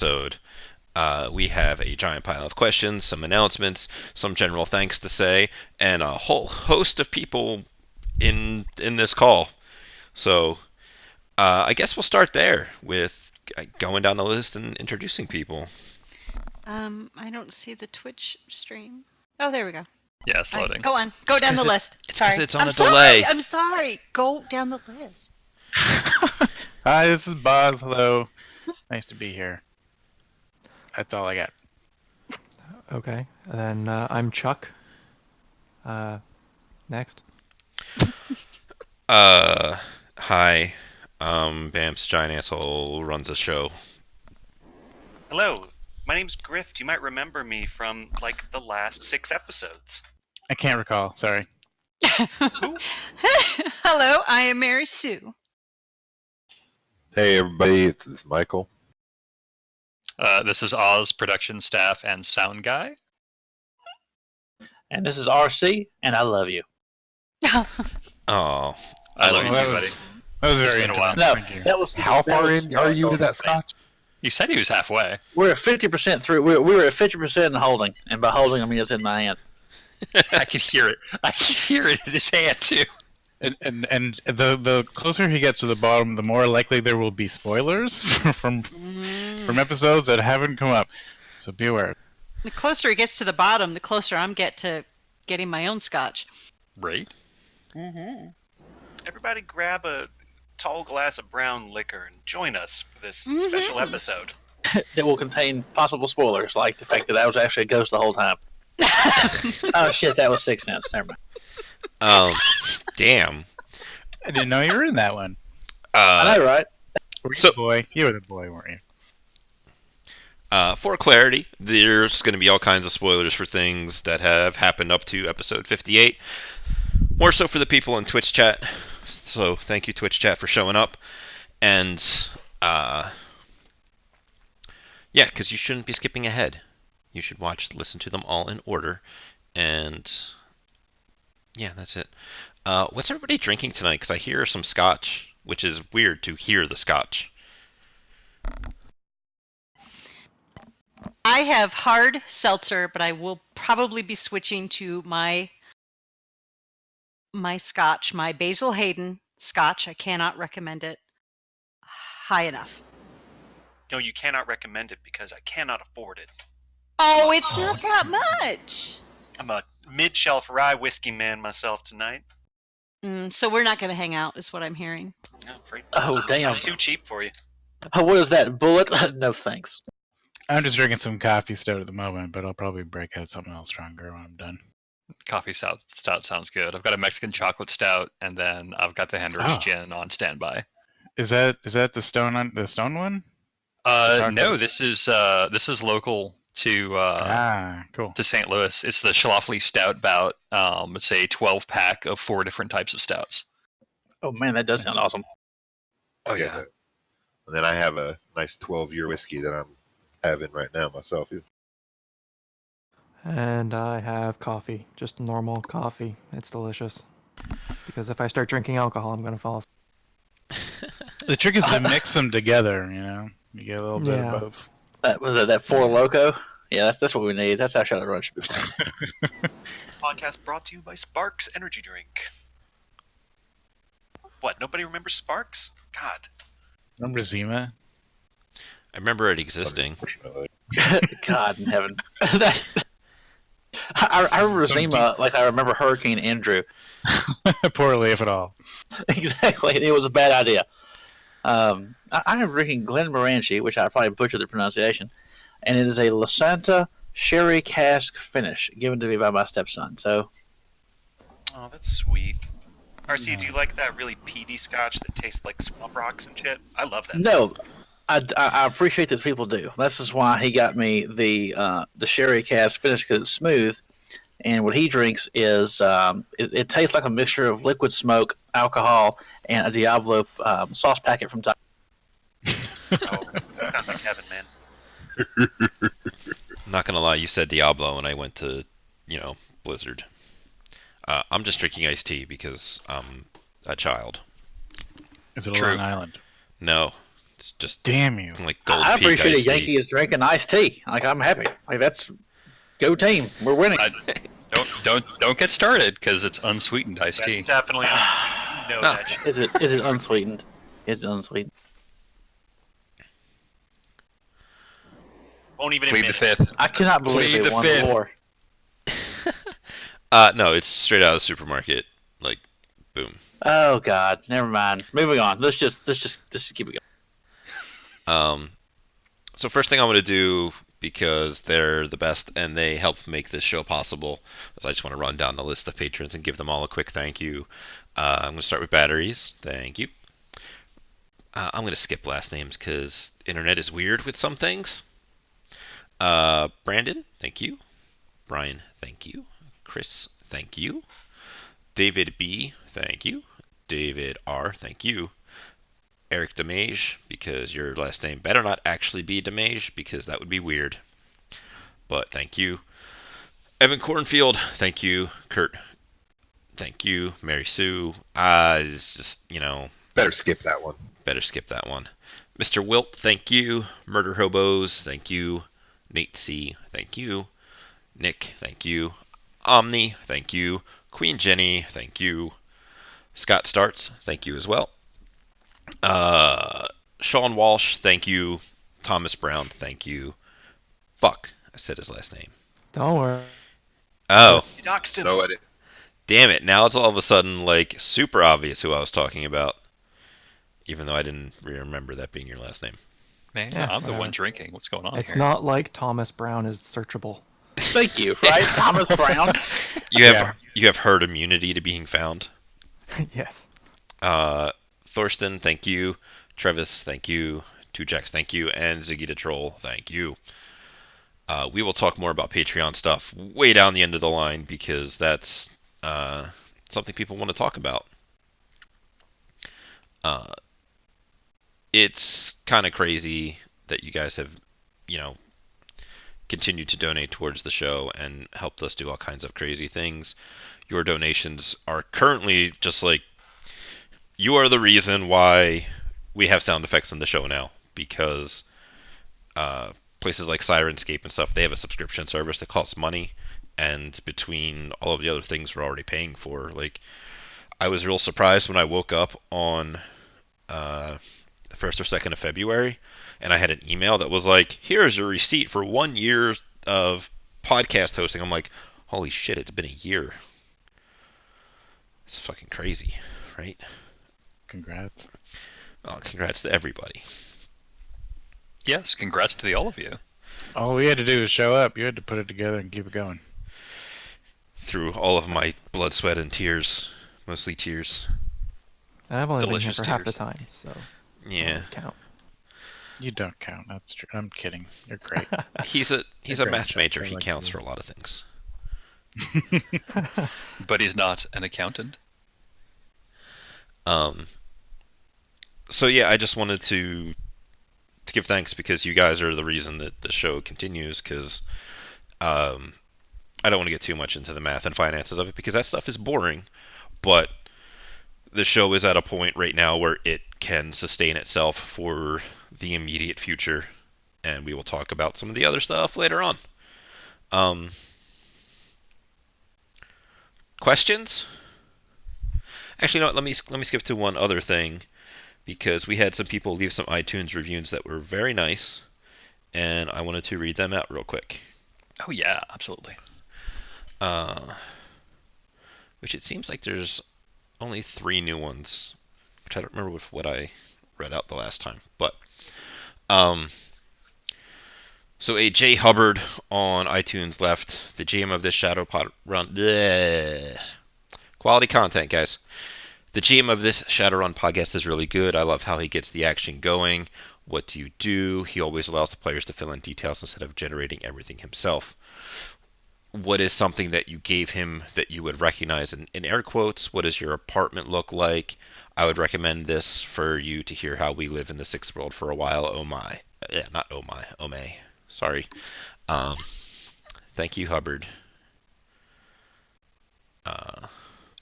episode. We have a giant pile of questions, some announcements, some general thanks to say, and a whole host of people in this call. So I guess we'll start there with going down the list and introducing people. I don't see the Twitch stream. Oh, there we go. Yeah, it's loading. Go on. Go down the list. It's 'cause Sorry. it's on I'm a sorry. delay. I'm sorry. Go down the list. Hi, this is Boz. Hello. Nice to be here. That's all I got. Okay, and then I'm Chuck. Next. Hi. Bam's giant asshole runs a show. Hello, my name's Grift. You might remember me from, like, the last 6 episodes. I can't recall. Sorry. Hello, I am Mary Sue. Hey everybody, it's Michael. This is Oz, production staff, and sound guy. And this is RC, and I love you. Oh, I love you Well, too, buddy. That was It's very been a while. interesting. No, Thank you. that was How that far was- in are you to that scotch? He said he was halfway. We're at 50% through. We were at 50% in holding, and by holding I mean it's in my hand. I could hear it. I could hear it in his hand too. And the closer he gets to the bottom, the more likely there will be spoilers from episodes that haven't come up. So be aware. The closer he gets to the bottom, the closer I'm to getting my own scotch. Right? Mm-hmm. Everybody grab a tall glass of brown liquor and join us for this Mhm. special episode. That will contain possible spoilers, like the fact that I was actually a ghost the whole time. Oh shit, that was 6 cents. Never mind. Damn. I didn't know you were in that one. I know, right? Were you So- the boy? You were the boy, weren't you? For clarity, there's going to be all kinds of spoilers for things that have happened up to episode 58. More so for the people in Twitch chat. So thank you, Twitch chat, for showing up. And, yeah, because you shouldn't be skipping ahead. You should listen to them all in order. And, yeah, that's it. What's everybody drinking tonight? Because I hear some scotch, which is weird to hear the scotch. I have hard seltzer, but I will probably be switching to my scotch, my Basil Hayden scotch. I cannot recommend it high enough. No, you cannot recommend it because I cannot afford it. Oh, it's not that much. I'm a mid-shelf rye whiskey man myself tonight. So we're not going to hang out, is what I'm hearing. No, I'm afraid Oh damn. I'm too cheap for you. Oh, what is that? Bullet? No thanks. I'm just drinking some coffee stout at the moment, but I'll probably break out something else stronger when I'm done. Coffee stout sounds good. I've got a Mexican chocolate stout, and then I've got the Hendrix Oh. gin on standby. Is that the stone one? Chocolate? No, this is local to Cool. to St. Louis. It's the Schlafly Stout Bout. It's a 12 pack of 4 different types of stouts. Oh man, that does sound awesome. Oh And then I have a nice 12-year whiskey that I'm having right now myself. And I have coffee, just normal coffee. It's delicious. Because if I start drinking alcohol, I'm gonna fall asleep. The trick is to mix them together, you know? You get a little bit Yeah. of both. That was that Four Loco. Yeah, that's what we need. That's how Shadowrun should be playing. Podcast brought to you by Sparks Energy Drink. What, nobody remembers Sparks? God. Remember Zima? I remember it existing. Unfortunately. God in heaven. That's, I remember Some Zima like I remember Hurricane Andrew. Poorly, if at all. Exactly, and it was a bad idea. I am drinking Glenmorangie, which I probably butchered the pronunciation, and it is a Lasanta sherry cask finish given to me by my stepson. So, Oh, that's sweet. RC, do you like that really peaty scotch that tastes like swamp rocks and shit? I love that no, stuff. I appreciate that people do. This is why he got me the sherry cask finish because it's smooth, and what he drinks is it tastes like a mixture of liquid smoke, alcohol, and a Diablo sauce packet from. Oh, that sounds like heaven, man. I'm not gonna lie, you said Diablo, and I went to, Blizzard. I'm just drinking iced tea because I'm a child. Is it a True. Long Island? No, It's just Damn you. like Gold I Peak appreciate a iced tea. Yankee is drinking iced tea. Like, I'm happy. Like, that's go team. We're winning. Don't get started because it's unsweetened iced That's tea. definitely unsweetened. You know No. that shit. Is it unsweetened? Is it unsweetened? Won't even Plead the admit it. fifth. I cannot believe Plead they the won fifth. the war. No, it's straight out of the supermarket. Like, boom. Oh God, never mind. Moving on. Let's just keep it going. So first thing I want to do, because they're the best and they help make this show possible, is I just want to run down the list of patrons and give them all a quick thank you. I'm going to start with Batteries. Thank you. I'm going to skip last names because internet is weird with some things. Brandon, thank you. Brian, thank you. Chris, thank you. David B, thank you. David R, thank you. Eric Demage, because your last name better not actually be Demage, because that would be weird. But thank you. Evan Cornfield, thank you. Kurt, thank you. Mary Sue, it's just, Better skip that one. better skip that one. Mr. Wilt, thank you. Murder Hobos, thank you. Nate C, thank you. Nick, thank you. Omni, thank you. Queen Jenny, thank you. Scott Starts, thank you as well. Sean Walsh, thank you. Thomas Brown, thank you. Fuck, I said his last name. Don't worry. Oh, You doxed him. No edit. damn it. Now it's all of a sudden, like, super obvious who I was talking about. Even though I didn't remember that being your last name. Man, Yeah, I'm the one whatever. drinking. What's going on It's here? not like Thomas Brown is searchable. Thank you. Right, Thomas Brown. You have herd immunity to being found. Yes. Thorsten, thank you. Trevis, thank you. Two Jacks, thank you. And Ziggy the Troll, thank you. We will talk more about Patreon stuff way down the end of the line because that's something people want to talk about. It's kind of crazy that you guys have, continued to donate towards the show and helped us do all kinds of crazy things. Your donations are currently just like, you are the reason why we have sound effects in the show now, because places like Sirenscape and stuff, they have a subscription service that costs money, and between all of the other things we're already paying for, like, I was real surprised when I woke up on the 1st or 2nd of February, and I had an email that was like, here's your receipt for 1 year of podcast hosting. I'm like, holy shit, it's been a year. It's fucking crazy, right? Congrats. Oh, congrats to everybody. Yes, congrats to all of you. All we had to do was show up. You had to put it together and keep it going. Through all of my blood, sweat, and tears. Mostly tears. And I've only Delicious been here for half the tears. time, so I Yeah. don't count. You don't count. That's true. I'm kidding. You're great. He's a Great math job. major. I He like counts you. for a lot of things. But he's not an accountant. So yeah, I just wanted to give thanks because you guys are the reason that the show continues. Because I don't want to get too much into the math and finances of it because that stuff is boring. But the show is at a point right now where it can sustain itself for the immediate future, and we will talk about some of the other stuff later on. Questions? Actually, no. Let me skip to one other thing, because we had some people leave some iTunes reviews that were very nice, and I wanted to read them out real quick. Oh yeah, absolutely. Which it seems like there's only 3 new ones, which I don't remember what I read out the last time. But so a J Hubbard on iTunes left, the GM of this Shadowrun run. Bleh. Quality content, guys. The GM of this Shadowrun podcast is really good. I love how he gets the action going. What do you do? He always allows the players to fill in details instead of generating everything himself. What is something that you gave him that you would recognize in air quotes? What does your apartment look like? I would recommend this for you to hear how we live in the 6th world for a while. Oh my. Yeah, not oh my. Oh may. Sorry. Thank you, Hubbard.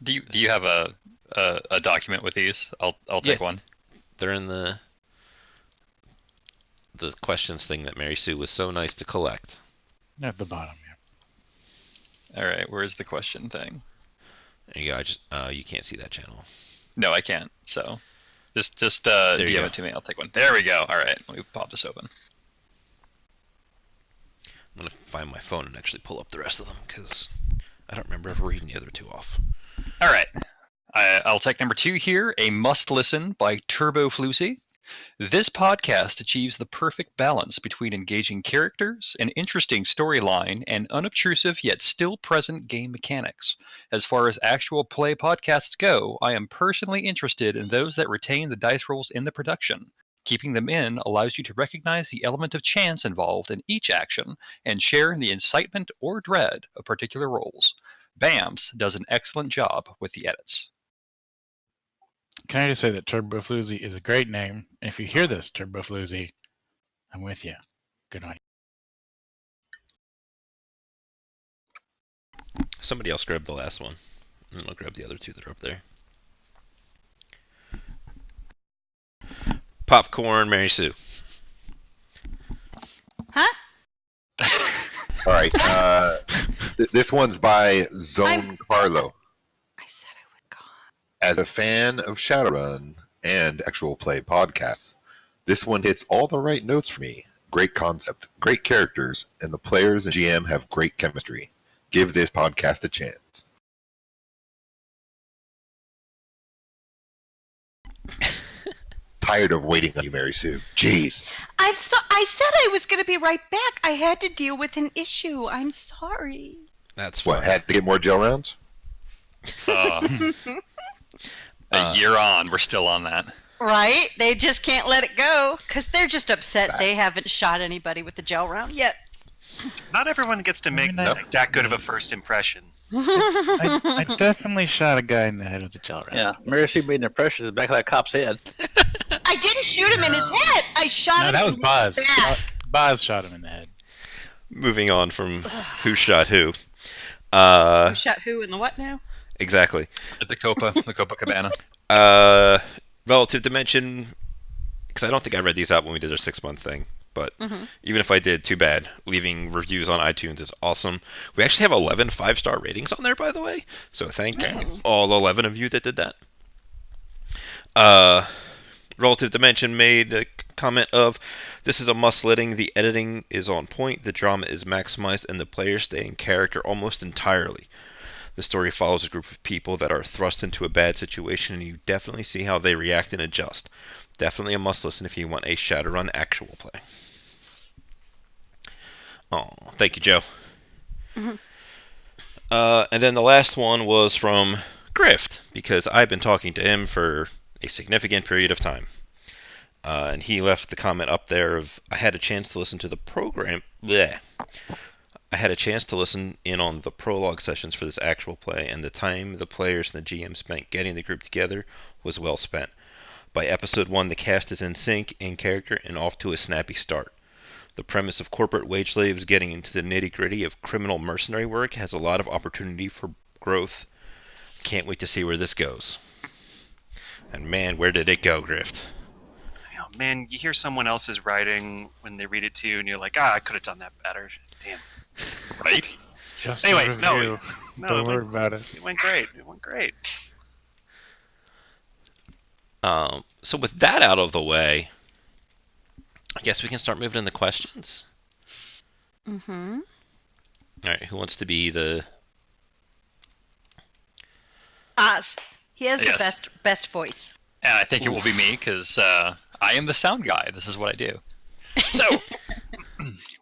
Do you have a document with these? I'll take Yeah. one. They're in the the questions thing that Mary Sue was so nice to collect. At the bottom, yeah. All right, where's the question thing? There you go. You can't see that channel. No, I can't. So just There you DM go. it to me. I'll take one. There we go. All right, let me pop this open. I'm gonna find my phone and actually pull up the rest of them because I don't remember ever reading the other two off. All right. I'll take number 2 here, a must-listen by Turbo Flusy. This podcast achieves the perfect balance between engaging characters, an interesting storyline, and unobtrusive yet still present game mechanics. As far as actual play podcasts go, I am personally interested in those that retain the dice rolls in the production. Keeping them in allows you to recognize the element of chance involved in each action and share in the excitement or dread of particular roles. BAMS does an excellent job with the edits. Can I just say that Turbo Floozy is a great name? And if you hear this, Turbo Floozy, I'm with you. Good on you. Somebody else grab the last one, and I'll grab the other two that are up there. Popcorn, Mary Sue. Huh? All right. This one's by Zone Carlo. I said I would go. As a fan of Shadowrun and actual play podcasts, this one hits all the right notes for me. Great concept, great characters, and the players and GM have great chemistry. Give this podcast a chance. Tired of waiting on you, Mary Sue. Jeez. I said I was going to be right back. I had to deal with an issue. I'm sorry. That's fine. What, had to get more gel rounds? A year on, we're still on that. Right? They just can't let it go because they're just upset they haven't shot anybody with the gel round yet. Not everyone gets to make that good of a first impression. I definitely shot a guy in the head with a gel round. Yeah, Mary Sue made an impression in the back of that cop's head. I didn't shoot him in his head. I shot No, him that was in Boz. his back. Boz shot him in the head. Moving on from who shot who. Who shot who in the what now? Exactly. At the Copacabana. Relative dimension, because I don't think I read these out when we did our 6-month thing, but even if I did, too bad. Leaving reviews on iTunes is awesome. We actually have 11 5-star ratings on there, by the way, so thank all 11 of you that did that. Relative Dimension made a comment of, this is a must-letting, the editing is on point, the drama is maximized, and the players stay in character almost entirely. The story follows a group of people that are thrust into a bad situation, and you definitely see how they react and adjust. Definitely a must-listen if you want a Shadowrun actual play. Oh, thank you, Joe. And then the last one was from Grift, because I've been talking to him for a significant period of time. And he left the comment up there of, I had a chance to listen to the program. Bleh. I had a chance to listen in on the prologue sessions for this actual play, and the time the players and the GM spent getting the group together was well spent. By episode 1, the cast is in sync, in character, and off to a snappy start. The premise of corporate wage slaves getting into the nitty-gritty of criminal mercenary work has a lot of opportunity for growth. Can't wait to see where this goes. And man, where did it go, Grift? Oh, man, you hear someone else's writing when they read it to you, and you're like, I could have done that better. Damn. Right? It's just Anyway, a review. no, Don't worry about it. It went great. It went great. So with that out of the way, I guess we can start moving in the questions. Mm-hmm. All right, who wants to be the... Oz. He has Yes. the best voice. And I think it will be me because I am the sound guy. This is what I do. So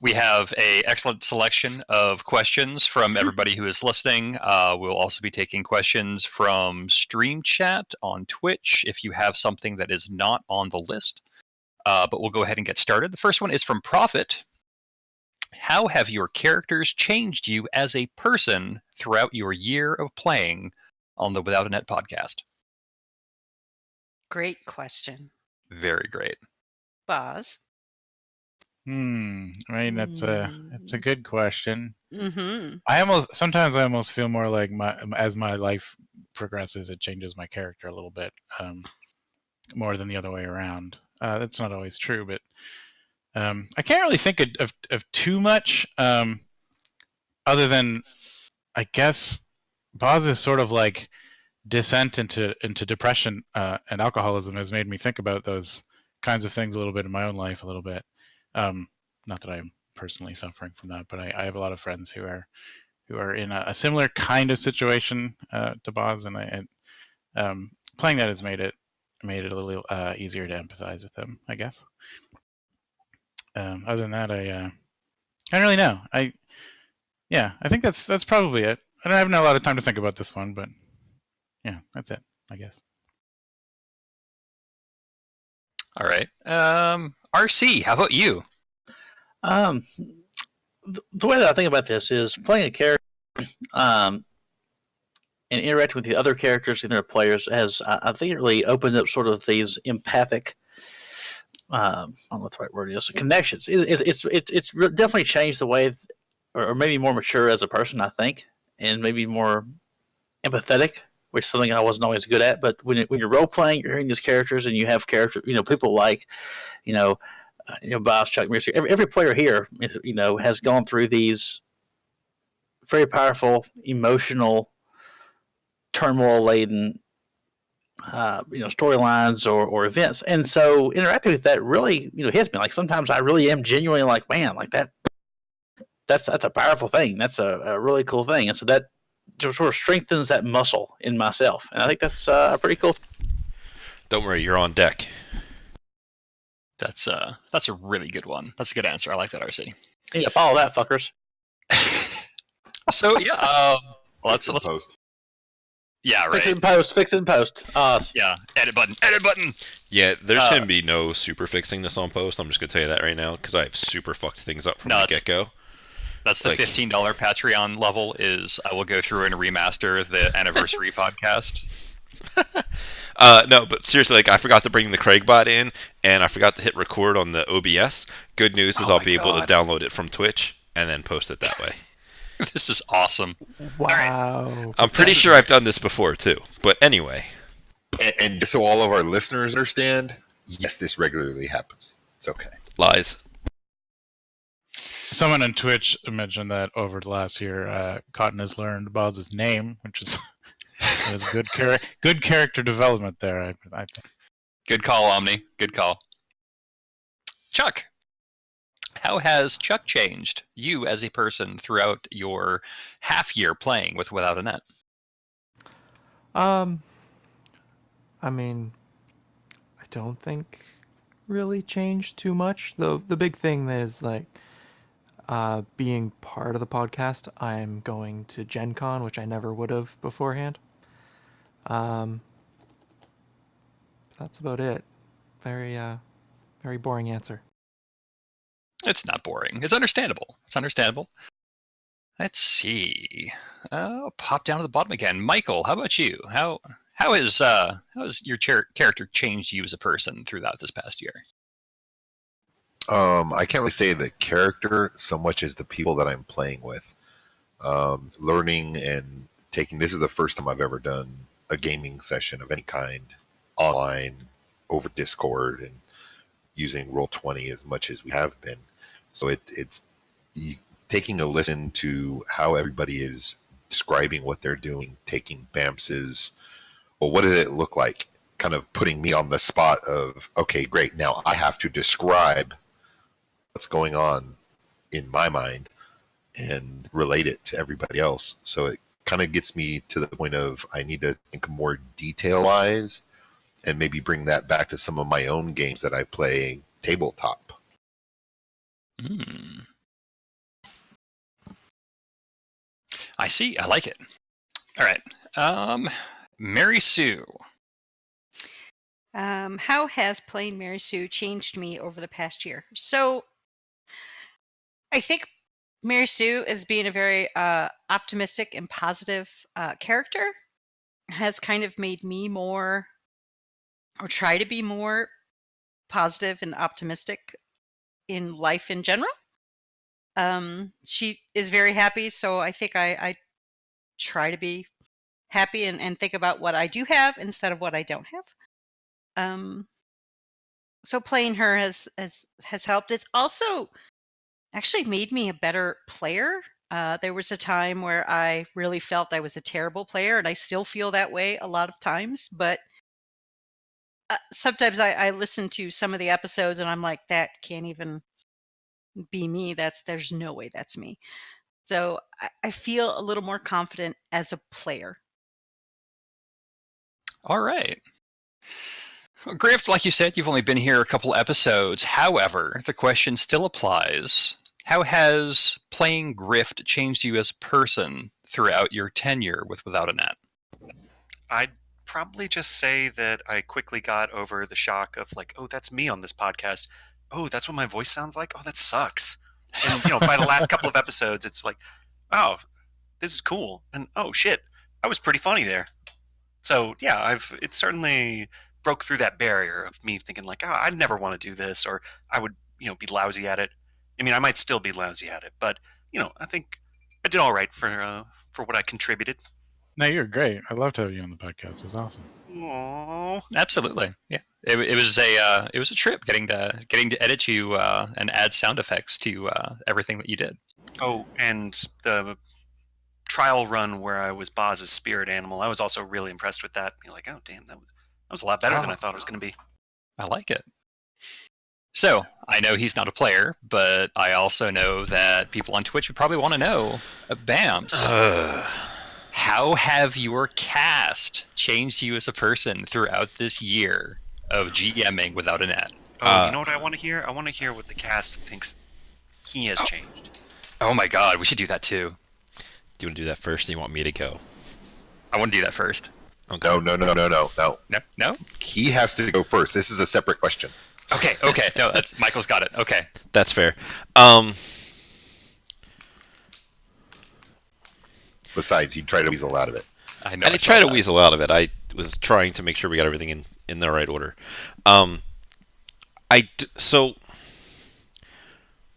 we have a excellent selection of questions from everybody who is listening. We'll also be taking questions from Stream Chat on Twitch if you have something that is not on the list. But we'll go ahead and get started. The first one is from Prophet. How have your characters changed you as a person throughout your year of playing on the Without a Net podcast? Great question. Very great. Boz. I mean, that's a good question. Mm-hmm. Sometimes I almost feel more like as my life progresses, it changes my character a little bit, more than the other way around. That's not always true, but I can't really think of too much, other than I guess Boz's sort of like descent into depression and alcoholism has made me think about those kinds of things a little bit in my own life a little bit. Not that I'm personally suffering from that, but I have a lot of friends who are in a similar kind of situation to Boz, and playing that has made it a little easier to empathize with them, I guess. Other than that, I don't really know. I think that's probably it. I don't have a lot of time to think about this one, but yeah, that's it, I guess. All right. RC, how about you? The way that I think about this is playing a character and interacting with the other characters and their players has, I think, it really opened up sort of these empathic. I don't know what the right word is. Connections. It's definitely changed the way, or maybe more mature as a person, I think, and maybe more empathetic, which is something I wasn't always good at. But when you're role playing, you're hearing these characters, and you have people like, Boss, Chuck, Mercer. Every player here, has gone through these very powerful, emotional, turmoil-laden, storylines or events. And so interacting with that really, hits me. Like sometimes I really am genuinely like, man, like that. That's a powerful thing. That's a really cool thing. And so that just sort of strengthens that muscle in myself. And I think that's a pretty cool. Don't worry, you're on deck. That's a really good one. That's a good answer. I like that, RC. Yeah, follow that, fuckers. So yeah, let's post. Yeah, right. Fix it in post. Yeah, edit button. Yeah, there's going to be no super fixing this on post. I'm just going to tell you that right now because I've super fucked things up from the get-go. That's the $15 Patreon level. Is I will go through and remaster the anniversary podcast. No, but seriously, like I forgot to bring the Craigbot in, and I forgot to hit record on the OBS. Good news is I'll be able to download it from Twitch and then post it that way. This is awesome. Wow. I'm pretty sure I've done this before too. But anyway. And just so all of our listeners understand, yes, this regularly happens. It's okay. Lies. Someone on Twitch mentioned that over the last year, Cotton has learned Boz's name, which is good character development there. I think. Good call, Omni. Good call. Chuck, how has Chuck changed you as a person throughout your half year playing with Without a Net? I mean, I don't think really changed too much. The big thing is like being part of the podcast. I'm going to Gen Con, which I never would have beforehand. That's about it. Very boring answer. It's not boring. It's understandable. Let's see. I'll pop down to the bottom again. Michael, how about you? How has your character changed you as a person throughout this past year? I can't really say the character so much as the people that I'm playing with. Learning and taking. This is the first time I've ever done a gaming session of any kind online over Discord and using Roll20 as much as we have been. So it's taking a listen to how everybody is describing what they're doing, taking BAMS's, well, what did it look like? Kind of putting me on the spot of, okay, great, now I have to describe what's going on in my mind and relate it to everybody else. So it kind of gets me to the point of I need to think more detail-wise and maybe bring that back to some of my own games that I play tabletop. I see. I like it. All right. Mary Sue. How has playing Mary Sue changed me over the past year? So I think Mary Sue, as being a very optimistic and positive character, has kind of made me more, or try to be more positive and optimistic in life in general. She is very happy, so I think I try to be happy and think about what I do have instead of what I don't have. so playing her has helped. It's also actually made me a better player. There was a time where I really felt I was a terrible player, and I still feel that way a lot of times. But sometimes I listen to some of the episodes, and I'm like, that can't even be me. There's no way that's me. So I feel a little more confident as a player. All right. Griff, like you said, you've only been here a couple episodes. However, the question still applies. How has playing Grift changed you as a person throughout your tenure with Without a Net? I'd probably just say that I quickly got over the shock of like, oh, that's me on this podcast. Oh, that's what my voice sounds like. Oh, that sucks. And by the last couple of episodes, it's like, oh, this is cool. And oh shit, I was pretty funny there. So yeah, it certainly broke through that barrier of me thinking like, oh, I'd never want to do this, or I would be lousy at it. I mean, I might still be lousy at it, but I think I did all right for what I contributed. No, you're great. I'd love to have you on the podcast. It was awesome. Aww. Absolutely, yeah. It was a trip getting to edit you and add sound effects to everything that you did. Oh, and the trial run where I was Boz's spirit animal, I was also really impressed with that. You're like, oh damn, that was a lot better than I thought it was going to be. I like it. So, I know he's not a player, but I also know that people on Twitch would probably want to know, Bams, how have your cast changed you as a person throughout this year of GMing Without a Net? Oh, you know what I want to hear? I want to hear what the cast thinks he has changed. Oh my god, we should do that too. Do you want to do that first, or do you want me to go? I want to do that first. Okay. No. No? He has to go first. This is a separate question. Okay. No, that's Michael's got it. Okay. That's fair. Besides, he tried to weasel out of it. I know. I tried to weasel out of it. I was trying to make sure we got everything in the right order. So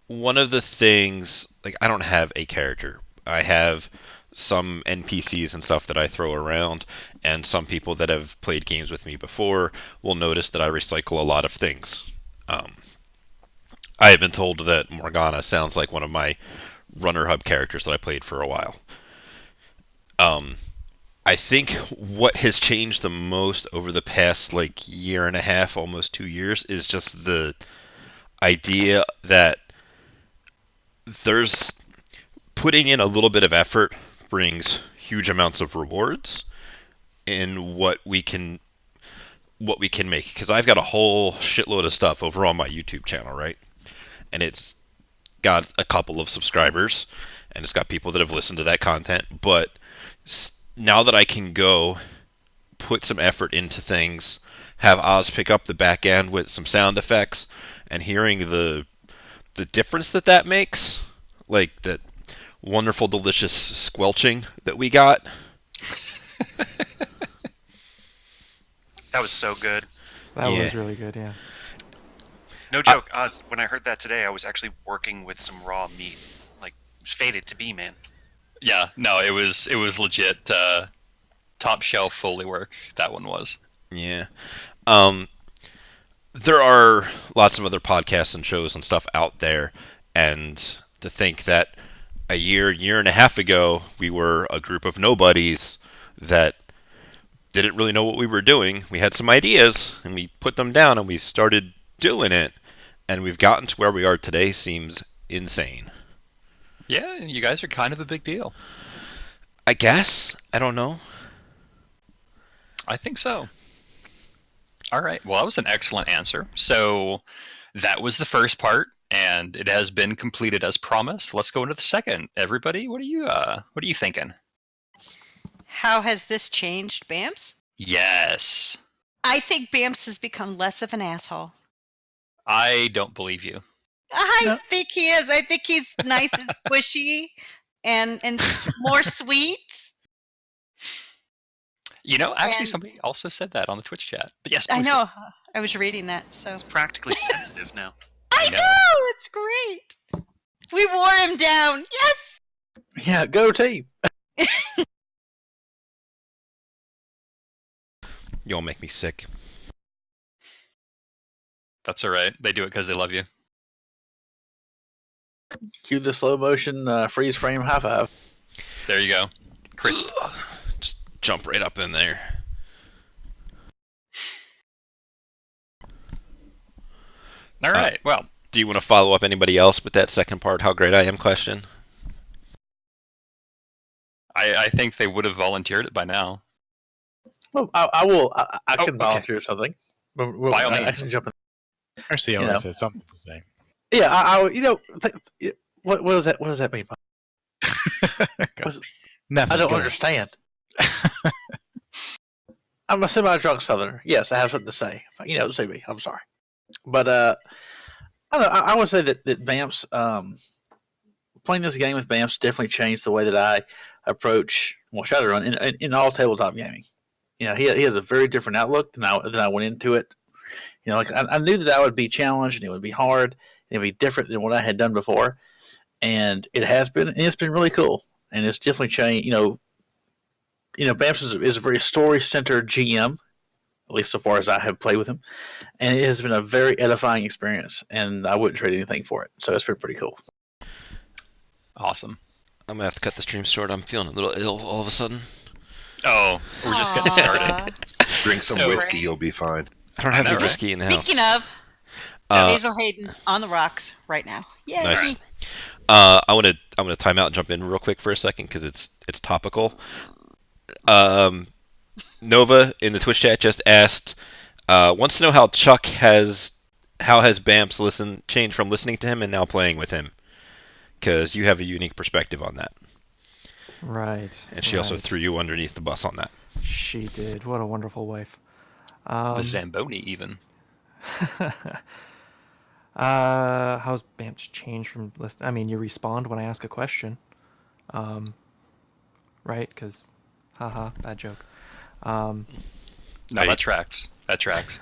one of the things, like, I don't have a character. I have some NPCs and stuff that I throw around, and some people that have played games with me before will notice that I recycle a lot of things. I have been told that Morgana sounds like one of my runner hub characters that I played for a while. I think what has changed the most over the past year and a half, almost 2 years, is just the idea that there's putting in a little bit of effort brings huge amounts of rewards in what we can make. Because I've got a whole shitload of stuff over on my YouTube channel, right? And it's got a couple of subscribers, and it's got people that have listened to that content. But now that I can go put some effort into things, have Oz pick up the back end with some sound effects, and hearing the difference that makes, like that wonderful, delicious squelching that we got. That was so good. That was really good, yeah. No joke, Oz, when I heard that today, I was actually working with some raw meat. Like, it was fated to be, man. Yeah, no, it was legit top shelf Foley work. That one was. Yeah. There are lots of other podcasts and shows and stuff out there, and to think that a year and a half ago, we were a group of nobodies that didn't really know what we were doing. We had some ideas, and we put them down, and we started doing it, and we've gotten to where we are today seems insane. Yeah, you guys are kind of a big deal. I guess. I don't know. I think so. All right. Well, that was an excellent answer. So that was the first part, and it has been completed as promised. Let's go into the second. Everybody, what are you thinking? How has this changed Bams? Yes. I think Bams has become less of an asshole. I don't believe you. I think he is. I think he's nice and squishy and more sweet. You know, actually, somebody also said that on the Twitch chat. But yes, I please know. go. I was reading that. So It's practically sensitive now. I know. It's great. We wore him down. Yes. Yeah, go team. You'll make me sick. That's all right. They do it because they love you. Cue the slow motion freeze frame high five. There you go. Crisp. Just jump right up in there. All right. Well, Do you want to follow up anybody else with that second part, how great I am question? I think they would have volunteered it by now. Well, I will. I Oh, can okay. volunteer something. Well, By all I means. can jump in. Mercy You always know. has something to say. Yeah, what does that mean? Nothing. I don't go ahead. understand. I'm a semi-drunk Southerner. Yes, I have something to say. See me. I'm sorry, but I don't know. I would say that Vamps, playing this game with Vamps definitely changed the way that I approach Shadowrun in all tabletop gaming. He has a very different outlook than I went into it. Like I knew that I would be challenged and it would be hard and it would be different than what I had done before, and it has been, and it's been really cool, and it's definitely changed. Vamps is a very story-centered GM, at least so far as I have played with him, and it has been a very edifying experience, and I wouldn't trade anything for it. So it's been pretty cool. Awesome. I'm gonna have to cut the stream short. I'm feeling a little ill all of a sudden. Oh, we're just getting started. Drink some So- whiskey, you'll be fine. I don't have I any know, right? whiskey in the house. Speaking of, Uh, Hazel Hayden on the rocks right now. Yay! Nice. I want to time out and jump in real quick for a second because it's topical. Nova in the Twitch chat just asked, wants to know how has Bamps changed from listening to him and now playing with him, because you have a unique perspective on that. Right. And she also right. threw you underneath the bus on that. She did. What a wonderful wife. The Zamboni, even. How's Bamps changed from listening? I mean, you respond when I ask a question. Right? Because, haha, bad joke. No, that tracks. That tracks.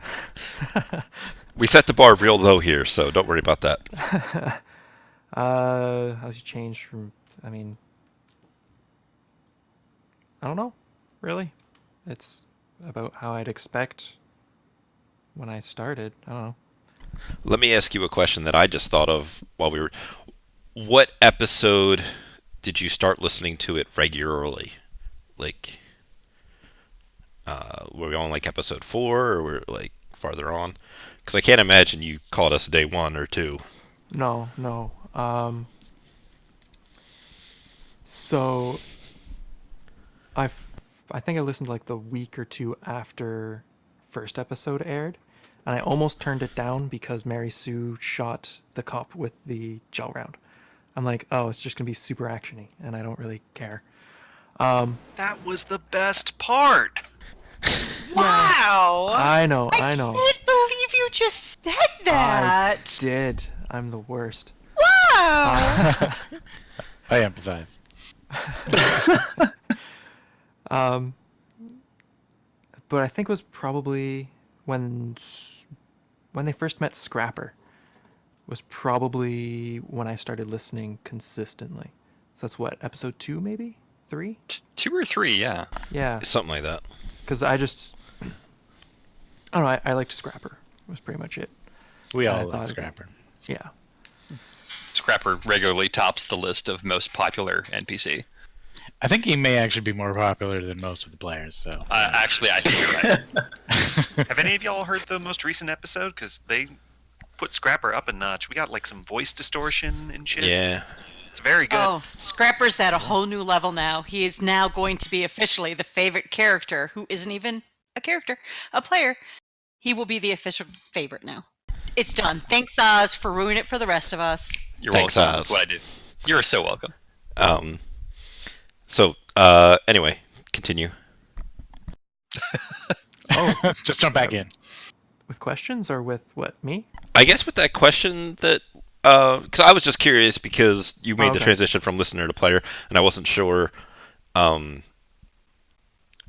We set the bar real low here, so don't worry about that. How's he changed from? I mean, I don't know. Really, it's about how I'd expect when I started. I don't know. Let me ask you a question that I just thought of while we were. What episode did you start listening to it regularly? Like, were we on like episode 4, or were like farther on? Because I can't imagine you called us day 1 or 2. No. So, I think I listened like the week or 2 after first episode aired, and I almost turned it down because Mary Sue shot the cop with the gel round. I'm like, oh, it's just gonna be super actiony, and I don't really care. That was the best part. Wow! I know. I can't believe you just said that. I did. I'm the worst. Wow! I empathize. But I think it was probably when they first met Scrapper. Was probably when I started listening consistently. So that's what, episode 2 maybe? 3? 2 or 3, yeah. Yeah, Something like that. because I don't know, I liked Scrapper. Was pretty much it. We And I all thought love it- Scrapper. Yeah. Scrapper regularly tops the list of most popular NPC. I think he may actually be more popular than most of the players. So Actually, I think you're right. Have any of y'all heard the most recent episode? Because they put Scrapper up a notch. We got like some voice distortion and shit. Yeah. It's very good. Oh, Scrapper's at a whole new level now. He is now going to be officially the favorite character, who isn't even a character, a player. He will be the official favorite now. It's done. Thanks, Oz, for ruining it for the rest of us. You're Thanks, welcome. Oz. That's what I did. You're so welcome. So, anyway, continue. Oh, just jump back in. with questions or with what, me? I guess with that question that, because I was just curious because you made the Okay. transition from listener to player, and I wasn't sure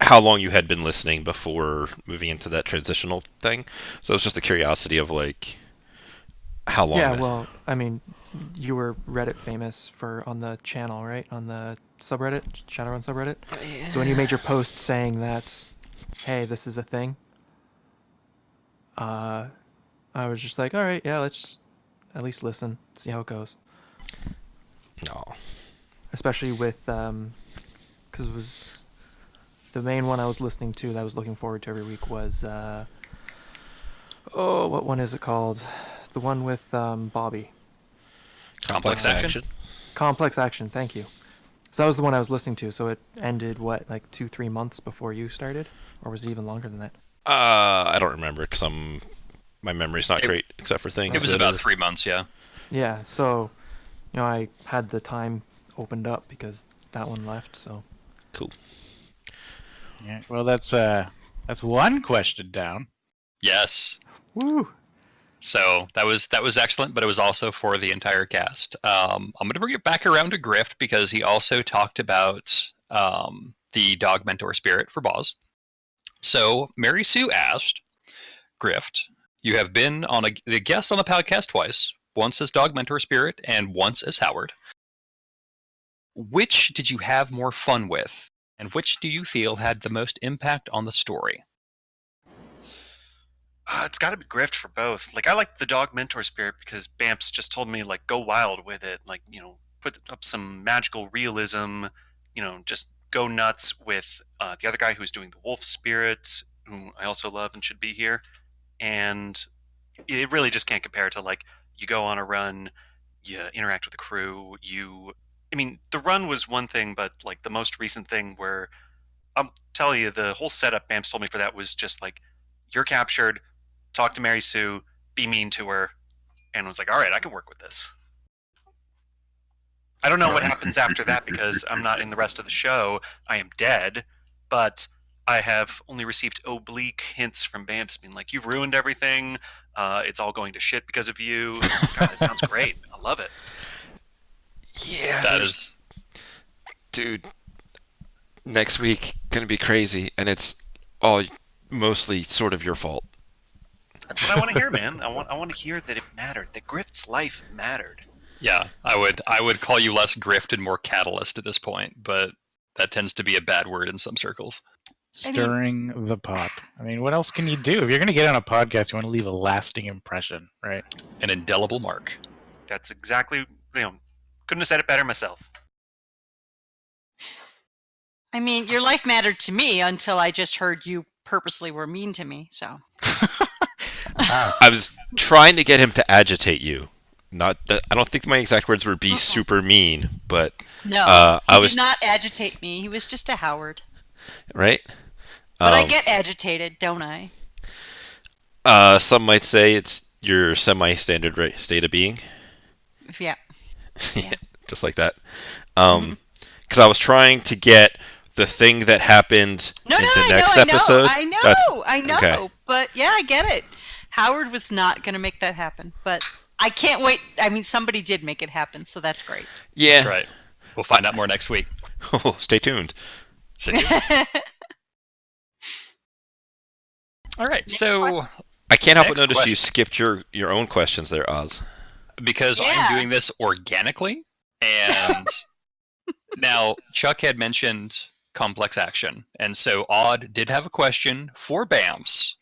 how long you had been listening before moving into that transitional thing. So it's just a curiosity of like how long. Yeah, that- well, I mean, you were Reddit famous on the channel, right? On the subreddit, Shadowrun subreddit. So when you made your post saying that, hey, this is a thing, I I was just like, all right, yeah, let's at least listen, see how it goes. No. Especially with because it was the main one I was listening to that I was looking forward to every week was what one is it called? The one with Bobby. Complex Action. Complex Action. Thank you. So that was the one I was listening to. So it ended what, like 2-3 months before you started, or was it even longer than that? I don't remember because my memory's not great except for things. It was about 3 months, yeah. Yeah. So, I had the time opened up because that one left. So. Cool. Yeah. Well, that's one question down. Yes. Woo. So that was excellent, but it was also for the entire cast. I'm going to bring it back around to Grift because he also talked about the dog mentor spirit for Boz. So Mary Sue asked, Grift, you have been the guest on the podcast twice, once as dog mentor spirit and once as Howard. Which did you have more fun with, and which do you feel had the most impact on the story? It's got to be Grift for both. Like, I like the dog mentor spirit because Bamps just told me, like, go wild with it. Like, put up some magical realism, just go nuts with the other guy who's doing the wolf spirit, who I also love and should be here. And it really just can't compare to, like, you go on a run, you interact with the crew, the run was one thing, but, like, the most recent thing where, I'm telling you, the whole setup Bamps told me for that was just, like, you're captured, talk to Mary Sue, be mean to her, and was like, all right, I can work with this. I don't know what happens after that because I'm not in the rest of the show. I am dead, but I have only received oblique hints from Bamps being like, you've ruined everything. It's all going to shit because of you. God, that sounds great. I love it. Yeah, That is... Dude, next week gonna be crazy, and it's all mostly sort of your fault. That's what I want to hear, man. I want to hear that it mattered. That Grift's life mattered. Yeah, I would call you less Grift and more Catalyst at this point, but that tends to be a bad word in some circles. Stirring the pot. I mean, what else can you do? If you're going to get on a podcast, you want to leave a lasting impression, right? An indelible mark. That's exactly, couldn't have said it better myself. I mean, your life mattered to me until I just heard you purposely were mean to me, so. I was trying to get him to agitate you. Not that I don't think my exact words were "be super mean," but no, I did not agitate me. He was just a Howard. Right? But I get agitated, don't I? Some might say it's your semi-standard state of being. Yeah. Just like that. Because I was trying to get the thing that happened in the next episode. I know. Okay. But yeah, I get it. Howard was not going to make that happen, but I can't wait. I mean, somebody did make it happen, so that's great. Yeah. That's right. We'll find out more next week. Stay tuned. All right, so I can't help but next notice you skipped your own questions there, Oz. Because I'm doing this organically, and now Chuck had mentioned complex action, and so Odd did have a question for Bamps.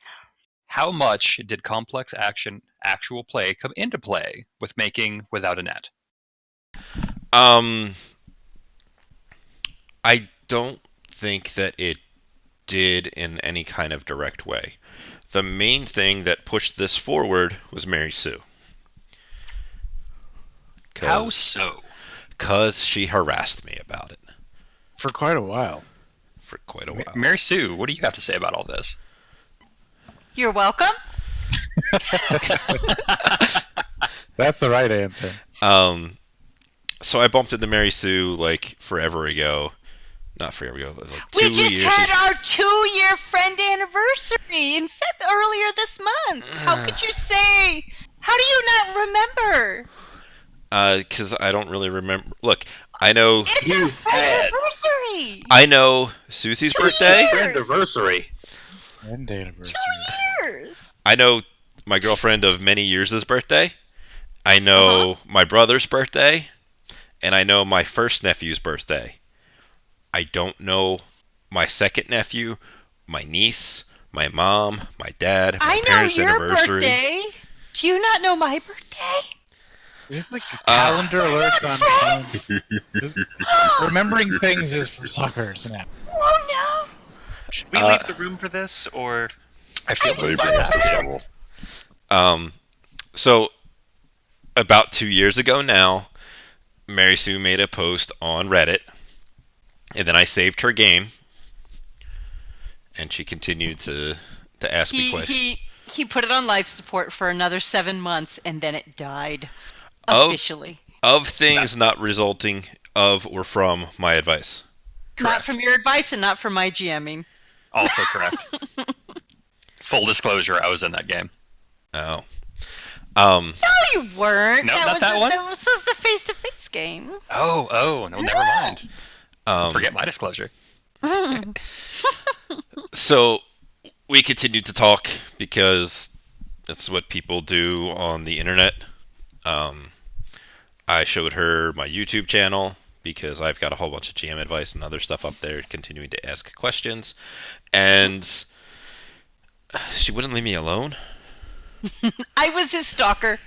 How much did complex action actual play come into play with making Without a Net? I don't think that it did in any kind of direct way. The main thing that pushed this forward was Mary Sue. How so? Because she harassed me about it. For quite a while. Mary Sue, what do you have to say about all this? You're welcome. That's the right answer. So I bumped into Mary Sue like forever ago. Not forever ago, but like 2 We years just had ago. our 2-year friend anniversary in earlier this month. How could you say? How do you not remember? Because I don't really remember. Look, I know. It's our friend anniversary. I know Susie's birthday. Friendiversary. Friend anniversary. 2 years. I know my girlfriend of many years' birthday. I know my brother's birthday. And I know my first nephew's birthday. I don't know my second nephew, my niece, my mom, my dad, my I know parents' your anniversary. birthday. Do you not know my birthday? We have like calendar alerts on phones. Remembering things is for suckers now. Oh Should we leave the room for this, or I feel We labor might have of the to. devil. So about 2 years ago now, Mary Sue made a post on Reddit, and then I saved her game, and she continued to ask me questions. He put it on life support for another 7 months, and then it died Of- officially. Of things not resulting of or from my advice. Not Correct. from your advice and not from my GMing. Also correct. Full disclosure, I was in that game. Oh. No, you weren't. No, not that one? This was the face-to-face game. Oh, no, never mind. Forget my disclosure. So we continued to talk because that's what people do on the internet. I showed her my YouTube channel because I've got a whole bunch of GM advice and other stuff up there, continuing to ask questions, and she wouldn't leave me alone. I was his stalker.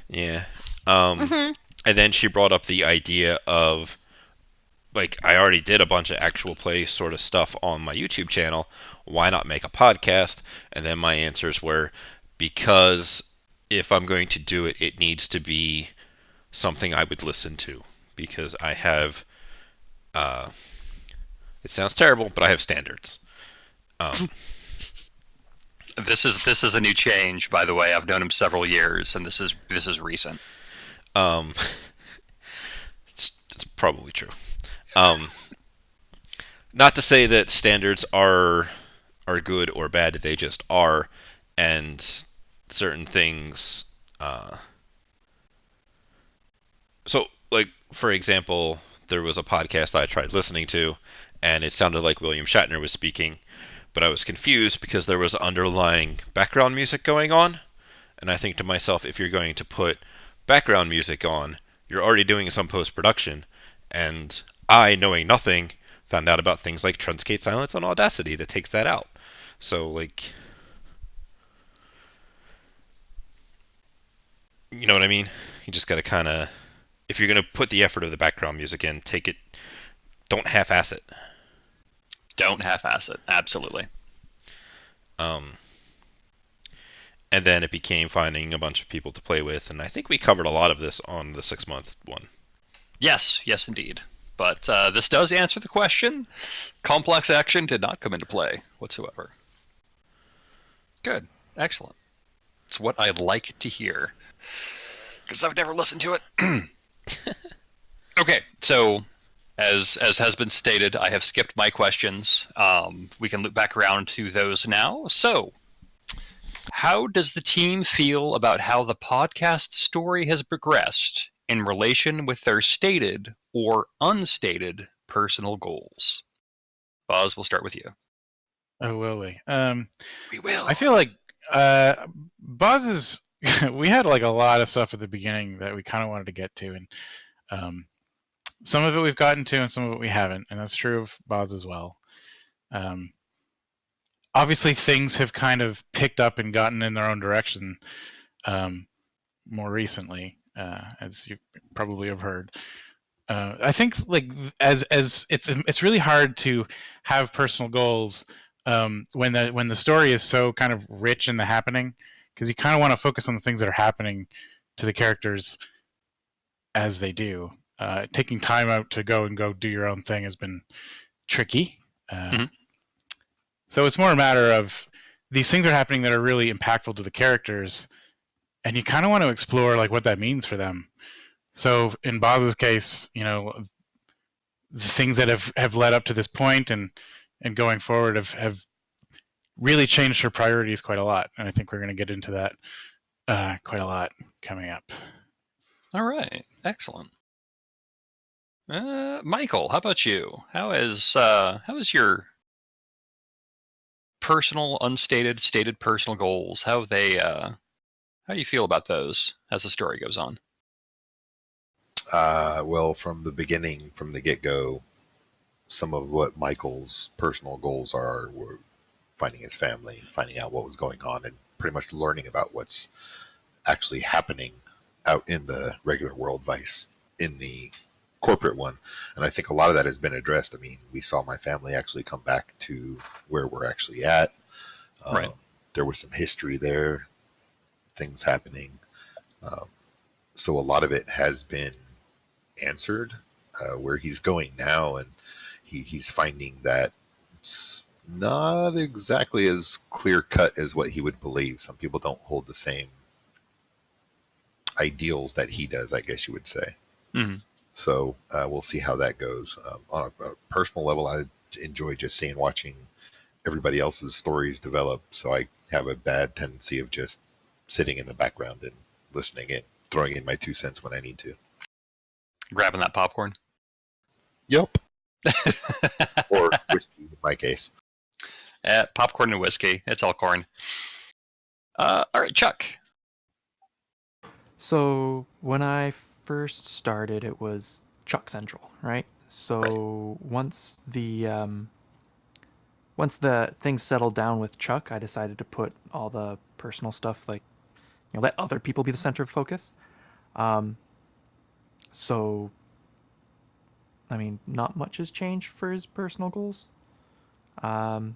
Yeah. And then she brought up the idea of, like, I already did a bunch of actual play sort of stuff on my YouTube channel. Why not make a podcast? And then my answers were, because if I'm going to do it, it needs to be something I would listen to. Because I have, it sounds terrible, but I have standards. This is a new change, by the way. I've known him several years, and this is recent. It's probably true. Not to say that standards are good or bad, they just are, and certain things. So, like, for example, there was a podcast I tried listening to, and it sounded like William Shatner was speaking, but I was confused because there was underlying background music going on, and I think to myself, if you're going to put background music on, you're already doing some post-production, and I, knowing nothing, found out about things like truncate silence on Audacity that takes that out. So, like, you know what I mean? You just gotta kind of, if you're gonna put the effort of the background music in, take it, don't half-ass it. Don't half-ass it. Absolutely. And then it became finding a bunch of people to play with, and I think we covered a lot of this on the 6-month one. Yes, indeed. But this does answer the question. Complex action did not come into play whatsoever. Good. Excellent. It's what I'd like to hear. Because I've never listened to it. Okay, so as has been stated, I have skipped my questions. We can loop back around to those now. So, how does the team feel about how the podcast story has progressed in relation with their stated or unstated personal goals? Buzz, we'll start with you. Oh, will we? We will. I feel like Buzz is. We had like a lot of stuff at the beginning that we kind of wanted to get to, and some of it we've gotten to, and some of it we haven't, and that's true of Buzz as well. Obviously, things have kind of picked up and gotten in their own direction more recently, as you probably have heard. I think like as it's really hard to have personal goals when the story is so kind of rich in the happening, because you kind of want to focus on the things that are happening to the characters as they do. Taking time out to go do your own thing has been tricky. So it's more a matter of these things are happening that are really impactful to the characters, and you kind of want to explore like what that means for them. So in Boz's case, you know, the things that have led up to this point and going forward have really changed her priorities quite a lot, and I think we're going to get into that quite a lot coming up. All right, excellent. Michael, how about you? How is your personal, unstated, stated personal goals? How do you feel about those as the story goes on? Well, from the beginning, from the get-go, some of what Michael's personal goals were finding his family, finding out what was going on, and pretty much learning about what's actually happening out in the regular world, vice in the corporate one. And I think a lot of that has been addressed. I mean, we saw my family actually come back to where we're actually at. Right. There was some history there, things happening. Um, so a lot of it has been answered. Where he's going now, and he's finding that it's not exactly as clear cut as what he would believe. Some people don't hold the same ideals that he does, I guess you would say. Mhm. So we'll see how that goes. On a personal level, I enjoy just watching everybody else's stories develop. So I have a bad tendency of just sitting in the background and listening and throwing in my 2 cents when I need to. Grabbing that popcorn. Yep. Or whiskey in my case. Popcorn and whiskey. It's all corn. All right, Chuck. So when I first started, it was Chuck Central, right? So once the things settled down with Chuck, I decided to put all the personal stuff, like, let other people be the center of focus. So, I mean, not much has changed for his personal goals. I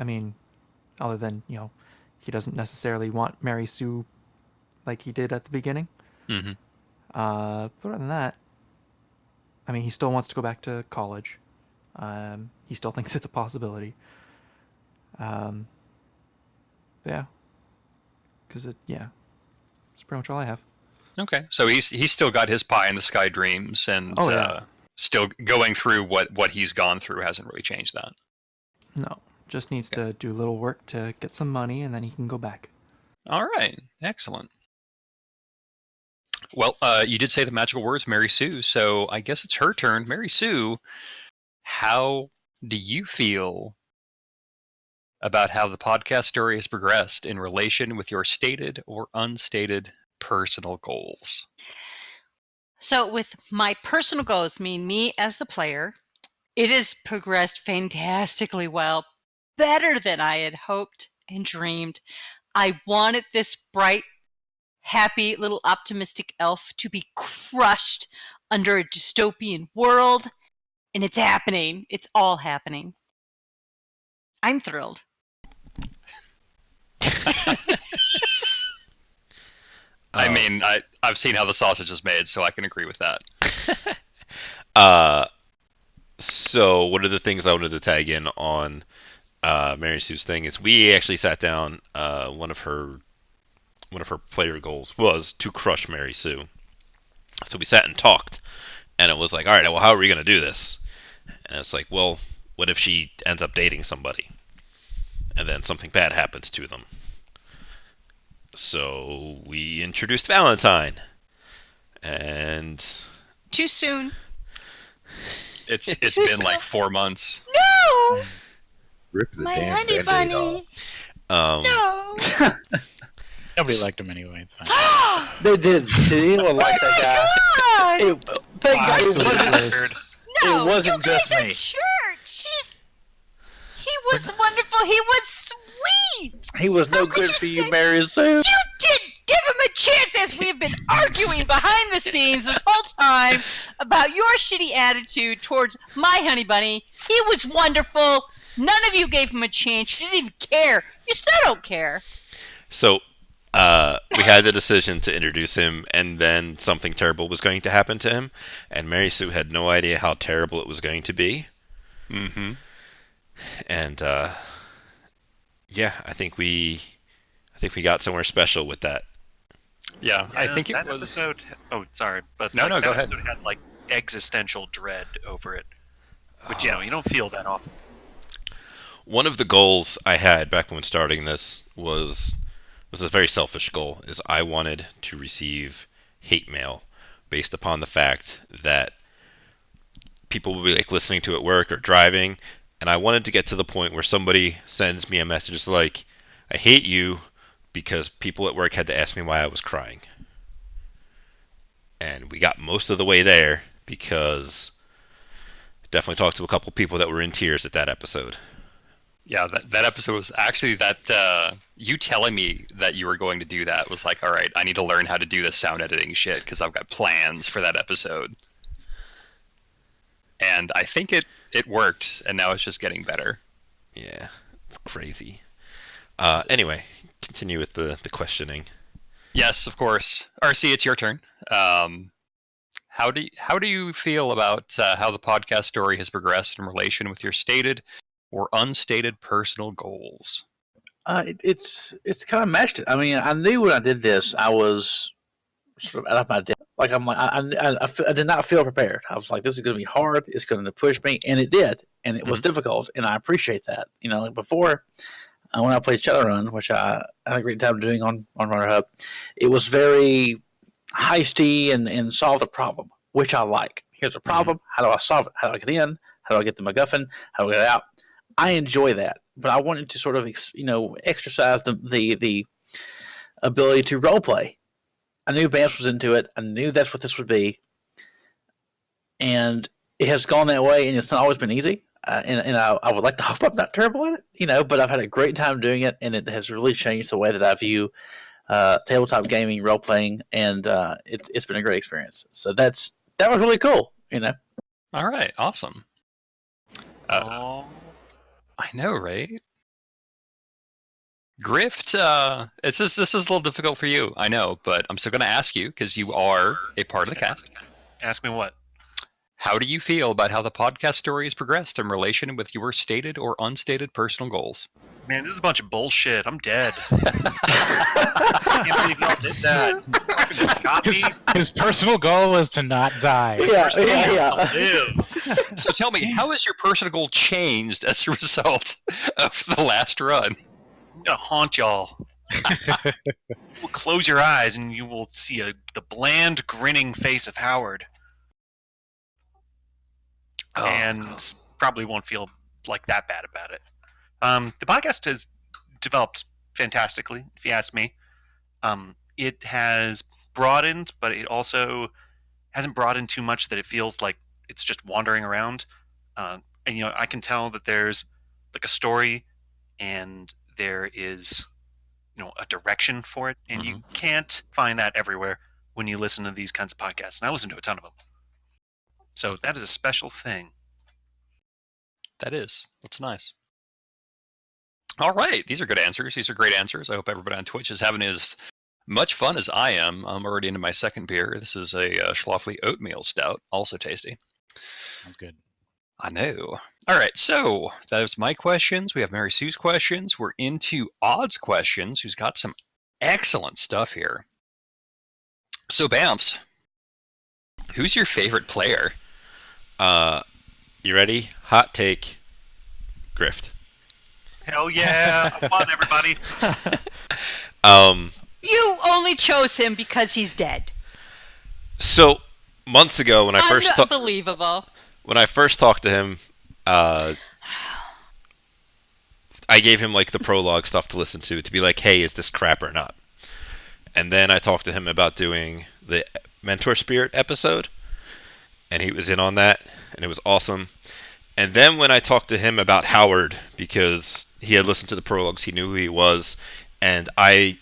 mean, other than, he doesn't necessarily want Mary Sue like he did at the beginning. Mm-hmm. But other than that, I mean, he still wants to go back to college. He still thinks it's a possibility. Yeah. Because it's pretty much all I have. Okay, so he's still got his pie in the sky dreams, and still going through what he's gone through hasn't really changed that. No, just needs to do a little work to get some money, and then he can go back. All right, excellent. Well, you did say the magical words, Mary Sue, so I guess it's her turn. Mary Sue, how do you feel about how the podcast story has progressed in relation with your stated or unstated personal goals? So with my personal goals, me as the player, it has progressed fantastically well, better than I had hoped and dreamed. I wanted this bright, happy, little optimistic elf to be crushed under a dystopian world, and it's happening. It's all happening. I'm thrilled. I mean, I've seen how the sausage is made, so I can agree with that. So one of the things I wanted to tag in on Mary Sue's thing is we actually sat down. One of her player goals was to crush Mary Sue. So we sat and talked, and it was like, all right, well, how are we going to do this? And it's like, well, what if she ends up dating somebody, and then something bad happens to them? So we introduced Valentine, and Too soon. It's been like 4 months. No! Rip the My damn honey Band-Aid bunny. off. No! Nobody liked him anyway. It's fine. They did. Anyone like that guy? God! Thank God it Absolutely. wasn't. No, It wasn't you guys just are me. jerks. He was wonderful. He was sweet. He was no How could good you for you, say- Mary Sue. You did give him a chance as we have been arguing behind the scenes this whole time about your shitty attitude towards my honey bunny. He was wonderful. None of you gave him a chance. You didn't even care. You still don't care. so we had the decision to introduce him, and then something terrible was going to happen to him, and Mary Sue had no idea how terrible it was going to be. Mm-hmm. And I think we got somewhere special with that. Yeah, I think it that was. episode. Oh, sorry, but No, like, no, that go ahead. episode had like existential dread over it, which you don't feel that often. One of the goals I had back when starting this was a very selfish goal. Is I wanted to receive hate mail based upon the fact that people will be like listening to at work or driving, and I wanted to get to the point where somebody sends me a message like, "I hate you," because people at work had to ask me why I was crying. And we got most of the way there because I definitely talked to a couple people that were in tears at that episode. Yeah, that episode was actually that you telling me that you were going to do that was like, all right, I need to learn how to do this sound editing shit because I've got plans for that episode. And I think it worked, and now it's just getting better. Yeah, it's crazy. Anyway, continue with the questioning. Yes, of course. RC, it's your turn. How do you feel about how the podcast story has progressed in relation with your stated or unstated personal goals? It's kind of meshed it. I mean, I knew when I did this, I was sort of out of my depth. Like I did not feel prepared. I was like, this is going to be hard. It's going to push me, and it did, and it was difficult, and I appreciate that. You know, before when I played Shadowrun, which I had a great time doing on Runner Hub, it was very heisty and solve the problem, which I like. Here's a problem. How do I solve it? How do I get in? How do I get the MacGuffin? How do I get out? I enjoy that, but I wanted to sort of exercise the ability to role play. I knew Vance was into it. I knew that's what this would be, and it has gone that way. And it's not always been easy. And I would like to hope I'm not terrible at it, but I've had a great time doing it, and it has really changed the way that I view tabletop gaming, role playing, and it's been a great experience. So that was really cool. All right, awesome. Oh, I know, right? Grift, this is a little difficult for you, I know, but I'm still going to ask you because you are a part of the cast. ask me what? How do you feel about how the podcast story has progressed in relation with your stated or unstated personal goals? Man, this is a bunch of bullshit. I'm dead. I can't believe y'all did that. Fucking got me. His personal goal was to not die. Yeah. So tell me, how has your personal goal changed as a result of the last run? I'm gonna haunt y'all. Well, close your eyes and you will see the bland, grinning face of Howard. And probably won't feel like that bad about it. The podcast has developed fantastically, if you ask me. It has broadened, but it also hasn't broadened too much that it feels like it's just wandering around. And I can tell that there's like a story, and there is a direction for it, and you can't find that everywhere when you listen to these kinds of podcasts. And I listen to a ton of them. So that is a special thing. That's nice. All right, these are good answers. These are great answers. I hope everybody on Twitch is having as much fun as I am. I'm already into my second beer. This is a Schlafly Oatmeal Stout, also tasty. Sounds good. I know. All right, so that was my questions. We have Mary Sue's questions. We're into Odd's questions, who's got some excellent stuff here. So, Bamps, who's your favorite player? You ready? Hot take. Grift. Hell yeah! Come on, everybody. You only chose him because he's dead. So months ago, when I first Unbelievable. when I first talked to him, I gave him like the prologue stuff to listen to be like, hey, is this crap or not? And then I talked to him about doing the Mentor Spirit episode, and he was in on that, and it was awesome. And then when I talked to him about Howard, because he had listened to the prologues, he knew who he was, and I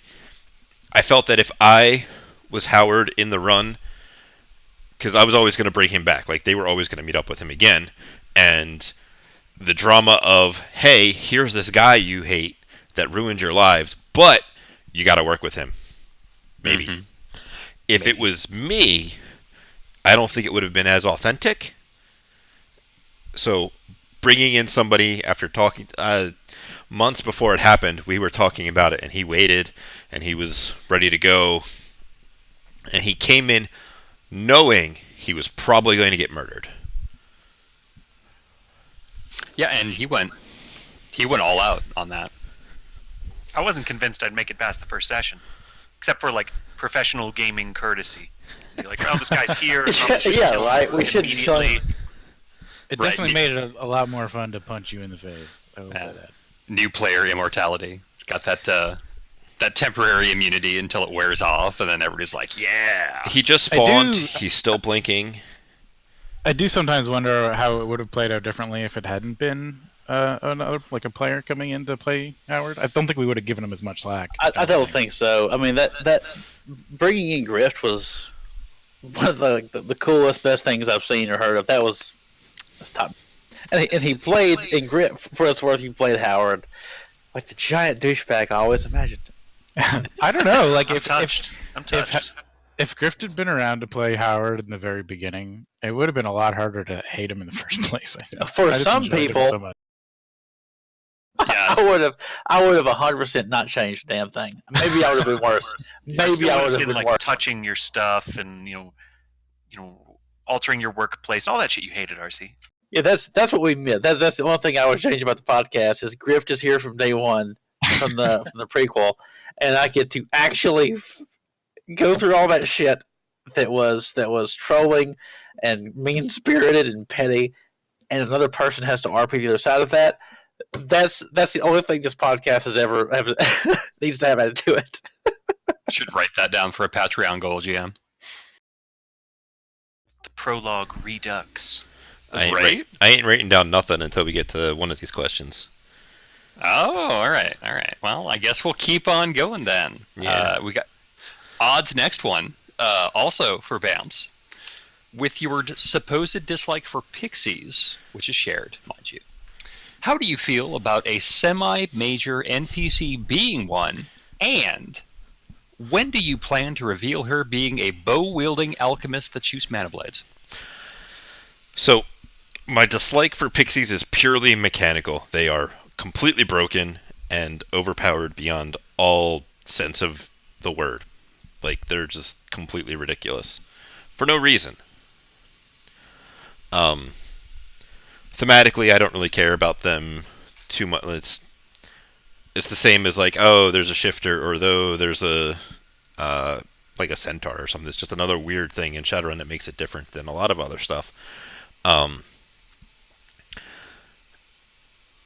felt that if I was Howard in the run, because I was always going to bring him back, like they were always going to meet up with him again, and the drama of, hey, here's this guy you hate that ruined your lives, but you got to work with him. Maybe. Mm-hmm. If it was me, I don't think it would have been as authentic. So bringing in somebody after talking months before it happened, we were talking about it, and he waited, and he was ready to go, and he came in knowing he was probably going to get murdered. Yeah, and he went all out on that. I wasn't convinced I'd make it past the first session, except for like professional gaming courtesy. Be like, oh, this guy's here. Yeah, right. We should immediately. It Right. definitely made it a lot more fun to punch you in the face. I will say that. New player immortality. It's got that temporary immunity until it wears off, and then everybody's like, yeah. He just spawned. He's still blinking. I do sometimes wonder how it would have played out differently if it hadn't been another like a player coming in to play Howard? I don't think we would have given him as much slack. I don't think so. I mean that bringing in Grift was one of the coolest, best things I've seen or heard of. That's top. And he played in Grift, for its worth. He played Howard like the giant douchebag I always imagined. I don't know. Like I'm if touched. I'm touched. if Grift had been around to play Howard in the very beginning, it would have been a lot harder to hate him in the first place. I think. For I just some enjoyed him people, so much. Yeah. I would have 100% not changed a damn thing. Maybe I would have been worse. Maybe I would have been like worse. touching your stuff and altering your workplace, all that shit you hated, RC. Yeah, that's what we meant. That's the one thing I would change about the podcast is Grift is here from day one from the prequel, and I get to actually go through all that shit that was trolling and mean spirited and petty, and another person has to RP the other side of that. That's the only thing this podcast has ever needs to have added to it. Should write that down for a Patreon goal, GM. The prologue redux. I Right? ain't writing down nothing until we get to one of these questions. Oh, all right. Well, I guess we'll keep on going then. Yeah. We got Odd's next one, also for BAMS. With your supposed dislike for pixies, which is shared, mind you, how do you feel about a semi-major NPC being one, and when do you plan to reveal her being a bow-wielding alchemist that shoots mana blades? So, my dislike for pixies is purely mechanical. They are completely broken and overpowered beyond all sense of the word. Like, they're just completely ridiculous. For no reason. Thematically, I don't really care about them too much. It's the same as like, oh, there's a shifter, or though there's a like a centaur or something. It's just another weird thing in Shadowrun that makes it different than a lot of other stuff.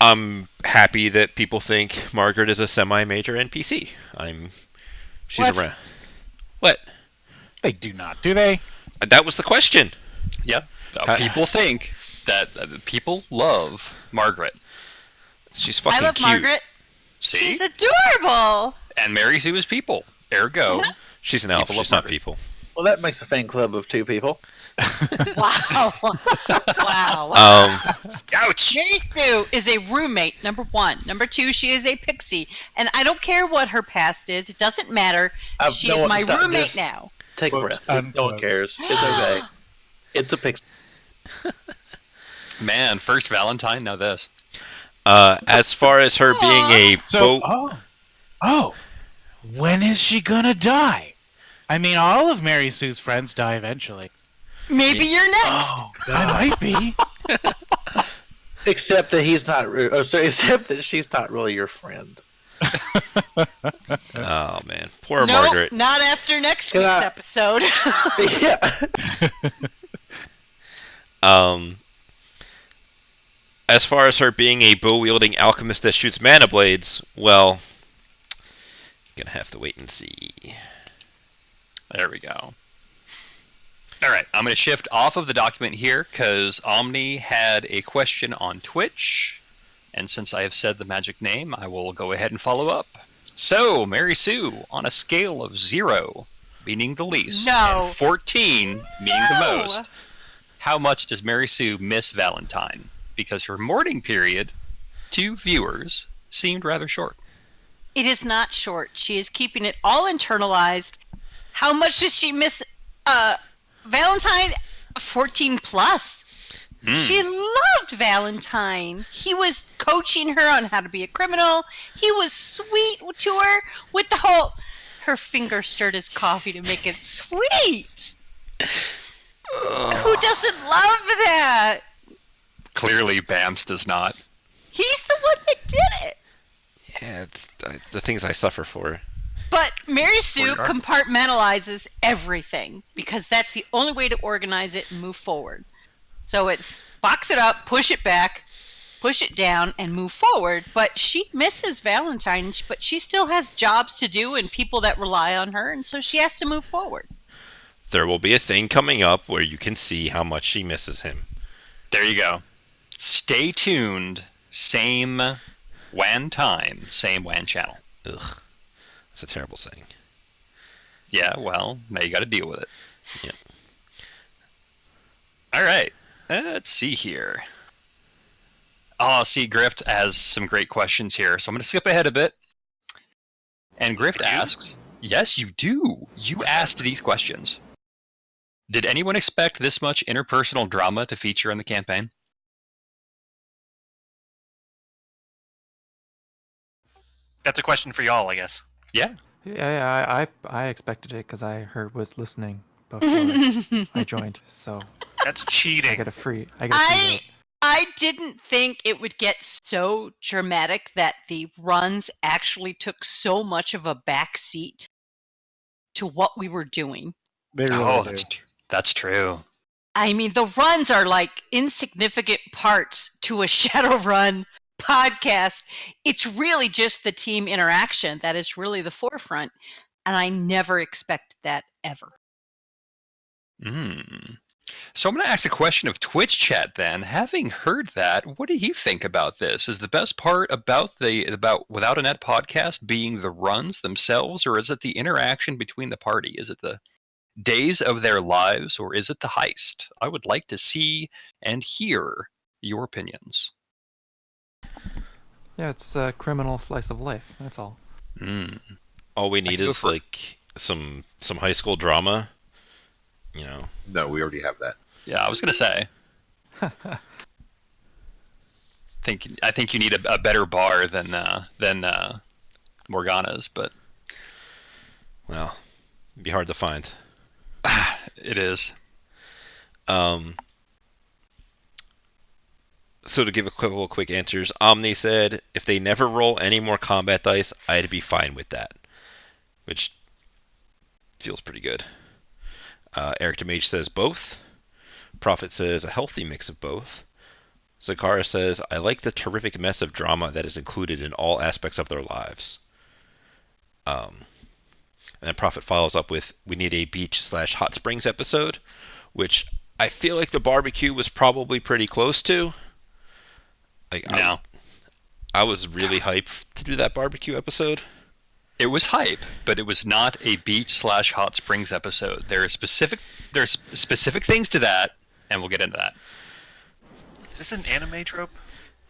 I'm happy that people think Margaret is a semi-major NPC. She's What? around. What? They do not, do they? That was the question. Yeah. Uh, People think that people love Margaret. She's fucking I love cute. Margaret. See? She's adorable. And Mary Sue is people. Ergo, She's an elf. People love She's not Margaret. people. Well, that makes a fan club of 2 people. Wow. Wow. ouch! Mary Sue is a roommate, number 1. Number 2, she is a pixie. And I don't care what her past is. It doesn't matter. She no is one- my stop roommate this. now. Take a Quote, breath. No one unquote. cares. It's okay. It's a pixie. Man, first Valentine, now this. As far as her being a So, boat, when is she gonna die? I mean, all of Mary Sue's friends die eventually. Maybe you're next. I might be. Except that he's not. Except that she's not really your friend. oh man, poor No, Margaret. not after next Can week's I- episode. Yeah. As far as her being a bow-wielding alchemist that shoots mana blades, well, gonna have to wait and see. There we go. All right, I'm going to shift off of the document here because Omni had a question on Twitch, and since I have said the magic name, I will go ahead and follow up. So, Mary Sue, on a scale of 0 meaning the least, No. and 14 meaning the No. most, how much does Mary Sue miss Valentine? Because her mourning period to viewers seemed rather short. It is not short. She is keeping it all internalized. How much does she miss Valentine? 14 plus. She loved Valentine. He was coaching her on how to be a criminal. He was sweet to her with the whole... Her finger stirred his coffee to make it sweet. Who doesn't love that? Clearly, Bams does not. He's the one that did it. Yeah, it's the things I suffer for. But Mary Sue you are. compartmentalizes everything because that's the only way to organize it and move forward. So it's box it up, push it back, push it down, and move forward. But she misses Valentine, but she still has jobs to do and people that rely on her, and so she has to move forward. There will be a thing coming up where you can see how much she misses him. There you go. Stay tuned. Same WAN time, same WAN channel. Ugh, that's a terrible saying. Yeah, well, now you got to deal with it. Yep. All right, let's see here. Oh, see, Grift has some great questions here, so I'm going to skip ahead a bit. And Grift asks, yes, you do. You asked these questions. Did anyone expect this much interpersonal drama to feature in the campaign? That's a question for y'all, I guess. Yeah. Yeah, I expected it because I was listening before I joined, so That's I cheating. get a free vote. I didn't think it would get so dramatic that the runs actually took so much of a back seat to what we were doing. They really do. That's true. I mean, the runs are like insignificant parts to a Shadowrun podcast. It's really just the team interaction that is really the forefront, and I never expected that ever. So I'm going to ask a question of Twitch chat then. Having heard that, what do you think about this? Is the best part about Without a Net podcast being the runs themselves, or is it the interaction between the party? Is it the days of their lives, or is it the heist? I would like to see and hear your opinions. Yeah, it's a criminal slice of life. That's all. All we need is like some high school drama. You know. No, we already have that. Yeah, I was gonna say. I think you need a better bar than Morgana's, but Well, it'd be hard to find. it is. So to give a couple of quick answers, Omni said if they never roll any more combat dice, I'd be fine with that, which feels pretty good. Eric DeMage says both. Prophet says a healthy mix of both. Zakara says, I like the terrific mess of drama that is included in all aspects of their lives. And then Prophet follows up with, we need a beach/hot springs episode, which I feel like the barbecue was probably pretty close to. Like, No. I was really hyped to do that barbecue episode. It was hype, but it was not a beach/hot springs episode. There's specific things to that, and we'll get into that. Is this an anime trope?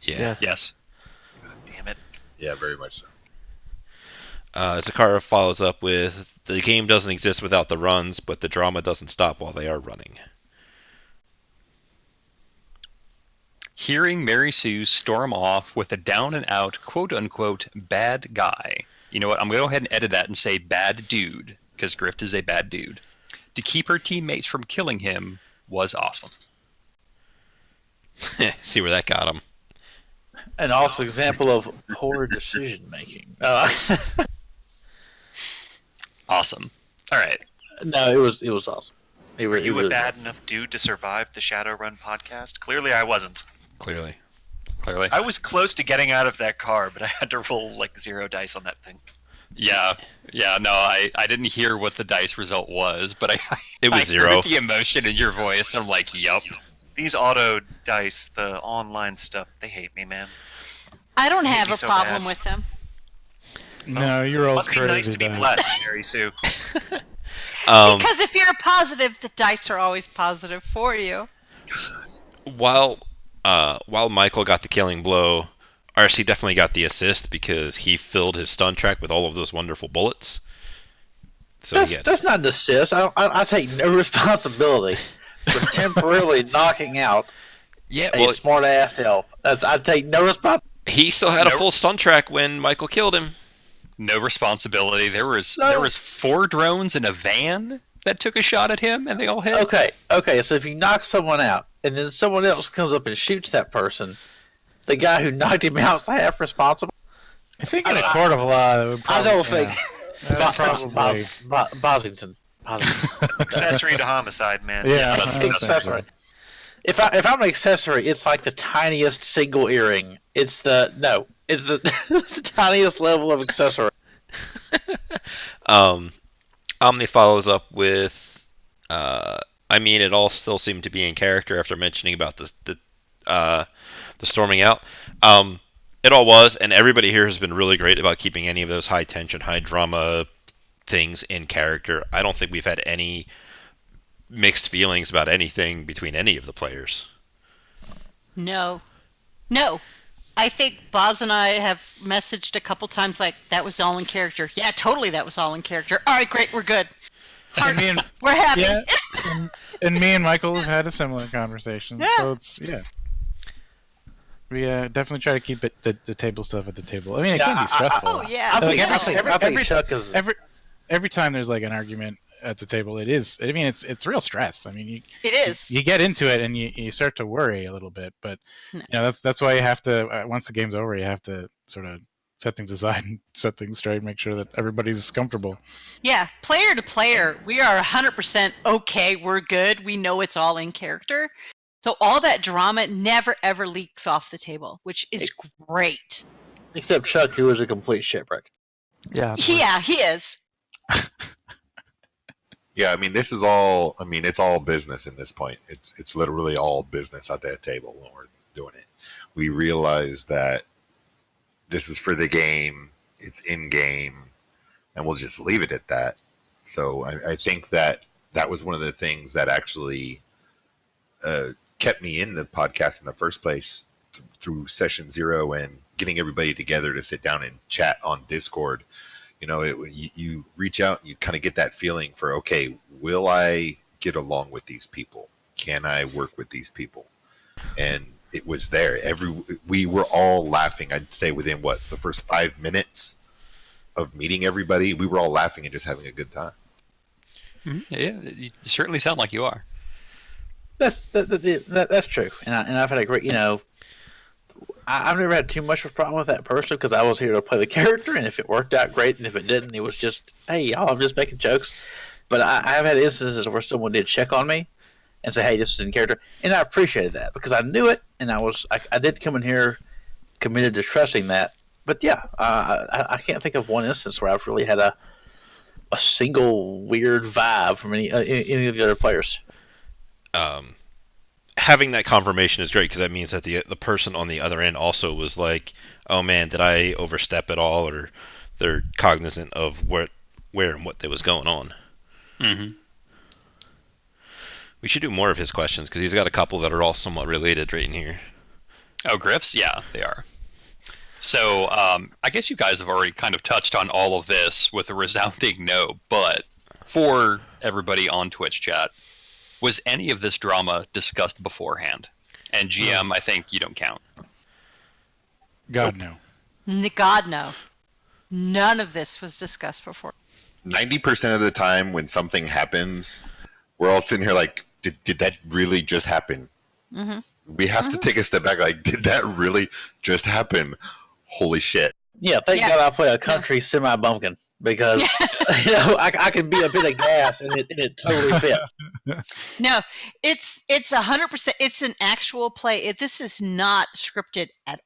Yeah. Yes. God damn it. Yeah, very much so. Zakara follows up with, the game doesn't exist without the runs, but the drama doesn't stop while they are running. Hearing Mary Sue storm off with a down-and-out, quote-unquote, bad guy. You know what? I'm going to go ahead and edit that and say bad dude, because Grift is a bad dude. To keep her teammates from killing him was awesome. See where that got him. And also example of poor decision making. Awesome. All right. No, it was awesome. Were you a bad enough dude to survive the Shadowrun podcast? Clearly I wasn't. Clearly. I was close to getting out of that car, but I had to roll like 0 dice on that thing. Yeah, no, I didn't hear what the dice result was, but it was I 0. heard the emotion in your voice. I'm like, yup. These auto dice, the online stuff, they hate me, man. I don't have me a so problem bad. with them. No, you're all Must be crazy. nice to be then. blessed, Mary Sue. Because if you're positive, the dice are always positive for you. While Michael got the killing blow, RC definitely got the assist because he filled his stun track with all of those wonderful bullets. So That's not an assist. I take no responsibility for temporarily knocking out a smart ass help. I take no responsibility. He still had a full stun track when Michael killed him. No responsibility. There was 4 drones in a van that took a shot at him, and they all hit. Okay. So if you knock someone out, and then someone else comes up and shoots that person, the guy who knocked him out is half responsible. I think in a court of law, it would probably, I don't think. probably. Bosington. Accessory to homicide, man. Yeah, that's accessory. If I'm an accessory, it's like the tiniest single earring. It's the the tiniest level of accessory. Omni follows up with, I mean, it all still seemed to be in character after mentioning about the the storming out. It all was, and everybody here has been really great about keeping any of those high tension, high drama things in character. I don't think we've had any mixed feelings about anything between any of the players. No. I think Boz and I have messaged a couple times like, that was all in character. Yeah, totally, that was all in character. All right, great, we're good. Hearts, we're happy. Yeah, and me and Michael have had a similar conversation. Yeah. So it's, we definitely try to keep it the table stuff at the table. I mean, it can be stressful. Oh, yeah. I think, Like, I think Chuck is. every time there's like an argument at the table, it is. I mean, it's real stress. I mean, It is. you get into it and you start to worry a little bit. But that's why you have to once the game's over, you have to sort of set things aside and set things straight, and make sure that everybody's comfortable. Yeah, player to player, we are 100% okay, we're good. We know it's all in character. So all that drama never ever leaks off the table, which is great. Except Chuck, who is a complete shipwreck. Yeah. Yeah, he is. Yeah, I mean, this is all. I mean, it's all business in this point. It's literally all business at that table when we're doing it. We realize that this is for the game. It's in game, and we'll just leave it at that. So I think that was one of the things that actually kept me in the podcast in the first place through session 0 and getting everybody together to sit down and chat on Discord. You know, you reach out and you kind of get that feeling for, okay, will I get along with these people? Can I work with these people? And it was there. We were all laughing. I'd say within the first 5 minutes of meeting everybody, we were all laughing and just having a good time. Mm-hmm. Yeah, you certainly sound like you are. That's true, and I've had a great, I've never had too much of a problem with that personally because I was here to play the character, and if it worked out, great, and if it didn't, it was just, hey, y'all, I'm just making jokes. But I have had instances where someone did check on me and say, hey, this is in character, and I appreciated that because I knew it, and I did come in here committed to trusting that. But yeah, I can't think of one instance where I've really had a single weird vibe from any of the other players. Having that confirmation is great because that means that the person on the other end also was like, oh man, did I overstep at all? Or they're cognizant of where and what was going on. Mm-hmm. We should do more of his questions because he's got a couple that are all somewhat related right in here. Oh, Griff's? Yeah, they are. So I guess you guys have already kind of touched on all of this with a resounding no, but for everybody on Twitch chat, was any of this drama discussed beforehand? And GM, I think you don't count. God, no. God, no. None of this was discussed before. 90% of the time when something happens, we're all sitting here like, did that really just happen? Mm-hmm. We have to take a step back like, did that really just happen? Holy shit. Yeah, thank God I play a country semi-bumpkin because I can be a bit of gas and it totally fits. No, it's 100%. It's an actual play. This is not scripted at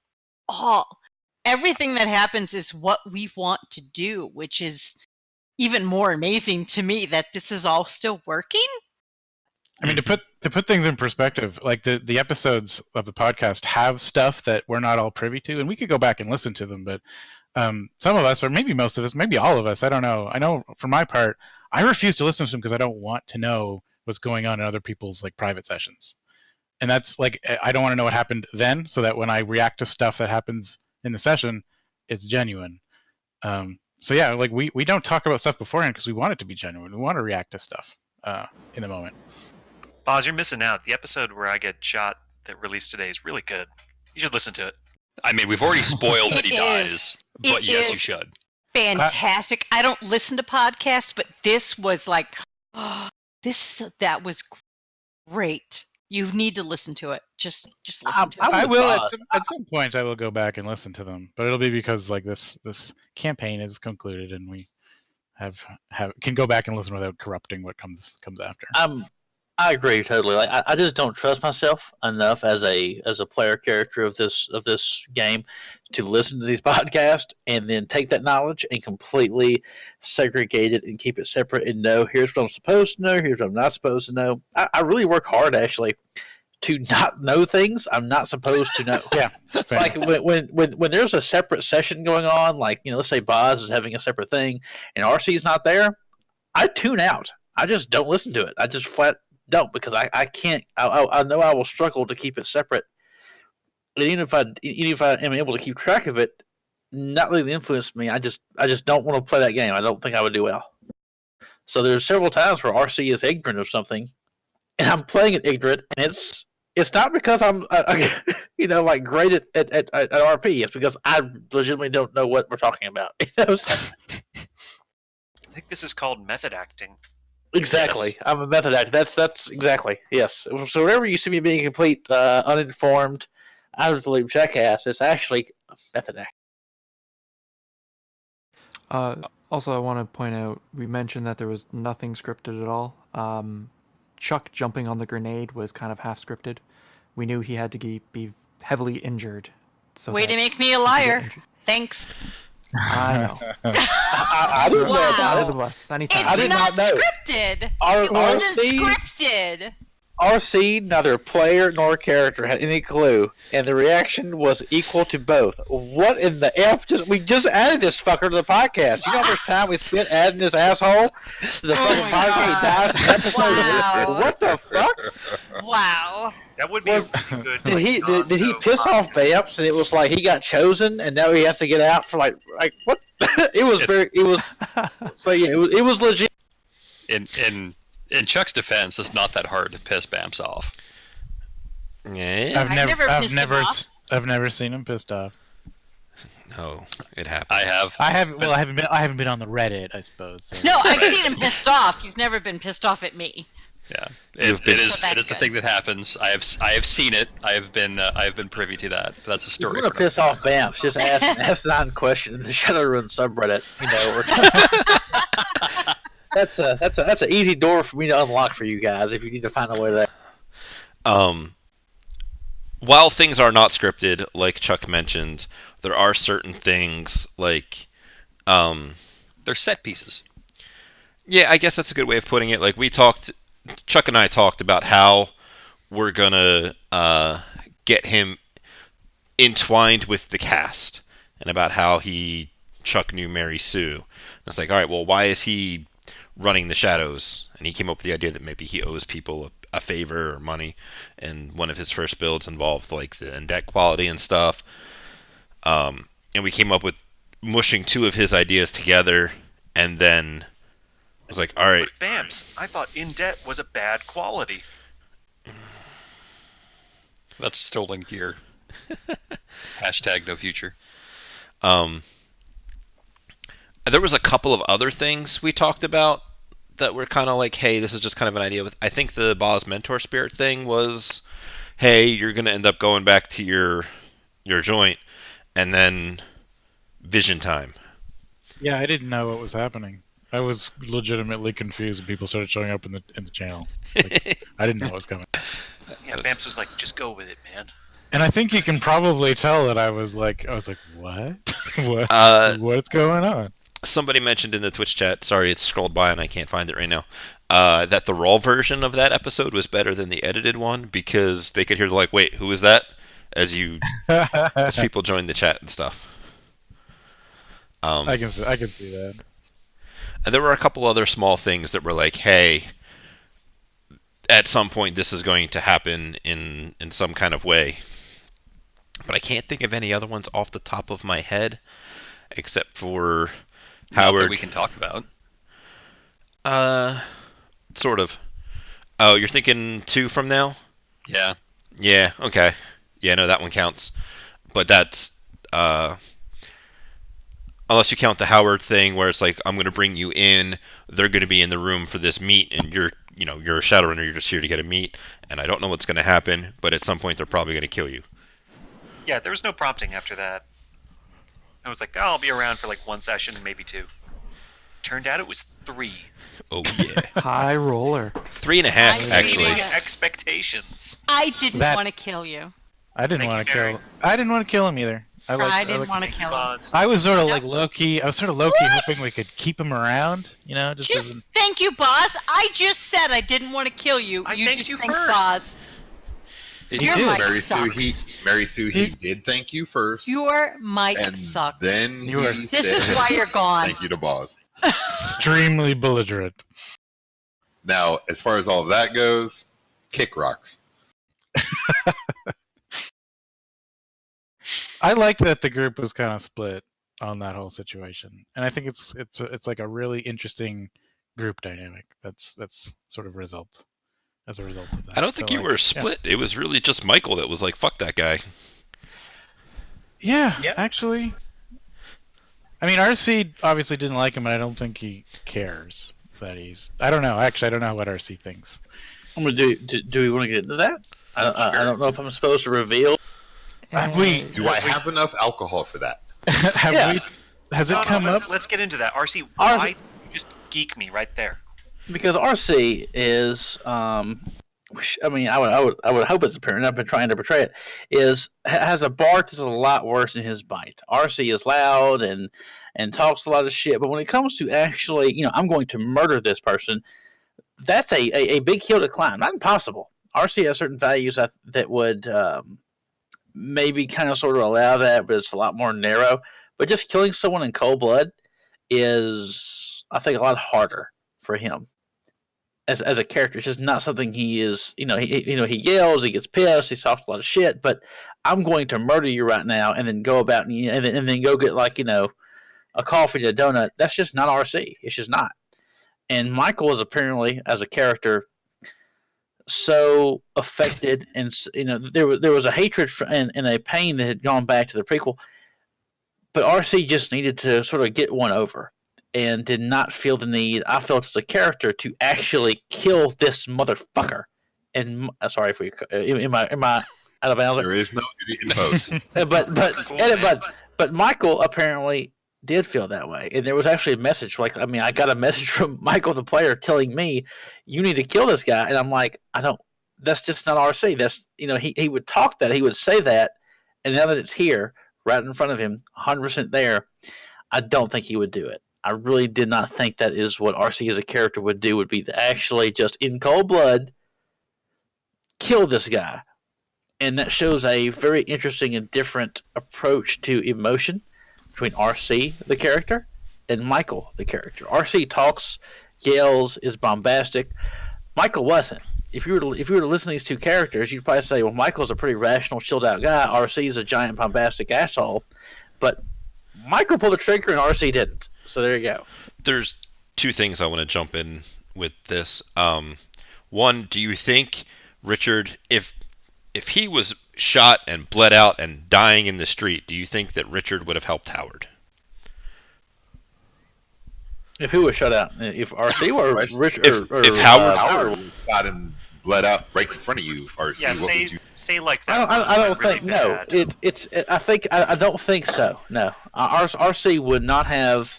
all. Everything that happens is what we want to do, which is even more amazing to me that this is all still working. I mean, to put things in perspective, like the episodes of the podcast have stuff that we're not all privy to, and we could go back and listen to them, but some of us, or maybe most of us, maybe all of us, I don't know. I know for my part, I refuse to listen to them because I don't want to know what's going on in other people's like private sessions. And that's like, I don't want to know what happened then, so that when I react to stuff that happens in the session, it's genuine. So yeah, like we don't talk about stuff beforehand because we want it to be genuine. We want to react to stuff in the moment. Boz, you're missing out. The episode where I get shot that released today is really good. You should listen to it. I mean, we've already spoiled that he dies, but yes, you should. Fantastic. I don't listen to podcasts, but this was like, that was great. You need to listen to it. Just listen to it. I will at some point. I will go back and listen to them, but it'll be because like this campaign is concluded and we can go back and listen without corrupting what comes after. I agree totally. Like I just don't trust myself enough as a player character of this game to listen to these podcasts and then take that knowledge and completely segregate it and keep it separate and know here's what I'm supposed to know, here's what I'm not supposed to know. I really work hard actually to not know things I'm not supposed to know. Yeah. fair Like enough. when there's a separate session going on, like let's say Boz is having a separate thing, and RC's not there, I tune out. I just don't listen to it. I just flat don't because I can't. I know I will struggle to keep it separate. And even if I am able to keep track of it, not really influence me. I just don't want to play that game. I don't think I would do well. So there's several times where RC is ignorant of something, and I'm playing it ignorant, and it's not because I'm like great at RP. It's because I legitimately don't know what we're talking about. So, I think this is called method acting. exactly, Yes. I'm a method actor. That's exactly yes. So whenever you see me being complete uninformed, out of the loop jackass, it's actually a method act. Also, I want to point out we mentioned that there was nothing scripted at all. Chuck jumping on the grenade was kind of half scripted. We knew he had to be heavily injured. So Way that to make me a he could get liar. injured. Thanks. I know. I didn't know Wow. about Under it. the bus. Anytime. I It's did not not know. scripted. Our- It wasn't RC scripted. RC, neither player nor character had any clue, and the reaction was equal to both. What in the F? We just added this fucker to the podcast. You know how much time we spent adding this asshole to the fucking my podcast? He God. dies in episode. Wow. What the fuck? Wow. That would be Was- a really good. Did he like, did he Gonzo piss off podcast. Bamps, and it was like he got chosen, and now he has to get out for like what? It was so yeah, it was legit. In Chuck's defense, it's not that hard to piss Bamps off. Yeah. I've never pissed him off. I've never seen him pissed off. No, it happens. I have. I haven't been on the Reddit, I suppose. So. No, I've seen him pissed off. He's never been pissed off at me. Yeah, You've been- it is. So that's It is the good. thing that happens. I have seen it. I have been privy to that. That's a If story. you want for to piss off Bamps, just ask an asinine question in the Shadowrun subreddit. Or that's an easy door for me to unlock for you guys if you need to find a way to that. While things are not scripted, like Chuck mentioned, there are certain things like, They're set pieces. yeah, I guess that's a good way of putting it. Like Chuck and I talked about how we're gonna get him entwined with the cast, and about how Chuck knew Mary Sue. And it's like, all right, well, why is he running the shadows? And he came up with the idea that maybe he owes people a favor or money, and one of his first builds involved like the index quality and stuff. And we came up with mushing two of his ideas together, and then I was like, all right, But Bamps, I thought In Debt was a bad quality. That's stolen gear. Hashtag no future. There was a couple of other things we talked about that were kind of like, hey, this is just kind of an idea. I think the Boz mentor spirit thing was, hey, you're gonna end up going back to your joint, and then vision time. Yeah, I didn't know what was happening. I was legitimately confused when people started showing up in the channel. Like, I didn't know what was coming. Yeah, Bamps was like, just go with it, man. And I think you can probably tell that I was like, what? What's going on? Somebody mentioned in the Twitch chat, sorry, it's scrolled by and I can't find it right now, that the raw version of that episode was better than the edited one because they could hear like, wait, who is that? As people joined the chat and stuff. I can see that. And there were a couple other small things that were like, hey, at some point this is going to happen in some kind of way. But I can't think of any other ones off the top of my head, except for Not Howard. that we can talk about. Sort of. Oh, you're thinking 2 from now? Yeah. Yeah, okay. Yeah, no, that one counts. But that's, unless you count the Howard thing where it's like, I'm going to bring you in, they're going to be in the room for this meet, and you're a Shadowrunner, you're just here to get a meet, and I don't know what's going to happen, but at some point they're probably going to kill you. Yeah, there was no prompting after that. I was like, oh, I'll be around for like 1 session, maybe 2. Turned out it was 3. Oh, yeah. High roller. 3.5, actually. Exceeding Expectations. I didn't That- want to kill you. I didn't Thank want you, to Mary. kill. I didn't want to kill him either. I didn't want to kill him. Boz. I was sort of No. like low key. I was sort of low key What? hoping we could keep him around. Just Just as thank you, boss. I just said I didn't want to kill you. I you thanked just you thanked first. Boz. So He your did. mic Mary Sue, sucks. he did thank you first, Your mic and sucks. then You were- he This said, is why you're gone. "Thank you to Boz." Extremely belligerent. Now, as far as all of that goes, kick rocks. I like that the group was kind of split on that whole situation, and I think it's like a really interesting group dynamic. That's sort of as a result of that. I don't think you were split. It was really just Michael that was like, "Fuck that guy." Yeah, Yep. actually. I mean, RC obviously didn't like him, and I don't think he cares that he's. I don't know. Actually, I don't know what RC thinks. I'm gonna do we want to get into that? I don't know if I'm supposed to reveal. Have we? Do I have enough alcohol for that? Have Yeah. we? Has it No, come up? let's get into that. RC, why you just geek me right there? Because RC is, I mean, I would hope it's apparent. I've been trying to portray it. Has a bark that's a lot worse than his bite. RC is loud and talks a lot of shit, but when it comes to actually, I'm going to murder this person, that's a big hill to climb. Not impossible. RC has certain values that would maybe kind of sort of allow that, but it's a lot more narrow. But just killing someone in cold blood is, I think, a lot harder for him as a character. It's just not something he is. He yells, he gets pissed, he talks a lot of shit. But I'm going to murder you right now, and then go about and then go get a coffee and a donut. That's just not RC. It's just not. And Michael is apparently, as a character, so affected, and there was a hatred and a pain that had gone back to the prequel. But RC just needed to sort of get one over, and did not feel the need, I felt as a character, to actually kill this motherfucker. And sorry if we am I out of bounds? There is no idiot mode. But Michael apparently did feel that way, and there was actually a message. I got a message from Michael, the player, telling me, "You need to kill this guy," and I'm like, I don't. That's just not RC. That's he would talk that, he would say that, and now that it's here, right in front of him, 100% there, I don't think he would do it. I really did not think that is what RC as a character would do. Would be to actually just in cold blood kill this guy, and that shows a very interesting and different approach to emotion between RC, the character, and Michael, the character. RC talks, yells, is bombastic. Michael wasn't. If you were to listen to these two characters, you'd probably say, well, Michael's a pretty rational, chilled out guy. RC's a giant, bombastic asshole. But Michael pulled the trigger and RC didn't. So there you go. There's two things I want to jump in with this. One, do you think Richard, if he was shot and bled out and dying in the street, do you think that Richard would have helped Howard? If who was shut out? If RC or Richard? If Howard- Howard was shot and bled out right in front of you, RC. Yeah, what would you? say like that. I don't really think no. bad. I don't think so. No, RC would not have.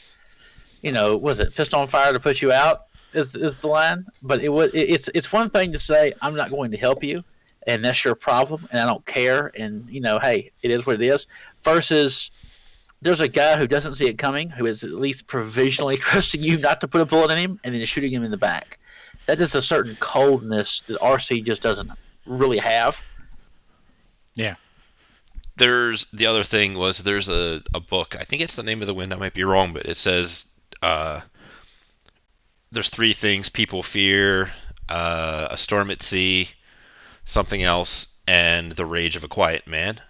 Was it fist on fire to put you out? Is the line? But it's one thing to say I'm not going to help you, and that's your problem, and I don't care, and hey, it is what it is. Versus, there's a guy who doesn't see it coming, who is at least provisionally trusting you not to put a bullet in him, and then shooting him in the back. That is a certain coldness that RC just doesn't really have. Yeah. There's the other thing was there's a book. I think it's The Name of the Wind. I might be wrong, but it says there's three things people fear: a storm at sea, something else, and the rage of a quiet man.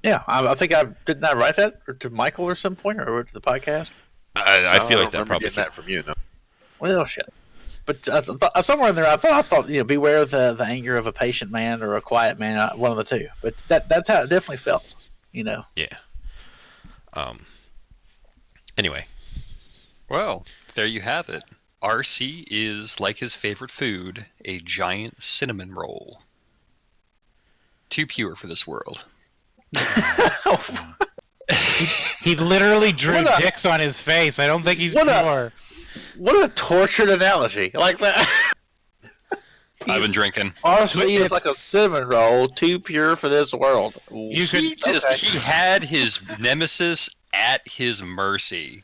Yeah, I think didn't I write that to Michael at some point or to the podcast? I feel like that remember probably getting that from you. No. Well, shit. But somewhere in there, I thought, beware of the anger of a patient man or a quiet man, one of the two. But that's how it definitely felt, Yeah. Anyway, Well, there you have it. RC is, like his favorite food, a giant cinnamon roll. Too pure for this world. He literally drew What a- dicks on his face. I don't think he's What a- pure. What a tortured analogy, like that. I've been drinking. RC is like a cinnamon roll, too pure for this world. You could- He had his nemesis at his mercy,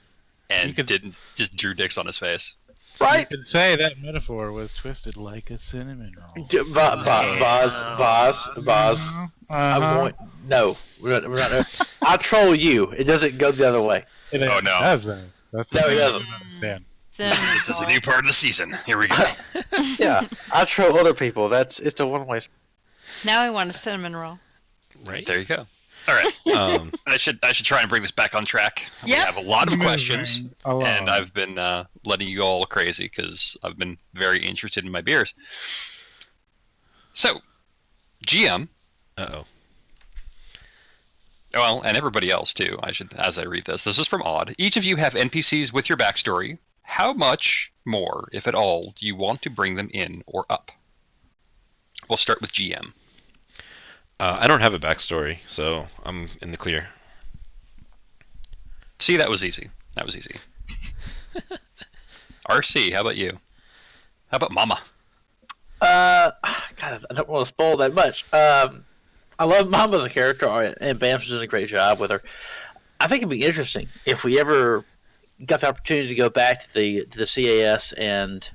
and You could- didn't just drew dicks on his face. You Right? could say that metaphor was twisted like a cinnamon roll. Boz, Uh-huh. I'm Uh-huh. going. No, we're not. I troll you. It doesn't go the other way. It Oh, no. does though. That's the No, it thing I doesn't. don't understand. Cinnamon This is a roll. new part of the season. Here we go. Yeah, I troll other people. It's a one way. Now I want a cinnamon roll. Right. There you go. All right. I should try and bring this back on track. We Yep. have a lot of questions, Moving along. and I've been letting you all crazy because I've been very interested in my beers. So, GM, Uh-oh. well, and everybody else too. As I read this. This is from Odd. Each of you have NPCs with your backstory. How much more, if at all, do you want to bring them in or up? We'll start with GM. I don't have a backstory, so I'm in the clear. See, that was easy. RC, how about you? How about Mama? God, I don't want to spoil that much. I love Mama as a character, and Bam's doing a great job with her. I think it'd be interesting if we ever got the opportunity to go back to the CAS and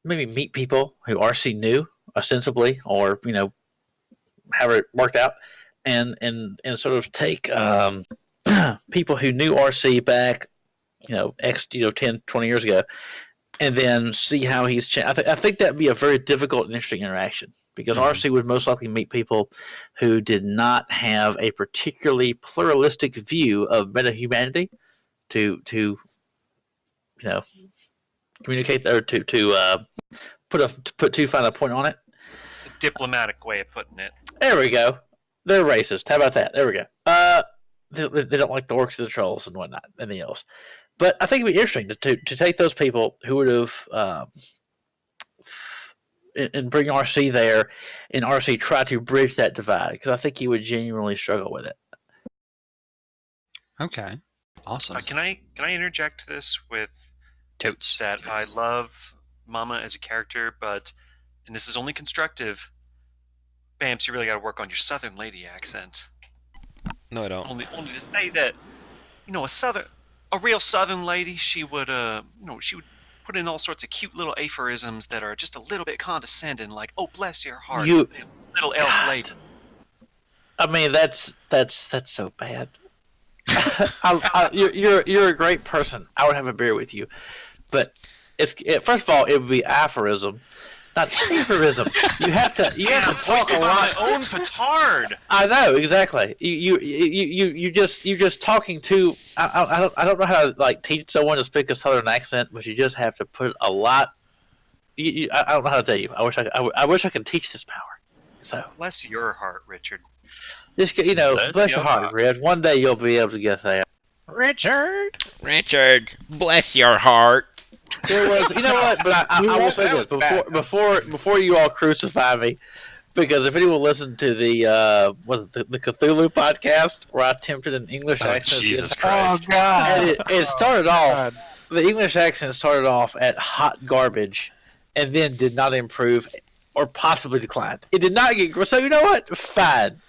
maybe meet people who RC knew ostensibly, or however it worked out, and sort of take people who knew RC back, 10, 20 years ago, and then see how he's changed. I think that'd be a very difficult and interesting interaction because RC would most likely meet people who did not have a particularly pluralistic view of meta-humanity to communicate or to put too fine a point on it. It's a diplomatic way of putting it. There we go. They're racist. How about that? There we go. They don't like the orcs and the trolls and whatnot, anything else. But I think it'd be interesting to take those people who would have and bring RC there, and RC try to bridge that divide because I think he would genuinely struggle with it. Okay, awesome. Can I interject this with Totes. that I love Mama as a character, and this is only constructive. Bamps, you really got to work on your Southern lady accent. No, I don't. Only to say that, a real Southern lady, she would put in all sorts of cute little aphorisms that are just a little bit condescending, like "Oh, bless your heart, You- little elf God. lady." I mean, that's so bad. You're a great person. I would have a beer with you, but first of all, it would be aphorism, not aphorism. You have to Man, I'm talk a hoisted by lot. my own petard. I know exactly. You just talking to. I don't know how to teach someone to speak a Southern accent, but you just have to put a lot. I don't know how to tell you. I wish I could teach this power. So Bless your heart, Richard. just bless your heart, Red. One day you'll be able to get there. Richard. Richard, bless your heart. There was, you know what? But I will say this before you all crucify me, because if anyone listened to the the Cthulhu podcast where I attempted an English accent, Jesus Oh Christ. God. and it started off. God. The English accent started off at hot garbage, and then did not improve, or possibly declined. It did not get. So you know what? Fine.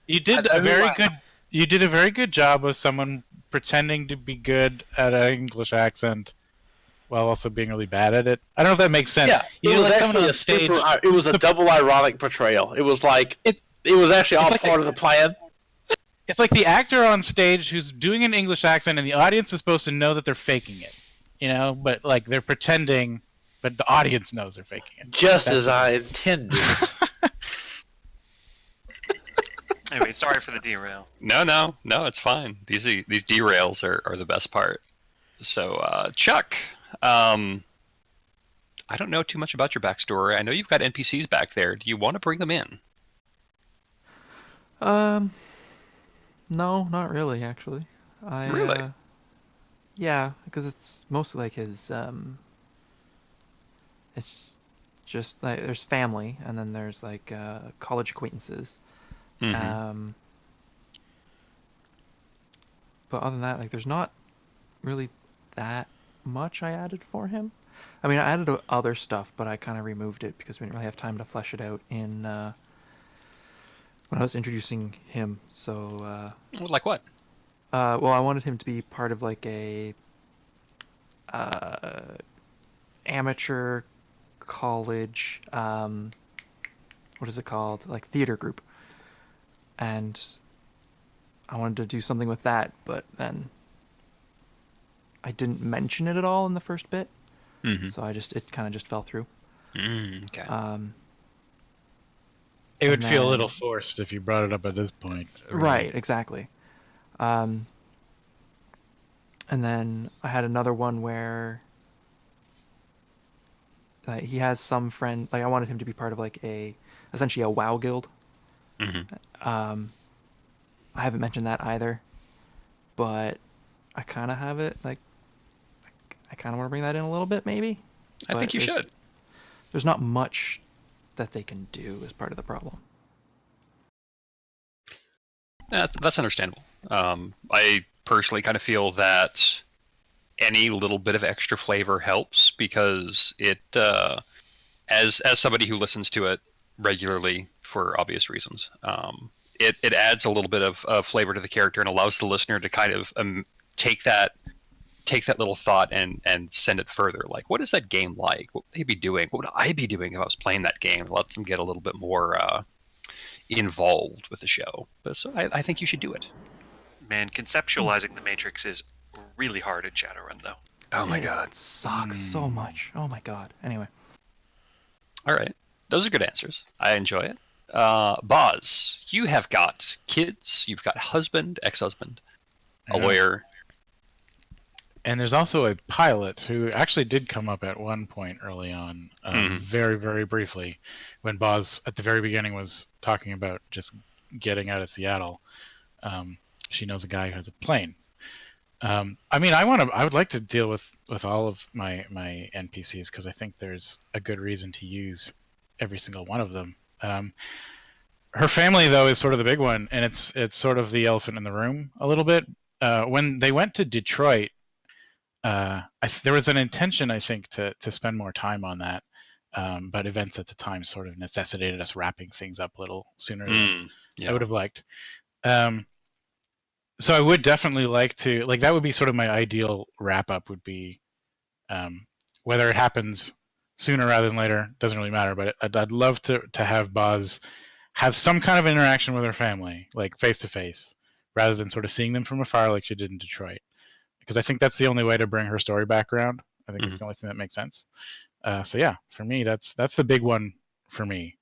You did I a very know. good. You did a very good job of someone pretending to be good at an English accent, while also being really bad at it. I don't know if that makes sense. Yeah, You it did was like someone actually on a stage. super. It was a double ironic portrayal. It was like it was actually all like part of the plan. It's like the actor on stage who's doing an English accent, and the audience is supposed to know that they're faking it, but they're pretending, but the audience knows they're faking it. Just as I intended. Anyway, sorry for the derail. No, it's fine. These derails are the best part. So, Chuck, I don't know too much about your backstory. I know you've got NPCs back there. Do you want to bring them in? No, not really, actually. Really? Yeah, because it's mostly like his, it's just like there's family, and then there's like college acquaintances. Mhm. But other than that, there's not really that much I added for him. I mean, I added other stuff, but I kind of removed it because we didn't really have time to flesh it out in when I was introducing him. So, Like what? well, I wanted him to be part of like a amateur college, what is it called? Like theater group. And I wanted to do something with that, but then I didn't mention it at all in the first bit. Mm-hmm. So it kind of just fell through. Okay. It would and feel a then- little forced if you brought it up at this point. Right, exactly. And then I had another one where he has some friend. Like I wanted him to be part of like essentially a WoW guild. Mm-hmm. I haven't mentioned that either, but I kind of have it. Like I kind of want to bring that in a little bit, maybe. I think you should. There's not much that they can do as part of the problem. That's understandable. I personally kind of feel that any little bit of extra flavor helps because it, as somebody who listens to it regularly for obvious reasons, it adds a little bit of flavor to the character and allows the listener to kind of take that little thought and send it further. Like, what is that game like? What would they be doing? What would I be doing if I was playing that game? It lets them get a little bit more involved with the show. But so I think you should do it. Man, conceptualizing the Matrix is really hard in Shadowrun, though. Oh my god. It sucks so much. Oh my god. Anyway. All right. Those are good answers. I enjoy it. Boz, you have got kids. You've got husband, ex-husband, a Yeah. lawyer. And there's also a pilot who actually did come up at one point early on, very, very briefly, when Boz at the very beginning was talking about just getting out of Seattle. She knows a guy who has a plane. I mean, I would like to deal with all of my NPCs because I think there's a good reason to use every single one of them. Her family, though, is sort of the big one, and it's sort of the elephant in the room a little bit. When they went to Detroit, there was an intention, I think, to spend more time on that, but events at the time sort of necessitated us wrapping things up a little sooner than I would have liked. So I would definitely like to, like, that would be sort of my ideal wrap up would be, whether it happens sooner rather than later, doesn't really matter, but I'd love to have Boz have some kind of interaction with her family, like face to face, rather than sort of seeing them from afar like she did in Detroit. Because I think that's the only way to bring her story back around. I think it's the only thing that makes sense. So yeah, for me, that's the big one for me.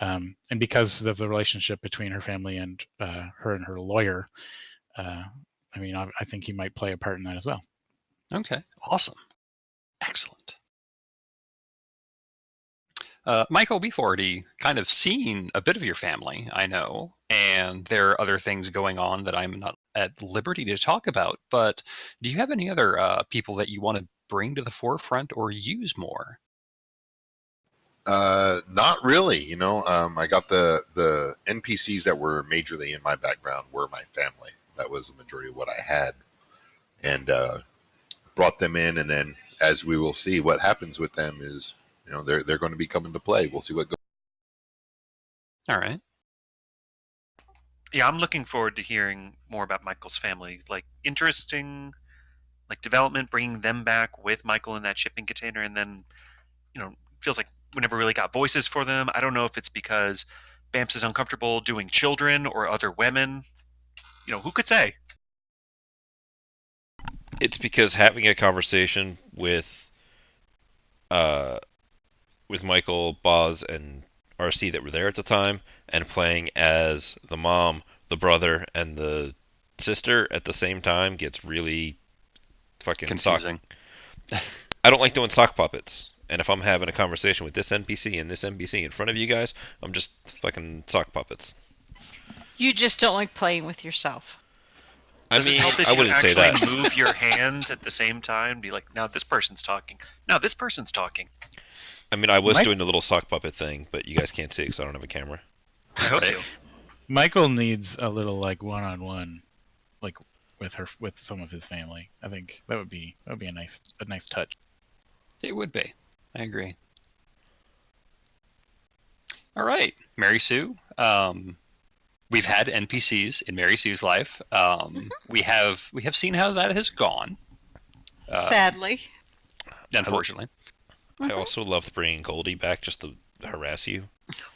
And because of the relationship between her family and her lawyer, I mean, I think he might play a part in that as well. Okay, awesome. Excellent. Michael, we've already kind of seen a bit of your family, I know, and there are other things going on that I'm not at liberty to talk about, but do you have any other people that you want to bring to the forefront or use more? Not really. I got the NPCs that were majorly in my background were my family. That was the majority of what I had, and brought them in. And then, as we will see, what happens with them is, they're going to be coming to play. We'll see what goes. All right. Yeah, I'm looking forward to hearing more about Michael's family. Like, interesting, like, development, bringing them back with Michael in that shipping container, and then, feels like we never really got voices for them. I don't know if it's because Bamps is uncomfortable doing children or other women. Who could say? It's because having a conversation with Michael, Boz, and RC that were there at the time, and playing as the mom, the brother, and the sister at the same time gets really fucking confusing. I don't like doing sock puppets. And if I'm having a conversation with this NPC and this NPC in front of you guys, I'm just fucking sock puppets. You just don't like playing with yourself. Does it help if I you wouldn't say actually that. move your hands at the same time? Be like, now this person's talking. Now this person's talking. I mean, I was doing the little sock puppet thing, but you guys can't see it because I don't have a camera. I hope you. Michael needs a little like one-on-one, like with some of his family. I think that would be a nice touch. It would be. I agree. All right, Mary Sue. We've had NPCs in Mary Sue's life. We have seen how that has gone. Sadly. Unfortunately. I also loved bringing Goldie back just to harass you.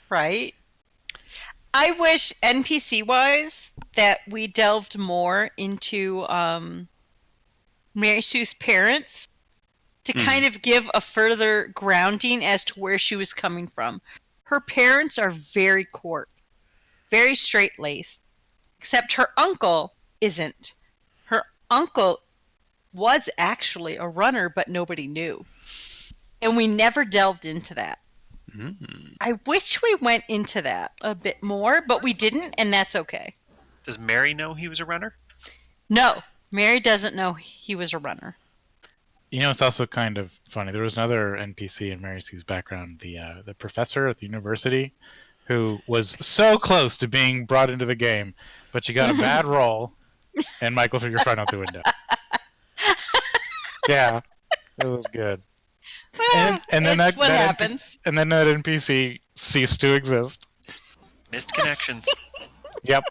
Right? I wish NPC-wise that we delved more into Mary Sue's parents to kind of give a further grounding as to where she was coming from. Her parents are very court, very straight-laced, except her uncle isn't. Her uncle was actually a runner, but nobody knew. And we never delved into that. I wish we went into that a bit more, but we didn't, and that's okay. Does Mary know he was a runner? No, Mary doesn't know he was a runner. You know, it's also kind of funny. There was another NPC in Mary Sue's background, the professor at the university, who was so close to being brought into the game, but she got a bad roll, and Michael threw your friend out the window. Yeah, it was good. And then It's that happens. and then that NPC ceased to exist. Missed connections. Yep.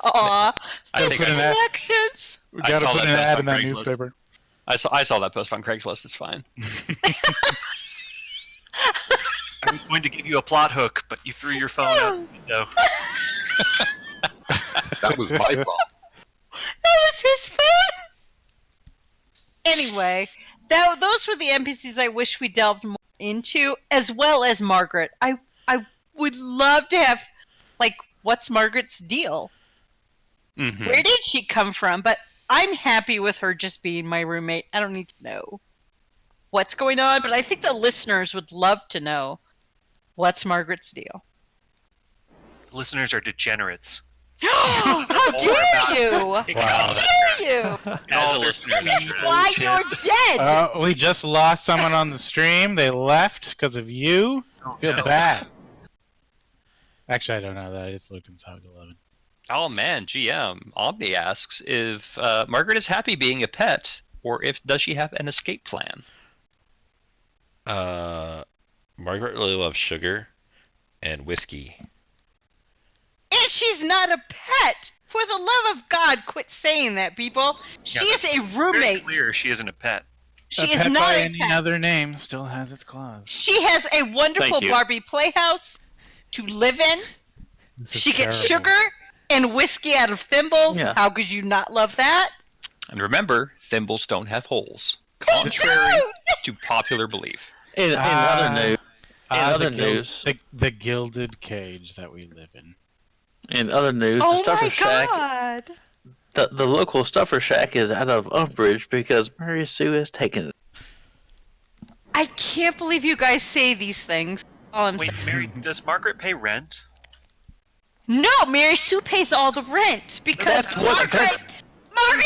Aw, I missed think connections. We I gotta saw put that an post ad on in that Craigslist. newspaper. I saw that post on Craigslist. It's fine. I was going to give you a plot hook, but you threw your phone out the window. That was my fault. That was his phone. Anyway, those were the NPCs I wish we delved more into, as well as Margaret. I would love to have, like, what's Margaret's deal? Mm-hmm. Where did she come from? But I'm happy with her just being my roommate. I don't need to know what's going on, but I think the listeners would love to know what's Margaret's deal. The listeners are degenerates. How dare you! Wow. How dare you! As a listener, that's right. Why you're dead? We just lost someone on the stream. They left because of you. Oh, Feel no. bad. Actually, I don't know that. I just looked inside 11. Oh man, GM Omni asks if Margaret is happy being a pet, or if does she have an escape plan? Margaret really loves sugar and whiskey. And she's not a pet! For the love of God, quit saying that, people. She Yeah, is that's a Very roommate. clear she isn't a pet. She a is pet not by a any pet. other name still has its claws. She has a wonderful Thank you. Barbie playhouse to live in. This is She gets terrible. sugar and whiskey out of thimbles. Yeah. How could you not love that? And remember, thimbles don't have holes, contrary to popular belief. In other news, the news- the gilded cage that we live in. the Oh Stuffer my Shack, God! the local Stuffer Shack is out of umbrage because Mary Sue has taken it. I can't believe you guys say these things. All I'm Wait, saying. Mary, does Margaret pay rent? No, Mary Sue pays all the rent because That's what- Margaret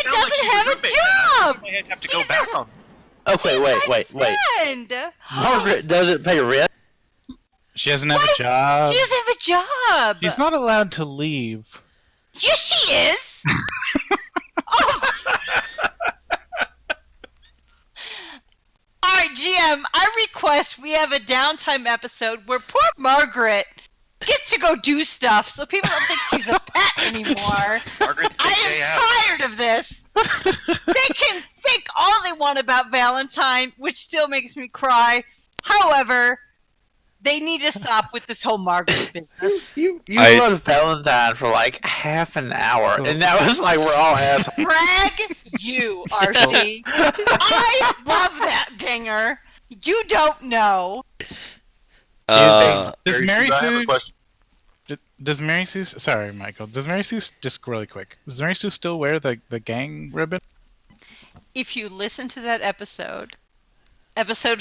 You sound like doesn't she's have a roommate now. job. You might have to go She's back on this. Okay, wait. Friend. Margaret doesn't pay rent. She doesn't have a job. She doesn't have a job. She's not allowed to leave. Yes, she is. Oh. All right, GM. I request we have a downtime episode where poor Margaret gets to go do stuff, so people don't think she's a pet anymore. Margaret's big day out. I am tired of this. They can think all they want about Valentine, which still makes me cry. However, they need to stop with this whole Margaret business. You I- loved Valentine for like half an hour, and now it's like we're all assholes. Brag you, RC. I love that ganger. You don't know. Does Mary Mary Sue, I have a Sue? question. Does Mary Sue? Sorry, Michael. Does Mary Sue just really quick? Does Mary Sue still wear the gang ribbon? If you listen to that episode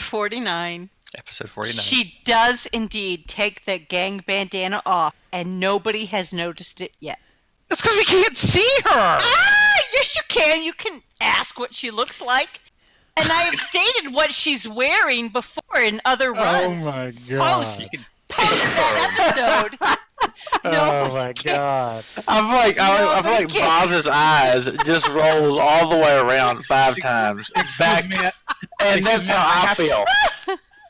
49, Episode 49. she does indeed take the gang bandana off, and nobody has noticed it yet. That's because we can't see her. Yes, you can. You can ask what she looks like. And I have stated what she's wearing before in other runs. Oh my god. Post that episode. Oh my god. I feel like Nobody Boz's eyes just rolled all the way around 5 times back, Excuse me, and that's how I feel.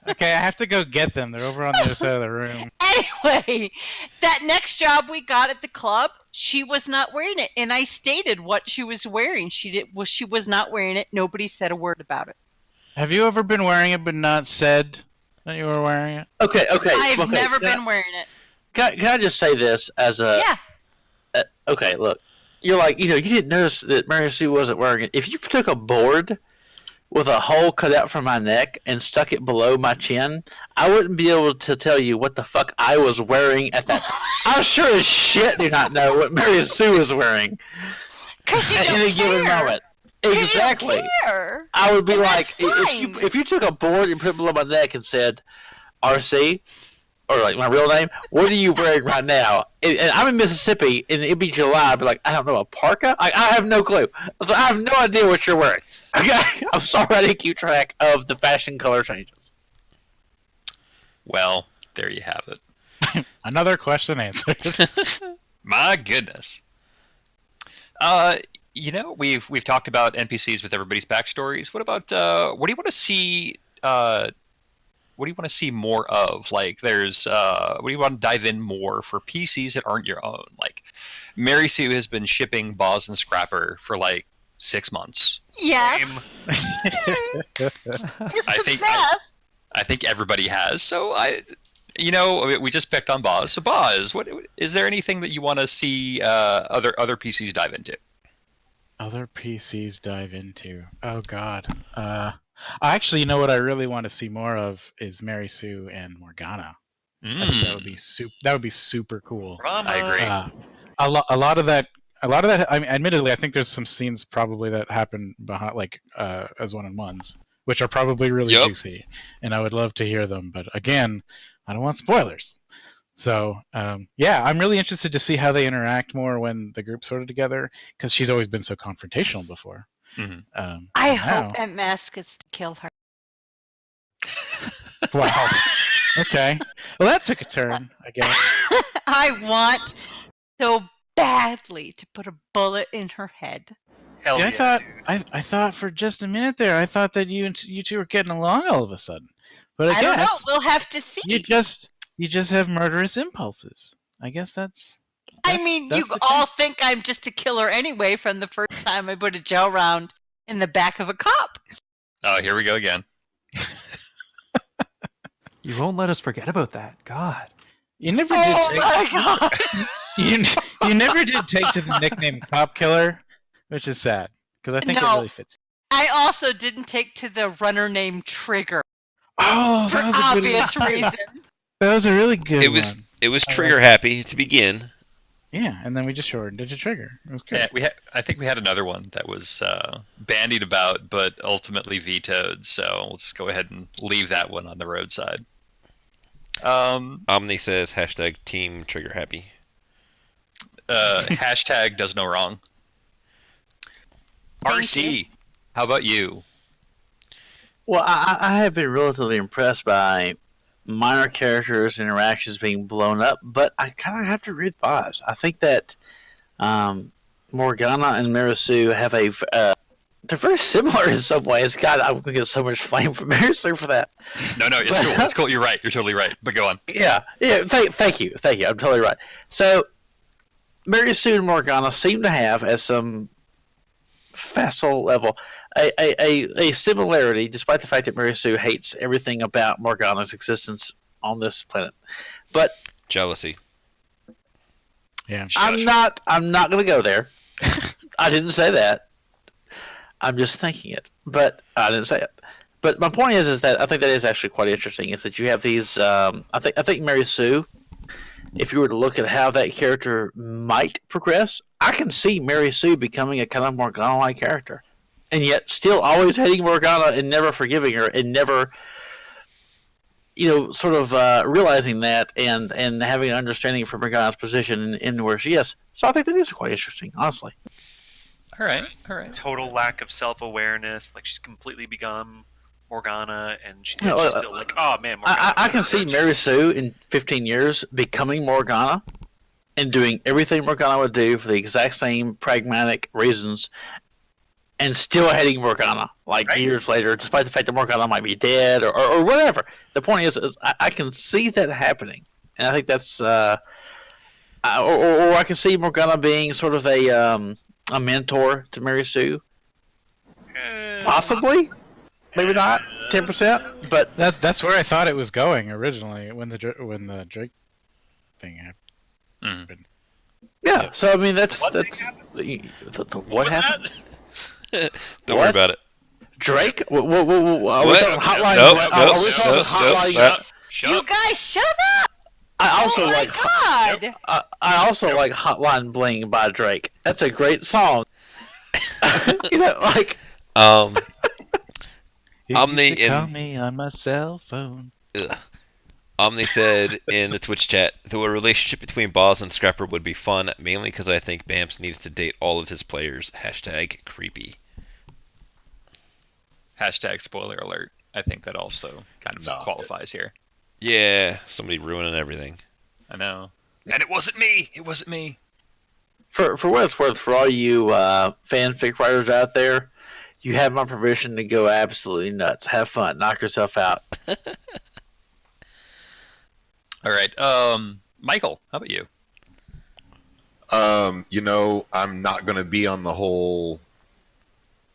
Okay, I have to go get them. They're over on the other side of the room. Anyway, that next job we got at the club, she was not wearing it, and I stated what she was wearing. She was not wearing it. Nobody said a word about it. Have you ever been wearing it but not said that you were wearing it? Okay. I've never been wearing it. Can I just say this as a Yeah. okay? Look, you're like, you didn't notice that Mary Sue wasn't wearing it. If you took a board with a hole cut out from my neck and stuck it below my chin, I wouldn't be able to tell you what the fuck I was wearing at that time. I sure as shit do not know what Mary Sue was wearing Because you at any given moment. Exactly. You don't care. I would be And like, that's if you took a board and put it below my neck and said, RC, or like my real name, what are you wearing right now? And I'm in Mississippi, and it'd be July. I'd be like, I don't know, a parka? I have no clue. So I have no idea what you're wearing. Okay, I'm sorry I didn't keep track of the fashion color changes. Well, there you have it. Another question answered. My goodness. We've talked about NPCs with everybody's backstories. What about what do you want to see? What do you want to see more of? Like, there's what do you want to dive in more for PCs that aren't your own? Like, Mary Sue has been shipping Boz and Scrapper for like 6 months. Yes. I think everybody has. So we just picked on Boz. So Boz, what is there anything that you want to see other PCs dive into? Other PCs dive into. Oh God. Actually, you know what I really want to see more of is Mary Sue and Morgana. I think that would be super cool. Drama. I agree. A lot of that. I mean, admittedly, I think there's some scenes probably that happen behind, like as one-on-ones, which are probably really juicy, and I would love to hear them. But again, I don't want spoilers. So yeah, I'm really interested to see how they interact more when the group's sort of together, because she's always been so confrontational before. Mm-hmm. I hope Aunt Mask gets to kill her. Wow. Okay. Well, that took a turn, I guess. I want so badly to put a bullet in her head. Hell See, yeah, I thought for just a minute there, I thought that you two were getting along all of a sudden. But I don't know. guess We'll have to see. you just have murderous impulses. I guess that's I mean, you all think I'm just a killer anyway from the first time I put a gel round in the back of a cop. Oh, here we go again. You won't let us forget about that. God. You never my God. you never did take to the nickname Cop Killer, which is sad because I think it really fits. I also didn't take to the runner named Trigger. Oh, for obvious reason. That was a really good one. It was trigger happy to begin. Yeah, and then we just shortened it to Trigger. It was good. Yeah, I think we had another one that was bandied about, but ultimately vetoed. So let's just go ahead and leave that one on the roadside. Omni says hashtag Team Trigger Happy. Hashtag does no wrong. RC, how about you? Well, I have been relatively impressed by minor characters' interactions being blown up, but I kind of have to agree with Boz. I think that Morgana and Mary Sue have they're very similar in some ways. God, I'm going to get so much flame from Mary Sue for that. No, it's cool. It's cool. You're right. You're totally right. But go on. Yeah. Thank you. I'm totally right. So, Mary Sue and Morgana seem to have, at some facile level, a similarity, despite the fact that Mary Sue hates everything about Morgana's existence on this planet. But jealousy. Yeah. I'm not going to go there. I didn't say that. I'm just thinking it, but I didn't say it. But my point is that I think that is actually quite interesting. Is that you have these? I think Mary Sue. If you were to look at how that character might progress, I can see Mary Sue becoming a kind of Morgana-like character, and yet still always hating Morgana and never forgiving her, and never, sort of realizing that and having an understanding for Morgana's position in where she is. So I think that is quite interesting, honestly. All right. Total lack of self-awareness. Like, she's completely become Morgana, and she's still like, oh man, Morgana. I can see Mary Sue in 15 years becoming Morgana and doing everything Morgana would do for the exact same pragmatic reasons, and still hating Morgana years later, despite the fact that Morgana might be dead or whatever. The point is I can see that happening, and I think that's or I can see Morgana being sort of a mentor to Mary Sue, possibly. maybe not 10%, but That's where I thought it was going originally when the Drake thing happened. yeah. Yep. So I mean, that's What thing the What was happened? that? Don't worry What? about it. Drake? Are we What? talking hotline? Nope, Are nope, we talking nope, hotline? nope. Shut You up. guys, shut up! I also Oh my like god! I also like Hotline Bling by Drake. That's a great song. Like He Omni used to call in- me on my cell phone. Ugh. Omni said in the Twitch chat, though a relationship between Boz and Scrapper would be fun, mainly because I think Bamps needs to date all of his players. # creepy. Hashtag spoiler alert. I think that also kind of qualifies here. Yeah, somebody ruining everything. I know. And it wasn't me. It wasn't me. for what it's worth, for all you fanfic writers out there, you have my permission to go absolutely nuts. Have fun. Knock yourself out. All right. Michael, how about you? I'm not going to be on the whole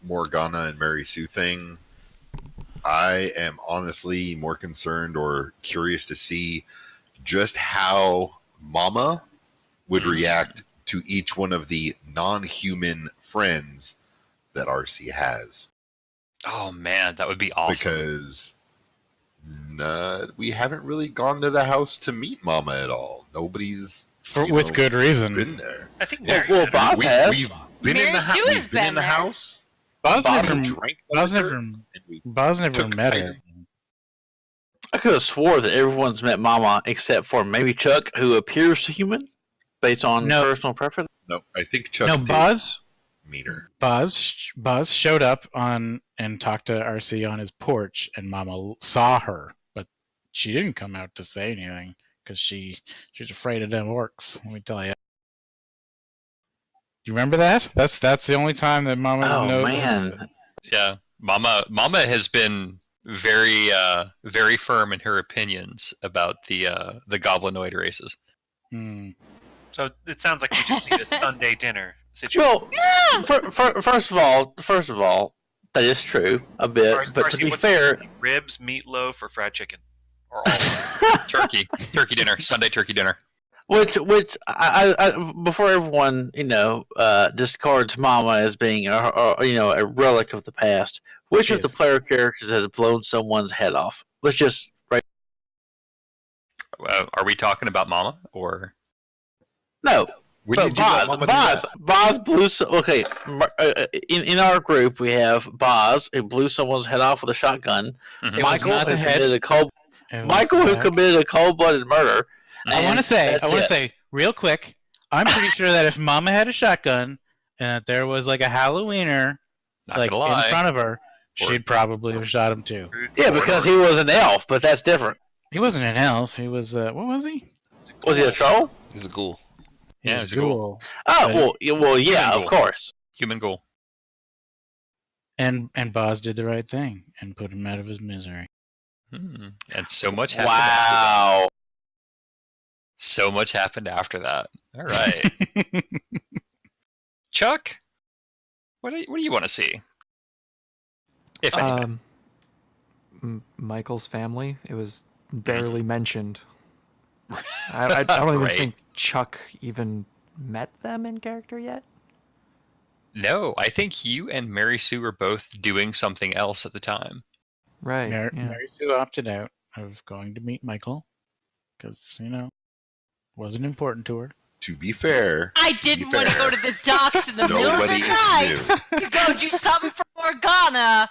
Morgana and Mary Sue thing. I am honestly more concerned or curious to see just how Mama would react to each one of the non-human friends that RC has. Oh man, that would be awesome. Because we haven't really gone to the house to meet Mama at all. Nobody's With good reason. been there. I think Well, Mary Boz has. We've been Mary in the Sue house. has We've been in been the there. house. Boz Boz never, drank Boz with her, never, and we Boz never took met her. items. I could have swore that everyone's met Mama except for maybe Chuck, who appears to human based on No. personal preference. No, I think Chuck No, did Boz meet her. Buzz showed up on and talked to RC on his porch, and Mama saw her, but she didn't come out to say anything because she's afraid of them orcs. Let me tell you. You remember that? That's the only time that Mama's Oh knows. man, Yeah, Mama has been very very firm in her opinions about the goblinoid races. Hmm. So it sounds like we just need a Sunday dinner situation. well, first of all, that is true a bit. Darcy, But to be what's it fair, like? Ribs, meatloaf, or fried chicken, or all of them? Turkey dinner, Sunday turkey dinner. which I before everyone discards Mama as being a relic of the past. Which of the Yes. player characters has blown someone's head off? Let's just Are we talking about Mama or? no. When But did you let Mama do that? Boz blew. Okay, in our group we have Boz who blew someone's head off with a shotgun. Mhm. It was Michael not who the head. committed a cold. It was Michael who back. committed a cold-blooded murder. I and want to say, that's it. real quick, I'm pretty sure that if Mama had a shotgun and that there was like a Halloweener Not like gonna lie. in front of her, she'd probably have shot him too. Yeah, because he was an elf, but that's different. He wasn't an elf. He was what was he? Was he a troll? He's a ghoul. He Yeah, was he was a ghoul. Oh, Right. well, yeah, Human of course. Human ghoul. And Boz did the right thing and put him out of his misery. And so much happened after that. Wow. So much happened after that. All right. Chuck, what do you want to see? If anything. Michael's family. It was barely mentioned. I don't even Right. think Chuck even met them in character yet. No, I think you and Mary Sue were both doing something else at the time. Right. yeah. Mary Sue opted out of going to meet Michael because wasn't important to her. To be fair, I didn't want to go to the docks in the middle of the nobody night to go do something for Morgana.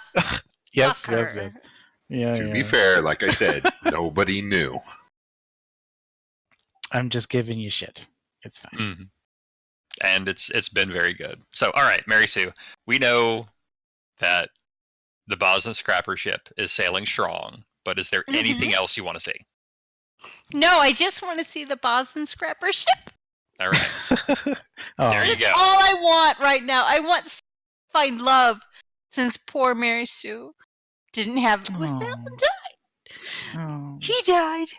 Yes, Fuck yes, her. yes. Yeah, To yeah. be fair, like I said, nobody knew. I'm just giving you shit. It's fine. Mhm. And it's been very good. So, all right, Mary Sue, we know that the Boz and Scrapper ship is sailing strong, but is there anything else you want to see? No, I just want to see the Boston Scrapper ship. All right, Oh, there you That's go. all I want right now. I want to find love since poor Mary Sue didn't have was Aw. Valentine. oh. He died.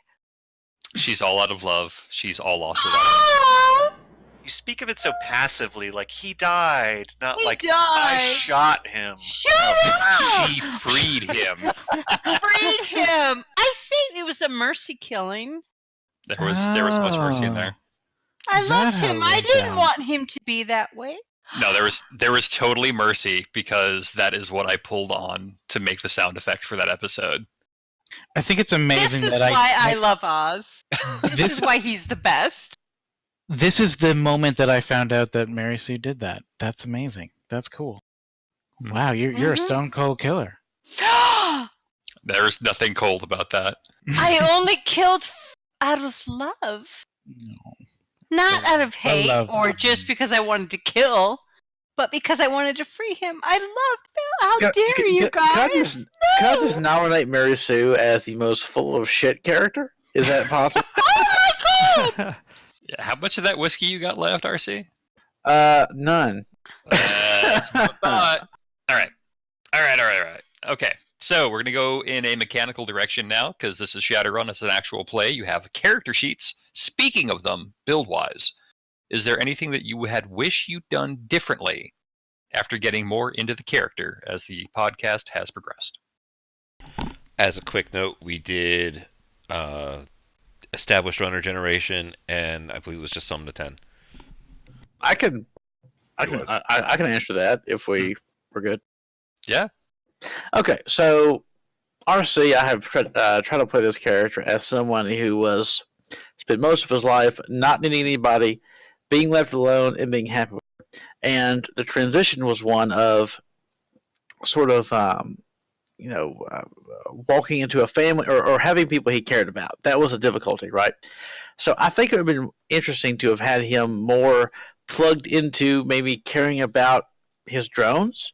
She's all out of love. She's all lost without him. Oh! You speak of it so passively, like he died, not He like died. I shot him. Shut No. up! She freed him. Freed him. I say it was a mercy killing. There was much mercy in there. I Is that loved how him. it I went didn't down? want him to be that way. No, there was totally mercy because that is what I pulled on to make the sound effects for that episode. I think it's amazing This is that why I love Oz. This This- is why he's the best. This is the moment that I found out that Mary Sue did that. That's amazing. That's cool. Wow, you're a Mhm. stone cold killer. I There's nothing cold about that. only killed out of love. No. Not out of hate love or him. just because I wanted to kill, but because I wanted to free him. I loved Bill. How dare you guys? Could I just nominate Mary Sue as the most full of shit character? Is that possible? Oh my god! Yeah, how much of that whiskey you got left, RC? None. That's what I thought. All right. Okay, so we're going to go in a mechanical direction now because this is Shadowrun. It's an actual play. You have character sheets. Speaking of them, build-wise, is there anything that you had wish you'd done differently after getting more into the character as the podcast has progressed? As a quick note, we did established runner generation, and I believe it was just sum to 10. I can It was. answer that if we're good. Yeah. Okay, so RC, I have tried to play this character as someone who was spent most of his life not needing anybody, being left alone, and being happy with it. And the transition was one of sort of walking into a family or having people he cared about. That was a difficulty, right? So I think it would have been interesting to have had him more plugged into maybe caring about his drones,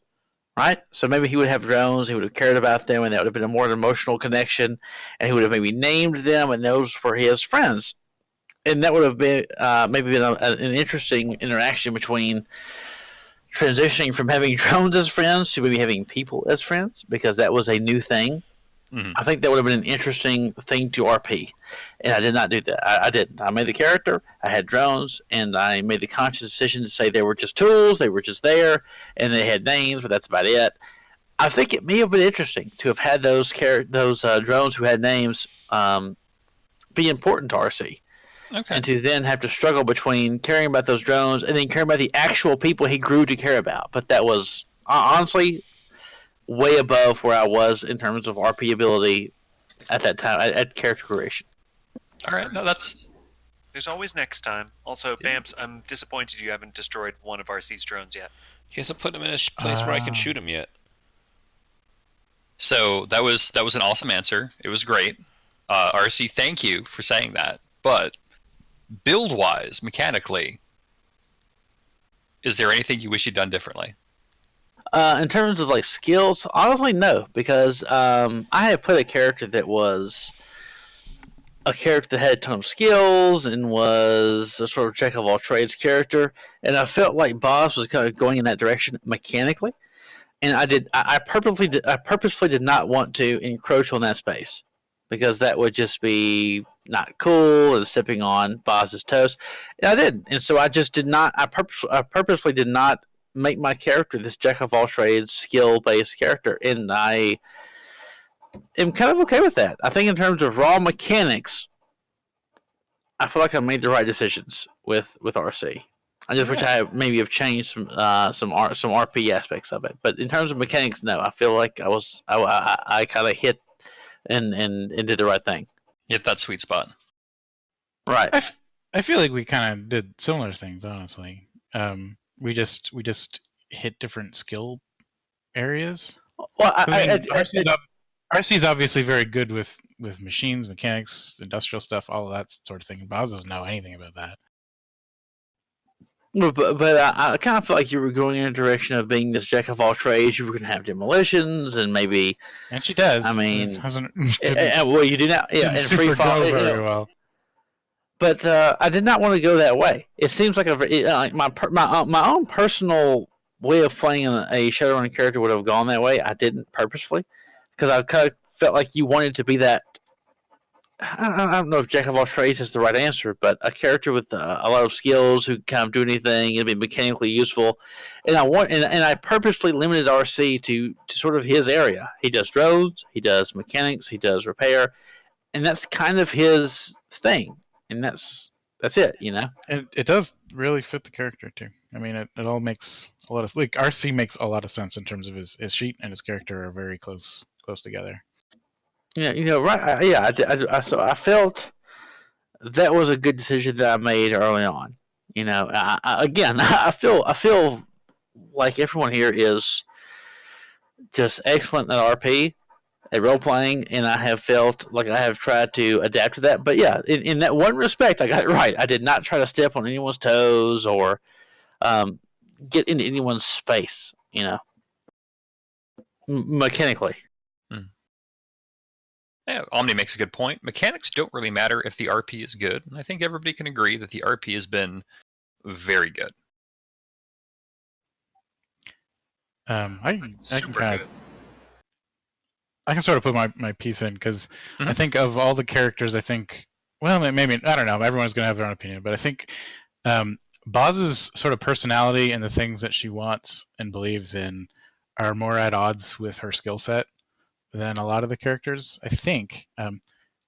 right? So maybe he would have drones, he would have cared about them, and that would have been a more emotional connection, and he would have maybe named them, and those were his friends. And that would have been maybe been an interesting interaction between transitioning from having drones as friends to maybe having people as friends, because that was a new thing. Mhm. I think that would have been an interesting thing to RP, and I did not do that. I didn't. I made the character, I had drones, and I made the conscious decision to say they were just tools, they were just there, and they had names, but that's about it. I think it may have been interesting to have had those drones who had names be important to RC. Okay. And to then have to struggle between caring about those drones and then caring about the actual people he grew to care about. But that was honestly way above where I was in terms of RP ability at that time at character creation. All right. No, that's There's always next time. Also, Bamps, I'm disappointed you haven't destroyed one of RC's drones yet. He hasn't put him in a place where I can shoot him yet. so. That was an awesome answer. It was great. RC, thank you for saying that. But build-wise, mechanically, is there anything you wish you'd done differently? In terms of like skills, honestly, no, because I had put a character that was a character that had a ton of skills and was a sort of jack of all trades character, and I felt like Boss was kind of going in that direction mechanically, and I purposefully did not want to encroach on that space because that would just be not cool and stepping on Boss's toes, and I did, and so I just did not. I purposefully did not make my character this jack of all trades skill based character, and I am kind of okay with that. I think in terms of raw mechanics, I feel like I made the right decisions with RC. I just wish I had maybe have changed some RP aspects of it, but in terms of mechanics, no. I feel like I kind of hit and did the right thing. Hit that sweet spot. Right. I feel like we kind of did similar things, honestly. We just hit different skill areas. Well, 'Cause, I mean, RC's obviously very good with machines, mechanics, industrial stuff, all of that sort of thing. Boz doesn't know anything about that. But I kind of felt like you were going in a direction of being this jack of all trades. You were going to have demolitions and maybe. And she does. I mean, It hasn't. Well, you do not. Yeah, didn't in free super fall. go very well. But I did not want to go that way. It seems like like my own personal way of playing a Shadowrun character would have gone that way. I didn't purposefully because I kind of felt like you wanted to be that I don't know if jack of all trades is the right answer, but a character with a lot of skills who kind of do anything and be mechanically useful. And I purposely limited RC to sort of his area. He does drones, he does mechanics, he does repair, and that's kind of his thing. And that's it, you know. And it does really fit the character too. I mean, it all makes a lot of like RC makes a lot of sense in terms of his sheet and his character are very close together. Yeah, right. So I felt that was a good decision that I made early on. Again, I feel like everyone here is just excellent at RP, at role playing, and I have felt like I have tried to adapt to that. But yeah, in that one respect, I got it right. I did not try to step on anyone's toes or get into anyone's space. Mechanically. Yeah, Omni makes a good point. Mechanics don't really matter if the RP is good, and I think everybody can agree that the RP has been very good. I can Super kind good. of, I can sort of put my piece in because Mhm. I think of all the characters, I think, well, maybe I don't know. Everyone's gonna have their own opinion, but I think Boz's sort of personality and the things that she wants and believes in are more at odds with her skill set than a lot of the characters. I think,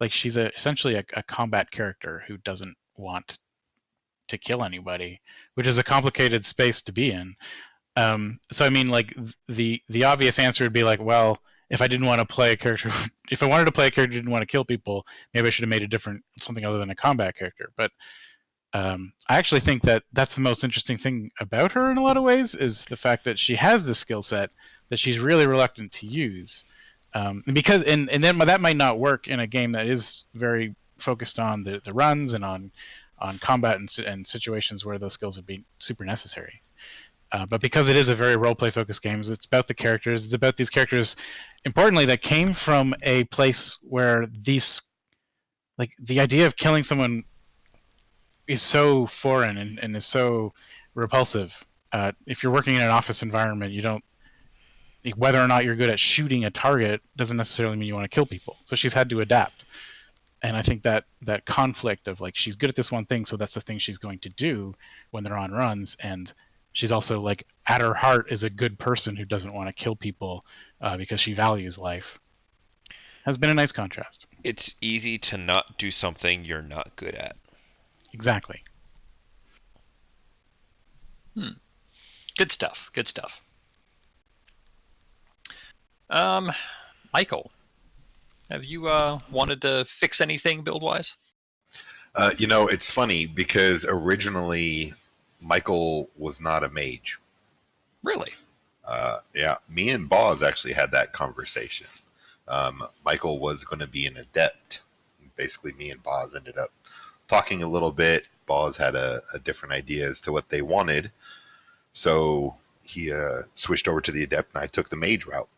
like she's essentially a combat character who doesn't want to kill anybody, which is a complicated space to be in. So I mean, like the obvious answer would be like, well, if I didn't want to play a character, if I wanted to play a character who didn't want to kill people, maybe I should have made a different something other than a combat character. But I actually think that that's the most interesting thing about her in a lot of ways is the fact that she has this skill set that she's really reluctant to use, because and then that might not work in a game that is very focused on the runs and on combat and situations where those skills would be super necessary. But because it is a very role play focused game, it's about the characters. It's about these characters, importantly, that came from a place where like the idea of killing someone is so foreign and is so repulsive. If you're working in an office environment, you don't, whether or not you're good at shooting a target doesn't necessarily mean you want to kill people. So she's had to adapt. And I think that conflict of like she's good at this one thing, so that's the thing she's going to do when they're on runs, and she's also like at her heart is a good person who doesn't want to kill people because she values life. Has been a nice contrast. It's easy to not do something you're not good at. Exactly. Good stuff. Good stuff. Michael, have you wanted to fix anything build wise? It's funny because originally Michael was not a mage. Really? Yeah, me and Boz actually had that conversation. Michael was going to be an adept. Basically, me and Boz ended up talking a little bit. Boz had a different idea as to what they wanted. So he switched over to the adept, and I took the mage route.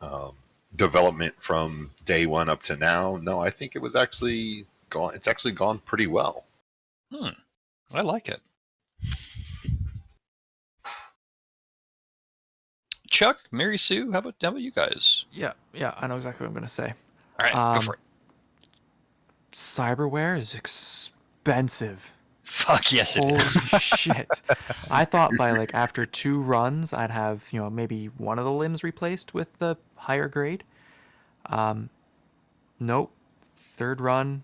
Development from day one up to now, no, I think it was actually gone. It's actually gone pretty well. I like it. Chuck, Mary Sue, how about you guys? Yeah, I know exactly what I'm going to say. All right, go for it. Cyberware is expensive. Fuck yes, it is. Holy shit. I thought by like after 2 runs I'd have, maybe one of the limbs replaced with the higher grade. Nope. 3rd run,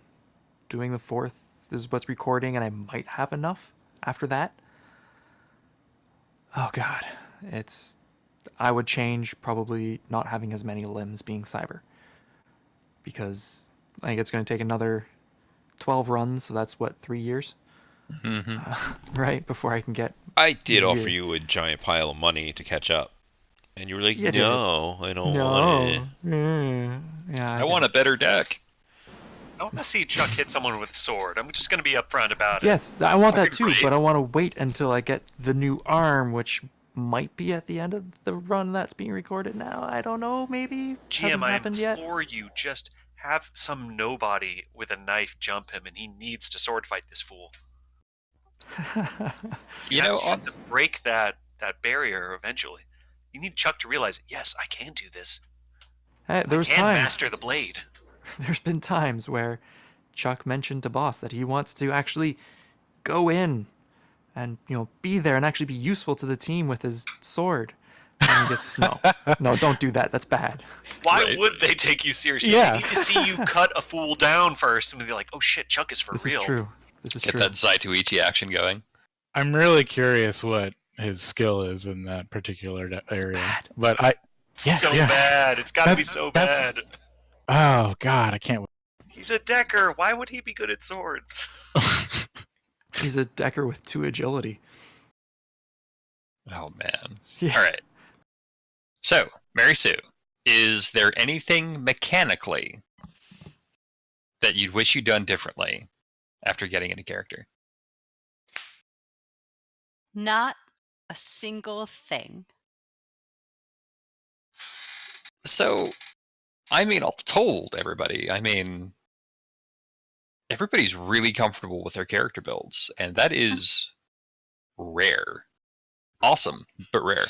doing the 4th is what's recording, and I might have enough after that. Oh god. I would change probably not having as many limbs being cyber. Because I think it's going to take another 12 runs, so that's what, 3 years? Right? Before I can get... I did offer you a giant pile of money to catch up. And you were like, no, I don't want it. Yeah, I want a better deck. I want to see Chuck hit someone with a sword. I'm just going to be upfront about it. Yes, I want that That'd be too, great. but I want to wait until I get the new arm, which might be at the end of the run that's being recorded now. I don't know, maybe. GM, Hasn't I happened yet. implore you, just have some nobody with a knife jump him, and he needs to sword fight this fool. You know, have to break that barrier eventually. You need Chuck to realize, yes, I can do this. Hey, I can master the blade. There's been times where Chuck mentioned to Boss that he wants to actually go in and be there and actually be useful to the team with his sword. And he gets no, don't do that. That's bad. Why Right. would they take you seriously? Yeah. They need to see you cut a fool down first, and be like, "Oh shit, Chuck is for This real." is true. This is Get true. that Zaituichi action going. I'm really curious what his skill is in that particular area. But It's so yeah. bad. It's got to be That's- so that's- bad. oh god, I can't. He's a decker. Why would he be good at swords? He's a decker with 2 agility. Oh man. Yeah. All right. So, Mary Sue, is there anything mechanically that you'd wish you'd done differently after getting into character? Not a single thing. So, I mean, all told, everybody, everybody's really comfortable with their character builds, and that is rare. Awesome, but rare.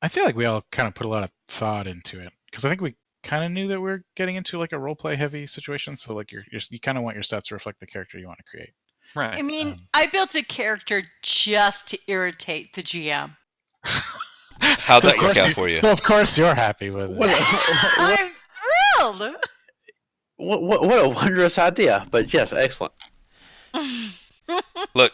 I feel like we all kind of put a lot of thought into it because I think we kind of knew that we're getting into like a roleplay heavy situation. So like you kind of want your stats to reflect the character you want to create. Right. I mean, I built a character just to irritate the GM. How'd So that of work course out for you? Well, of course you're happy with it. What I'm thrilled. a wondrous idea! But yes, excellent. Look,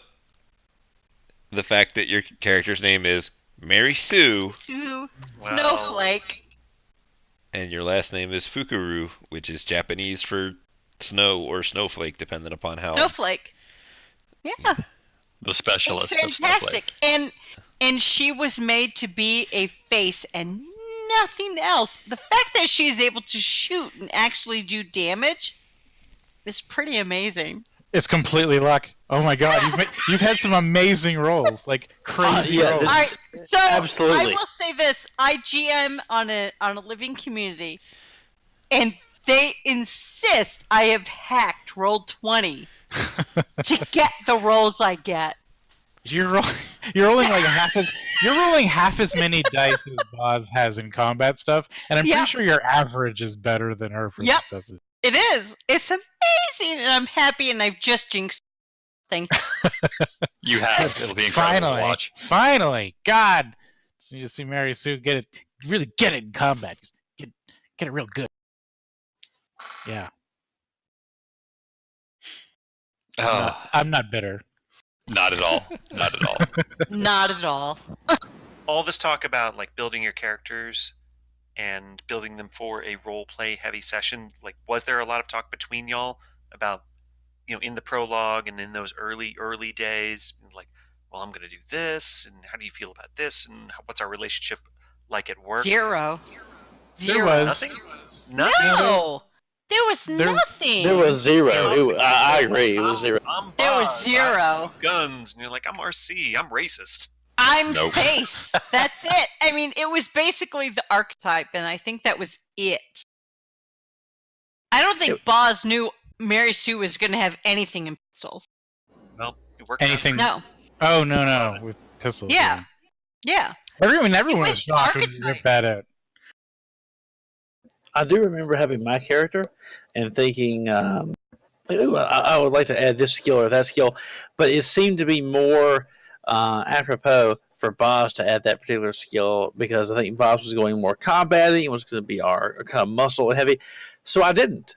the fact that your character's name is Mary Sue Sue, Well, Snowflake. and your last name is Fukuru, which is Japanese for snow or snowflake, depending upon how. Snowflake. Yeah, The specialist it's of Snowflake. fantastic. And she was made to be a face and nothing else. The fact that she's able to shoot and actually do damage is pretty amazing. It's completely luck. Oh my god, you've had some amazing rolls, like crazy yeah, rolls. this- All right, so Absolutely. I will say this: I GM on a living community, and they insist I have hacked Roll20 to get the rolls I get. You're rolling like you're rolling half as many dice as Boz has in combat stuff, and I'm Yep. pretty sure your average is better than her for Yep. successes. It is. It's amazing, and I'm happy, and I've just jinxed. Thank you. You have. It'll be incredible to watch. Finally, God, just need to see Mary Sue really get it in combat. Just get it real good. Yeah, I'm not bitter. Not at all. Not at all. Not at all. all this talk about like building your characters and building them for a role play heavy session, like was there a lot of talk between y'all about in the prologue and in those early days, like, well, I'm going to do this, and how do you feel about this, and what's our relationship like at work? Zero. There was. Nothing. Nothing. No, there was nothing. There was zero. I agree. It was zero. I'm There was Boz, I zero. have guns, and you're like, I'm RC. I'm racist. I'm Nope. face. That's it. I mean, it was basically the archetype, and I think that was it. I don't think Boz knew Mary Sue was going to have anything in pistols. Well, it worked. out. Anything? No. Oh no, with pistols. Yeah. Yeah. Everyone It was was shocked when you archetype. ripped that out. I do remember having my character and thinking, like, ooh, I would like to add this skill or that skill, but it seemed to be more apropos for Boz to add that particular skill because I think Boz was going more combating. It was going to be our kind of muscle heavy, so I didn't.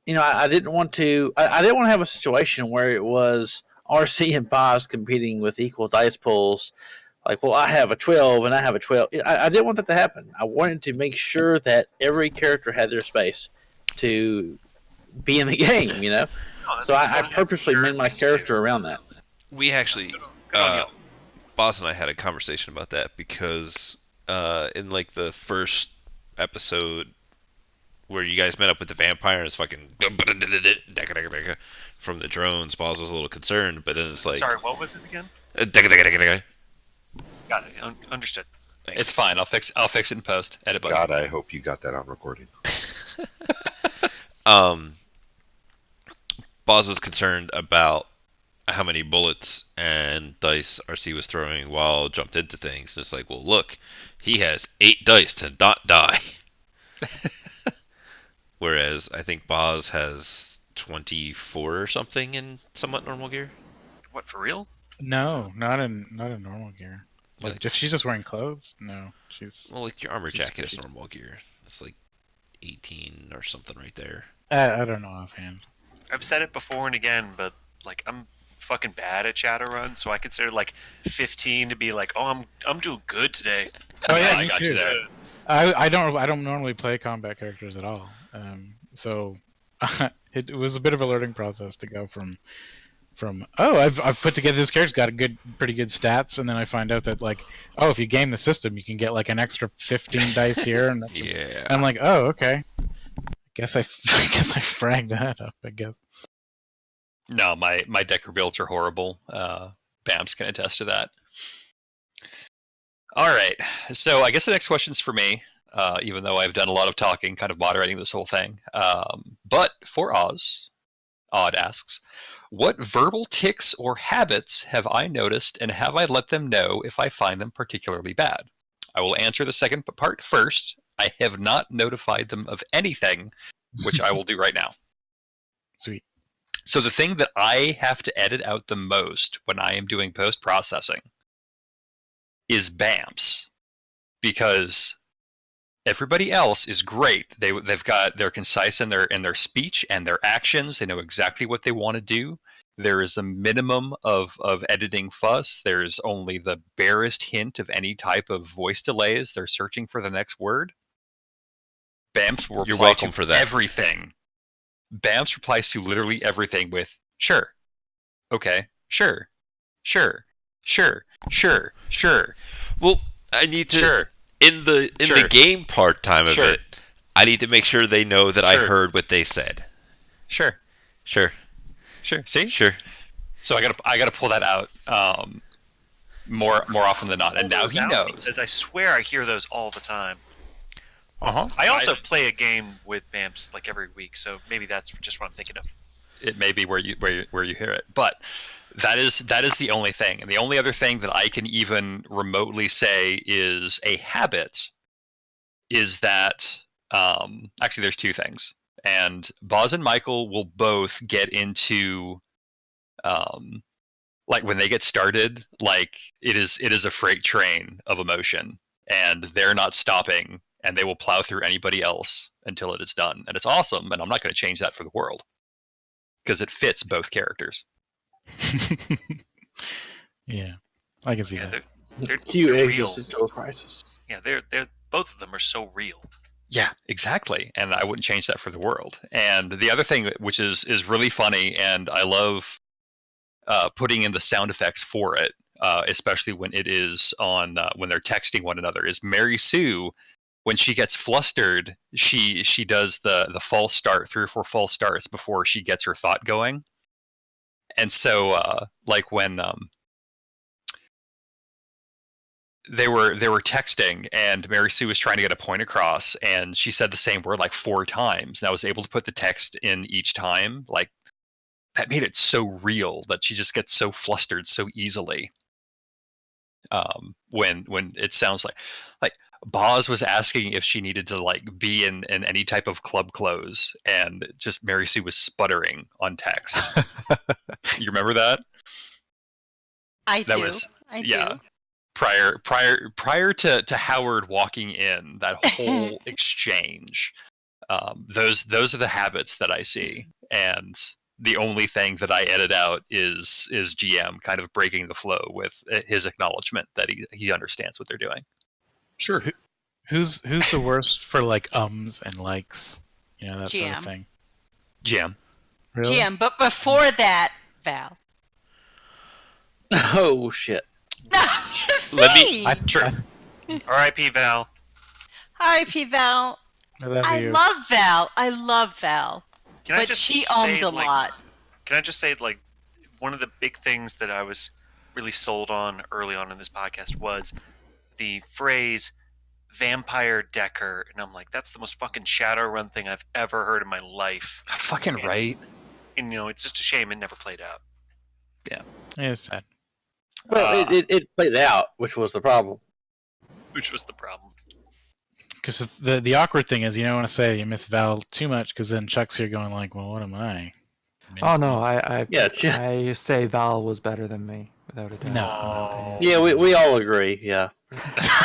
I didn't want to. I didn't want to have a situation where it was RC and Boz competing with equal dice pulls. Like, well, I have a 12 and I have a 12. I didn't want that to happen. I wanted to make sure that every character had their space to be in the game, No, that's So I what purposely made my things character do. around that. We actually, Good on you. Boss and I had a conversation about that because in like the first episode where you guys met up with the vampire and it's fucking from the drones, Boss was a little concerned, but then it's like Sorry, what was it again? Got it. Understood. It's fine. I'll fix it in post. Edit button. God, I hope you got that on recording. Boz was concerned about how many bullets and dice RC was throwing while jumped into things. It's like, well, look, he has 8 dice to not die. Whereas I think Boz has 24 or something in somewhat normal gear. What, for real? No, not in normal gear. Like Like- if she's just wearing clothes, no, she's. Well, like your armor She's jacket is squishy. normal gear. It's like 18 or something right there. I don't know offhand. I've said it before and again, but like I'm fucking bad at Shadowrun, so I consider like 15 to be like, oh, I'm doing good today. Oh yeah, I me got too. you there. I don't normally play combat characters at all. So it was a bit of a learning process to go from I've put together this character's got pretty good stats, and then I find out that like if you game the system you can get like an extra 15 dice here, and Yeah. I'm like, oh okay. Guess I fragged that up. I guess. No, my decker builds are horrible. Bamps can attest to that. All right, so I guess the next question's for me, even though I've done a lot of talking, kind of moderating this whole thing. But for Odd asks, what verbal tics or habits have I noticed, and have I let them know if I find them particularly bad? I will answer the second part first. I have not notified them of anything, which I will do right now. Sweet. So the thing that I have to edit out the most when I am doing post-processing is BAMPs, because everybody else is great. They're concise in their speech and their actions. They know exactly what they want to do. There is a minimum of editing fuss. There's only the barest hint of any type of voice delays. They're searching for the next word. BAMPs will You're reply welcome to for that. everything. BAMPs replies to literally everything with sure, okay, sure, sure, sure, sure, sure, Well, I need to sure. in the Sure. game part time of Sure. it. I need to make sure they know that I Sure. heard what they said. Sure. Sure. See? Sure. So I gotta pull that out more often than not. And now Those he out, knows. Because I swear I hear those all the time. Uh-huh. I also play a game with BAMPs like every week, so maybe that's just what I'm thinking of. It may be where you hear it, but that is the only thing. And the only other thing that I can even remotely say is a habit is that actually there's two things. And Boz and Michael will both get into like when they get started, like it is a freight train of emotion, and they're not stopping, and they will plow through anybody else until it is done, and it's awesome. And I'm not going to change that for the world because it fits both characters. Yeah, I can see Yeah, that. they're Cue real. existential crisis. Yeah, they're both of them are so real. Yeah, exactly. And I wouldn't change that for the world. And the other thing, which is really funny, and I love putting in the sound effects for it, especially when it is on when they're texting one another, is Mary Sue. When she gets flustered, she does the false start, 3 or 4 false starts before she gets her thought going. And so, like when they were texting, and Mary Sue was trying to get a point across, and she said the same word like 4 times, and I was able to put the text in each time. Like that made it so real that she just gets so flustered so easily. When it sounds like Boz was asking if she needed to like be in any type of club clothes, and just Mary Sue was sputtering on text. You remember that? I That do. was I yeah. do. Prior to Howard walking in, that whole exchange, those are the habits that I see, and the only thing that I edit out is GM kind of breaking the flow with his acknowledgement that he understands what they're doing. Sure. Who's the worst for like ums and likes, that sort of GM. thing? GM. Really? GM, but before that, Val. Oh shit! No, Let me- Sure. R.I.P. Val. R.I.P. Val. I love I you. love Val. I love Val. Can I But just she say, owned a like, lot. Can I just say, like, one of the big things that I was really sold on early on in this podcast was the phrase vampire Decker, and I'm like, that's the most fucking Shadowrun thing I've ever heard in my life. Fucking right. And it's just a shame it never played out. Yeah, it's sad. Well, it played out, which was the problem. Which was the problem. Because the awkward thing is, you don't want to say you miss Val too much, because then Chuck's here going like, well, what am I? Oh no, I Yeah, I say Val was better than me without a doubt. in my opinion. yeah, we all agree. Yeah,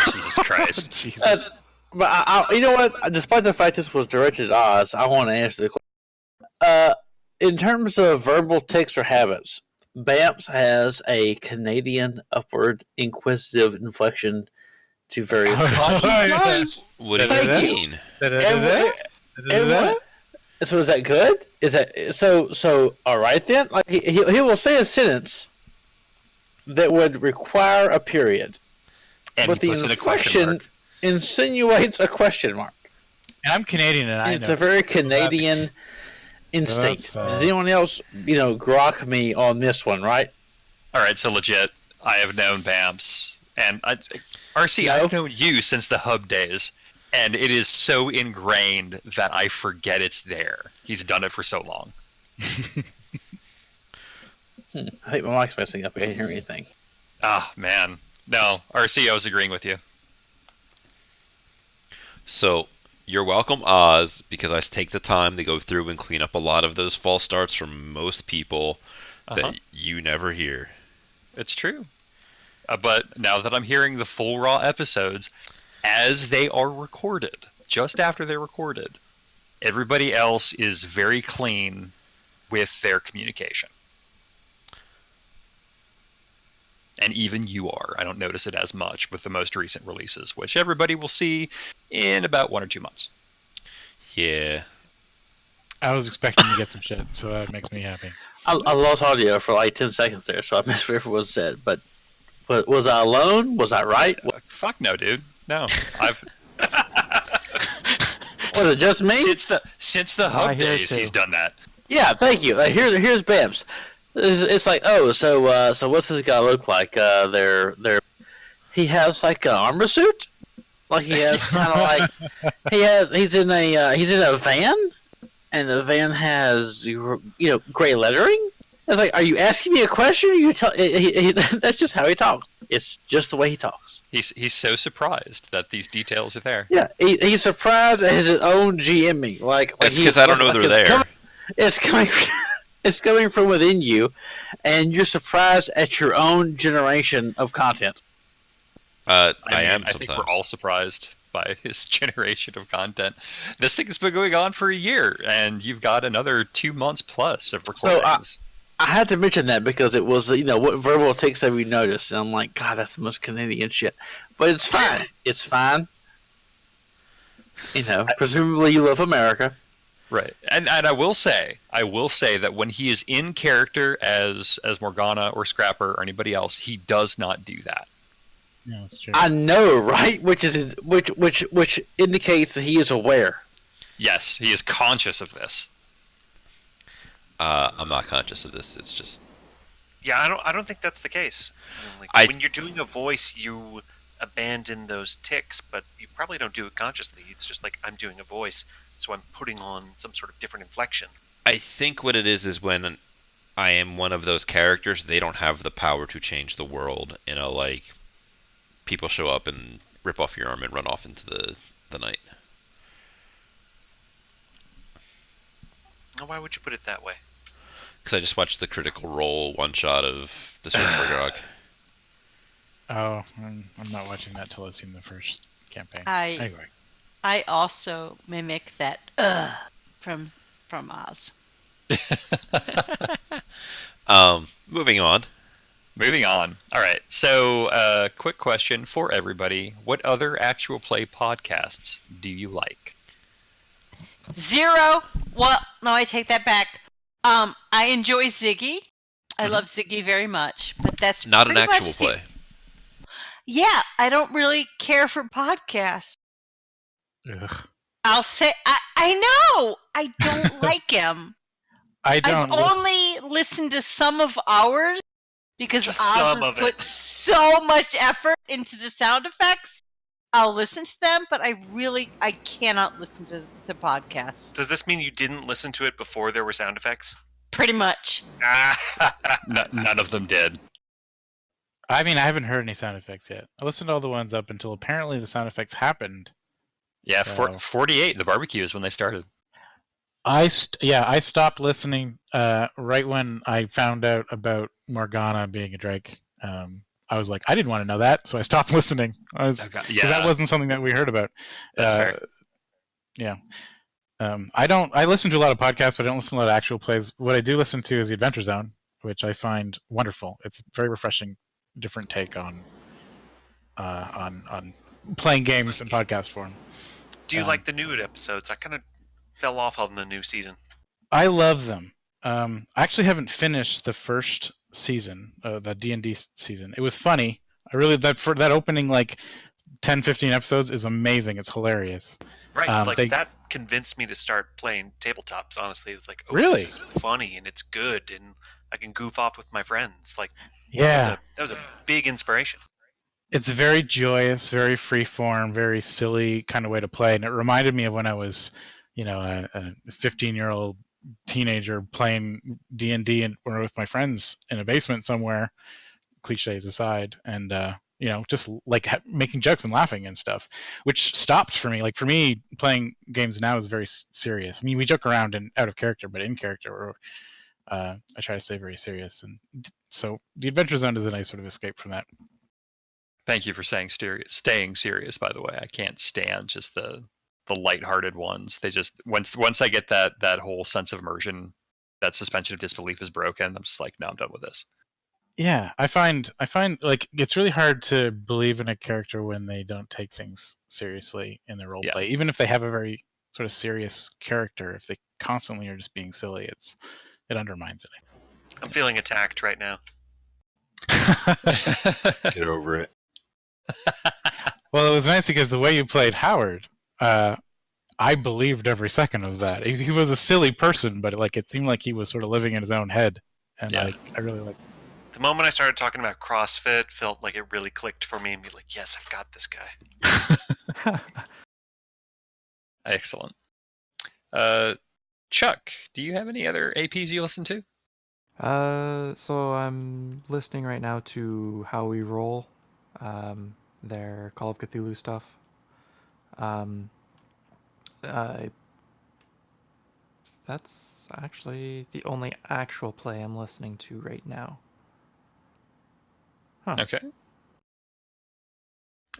Jesus Christ. Jesus. but you know what? Despite the fact this was directed at Oz, I want to answer the question. In terms of verbal tics or habits, Bamps has a Canadian upward inquisitive inflection to various Oh, things. yes. What do you Thank you. mean? Everyone, so is that good? Is that so? All right then. Like he will say a sentence that would require a period, And but he the puts in a question inflection mark. insinuates a question mark. And I'm Canadian, and I It's know a very that. Canadian instinct. That's, Does anyone else, grok me on this one? Right? All right, so legit, I have known Bamps, and RC, No. I've known you since the hub days, and it is so ingrained that I forget it's there. He's done it for so long. I think my mic's messing up. I can't hear anything. Ah, man. No, RC, I was agreeing with you. So you're welcome, Oz, because I take the time to go through and clean up a lot of those false starts from most people Uh-huh. that you never hear. It's true. But now that I'm hearing the full raw episodes, as they are recorded, just after they're recorded, everybody else is very clean with their communication. And even you are. I don't notice it as much with the most recent releases, which everybody will see in about 1 or 2 months. Yeah. I was expecting to get some shit, so that makes me happy. I lost audio for like 10 seconds there, so I missed what everyone said. But was I alone? Was I right? Fuck no, dude. No. I've Was it just me? since the I hub hear days too. he's done that. Yeah, thank you. Here's Babs. It's like, oh, so what's this guy look like? He has like an armor suit, like he has kind of like he's in a van, and the van has gray lettering. It's like, are you asking me a question? Or you tell that's just how he talks. It's just the way he talks. He's so surprised that these details are there. Yeah, he's surprised at his own GMing. Like It's because I don't know they're there. It's coming. It's coming from within you, and you're surprised at your own generation of content. I mean, am I sometimes. think we're all surprised by his generation of content. This thing has been going on for a year, and you've got another 2 months plus of recordings. I had to mention that because it was, what verbal tics have you noticed? And I'm like, God, that's the most Canadian shit. But it's fine. It's fine. Presumably you love America. Right, and I will say that when he is in character as Morgana or Scrapper or anybody else, he does not do that. Yeah, that's true. I know, right? Which indicates that he is aware. Yes, he is conscious of this. I'm not conscious of this. It's just Yeah, I don't think that's the case. When you're doing a voice, you abandon those tics, but you probably don't do it consciously. It's just like, I'm doing a voice, so I'm putting on some sort of different inflection. I think what it is when I am one of those characters, they don't have the power to change the world. Like people show up and rip off your arm and run off into the night. Now, why would you put it that way? Because I just watched the Critical Role one shot of the Super Grog. Oh, I'm not watching that till I've seen the first campaign. I also mimic that from Oz. Moving on. Moving on. All right. So, quick question for everybody: what other actual play podcasts do you like? 0. Well, no, I take that back. I enjoy Ziggy. I love Ziggy very much, but that's Not an pretty actual much play. Yeah, I don't really care for podcasts. Ugh. I'll say I know I don't like him. I don't. I've only listened to some of ours because Just Oz some has of put it. so much effort into the sound effects. I'll listen to them, but I cannot listen to podcasts. Does this mean you didn't listen to it before there were sound effects? Pretty much. None of them did. I mean, I haven't heard any sound effects yet. I listened to all the ones up until apparently the sound effects happened. Yeah, So- 48. The barbecue is when they started. I stopped listening right when I found out about Morgana being a Drake. I was like, I didn't want to know that, so I stopped listening. Because that wasn't something that we heard about. That's fair. Yeah. I listen to a lot of podcasts, but I don't listen to a lot of actual plays. What I do listen to is the Adventure Zone, which I find wonderful. It's a very refreshing, different take on playing games in podcast form. Do you like the new episodes? I kind of fell off on the new season. I love them. I actually haven't finished the first season, the D&D season. It was funny. I really that opening like 10, 15 episodes is amazing. It's hilarious. Right, that convinced me to start playing tabletops. Honestly, it's like, oh, Really? This is funny and it's good, and I can goof off with my friends. Like, yeah, that was a big inspiration. It's very joyous, very freeform, very silly kind of way to play, and it reminded me of when I was, a 15-year-old teenager playing D&D or with my friends in a basement somewhere. Cliches aside, and just like making jokes and laughing and stuff, which stopped for me. Like for me, playing games now is very serious. I mean, we joke around and out of character, but in character, I try to stay very serious. And so the Adventure Zone is a nice sort of escape from that. Thank you for saying staying serious. By the way, I can't stand just the lighthearted ones. They just once I get that whole sense of immersion, that suspension of disbelief is broken. I'm just like, no, I'm done with this. Yeah, I find like it's really hard to believe in a character when they don't take things seriously in their role play. Even if they have a very sort of serious character, if they constantly are just being silly, it undermines it. I'm feeling attacked right now. Get over it. Well, it was nice because the way you played Howard, I believed every second of that. He was a silly person, but it seemed like he was sort of living in his own head, and I really like. The moment I started talking about CrossFit, felt like it really clicked for me and be like, yes, I've got this guy. Excellent. Chuck, do you have any other APs you listen to? So I'm listening right now to How We Roll, their Call of Cthulhu stuff. That's actually the only actual play I'm listening to right now. Huh. Okay.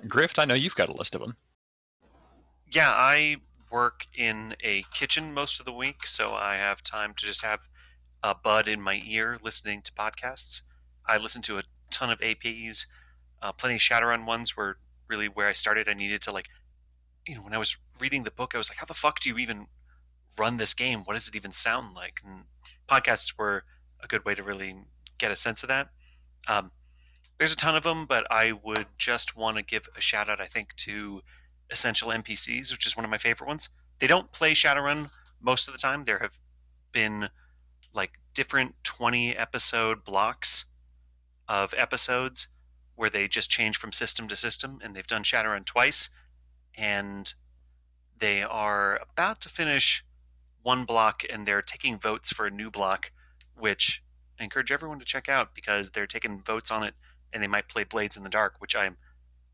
Grift, I know you've got a list of them. Yeah, I work in a kitchen most of the week, so I have time to just have a bud in my ear listening to podcasts. I listen to a ton of APs. Plenty of Shadowrun ones were really where I started. I needed to when I was reading the book, I was like, how the fuck do you even run this game? What does it even sound like? And podcasts were a good way to really get a sense of that. There's a ton of them, but I would just want to give a shout out, I think, to Essential NPCs, which is one of my favorite ones. They don't play Shadowrun most of the time. There have been different 20 episode blocks of episodes where they just change from system to system, and they've done Shadowrun twice, and they are about to finish one block, and they're taking votes for a new block, which I encourage everyone to check out because they're taking votes on it, and they might play Blades in the Dark, which I'm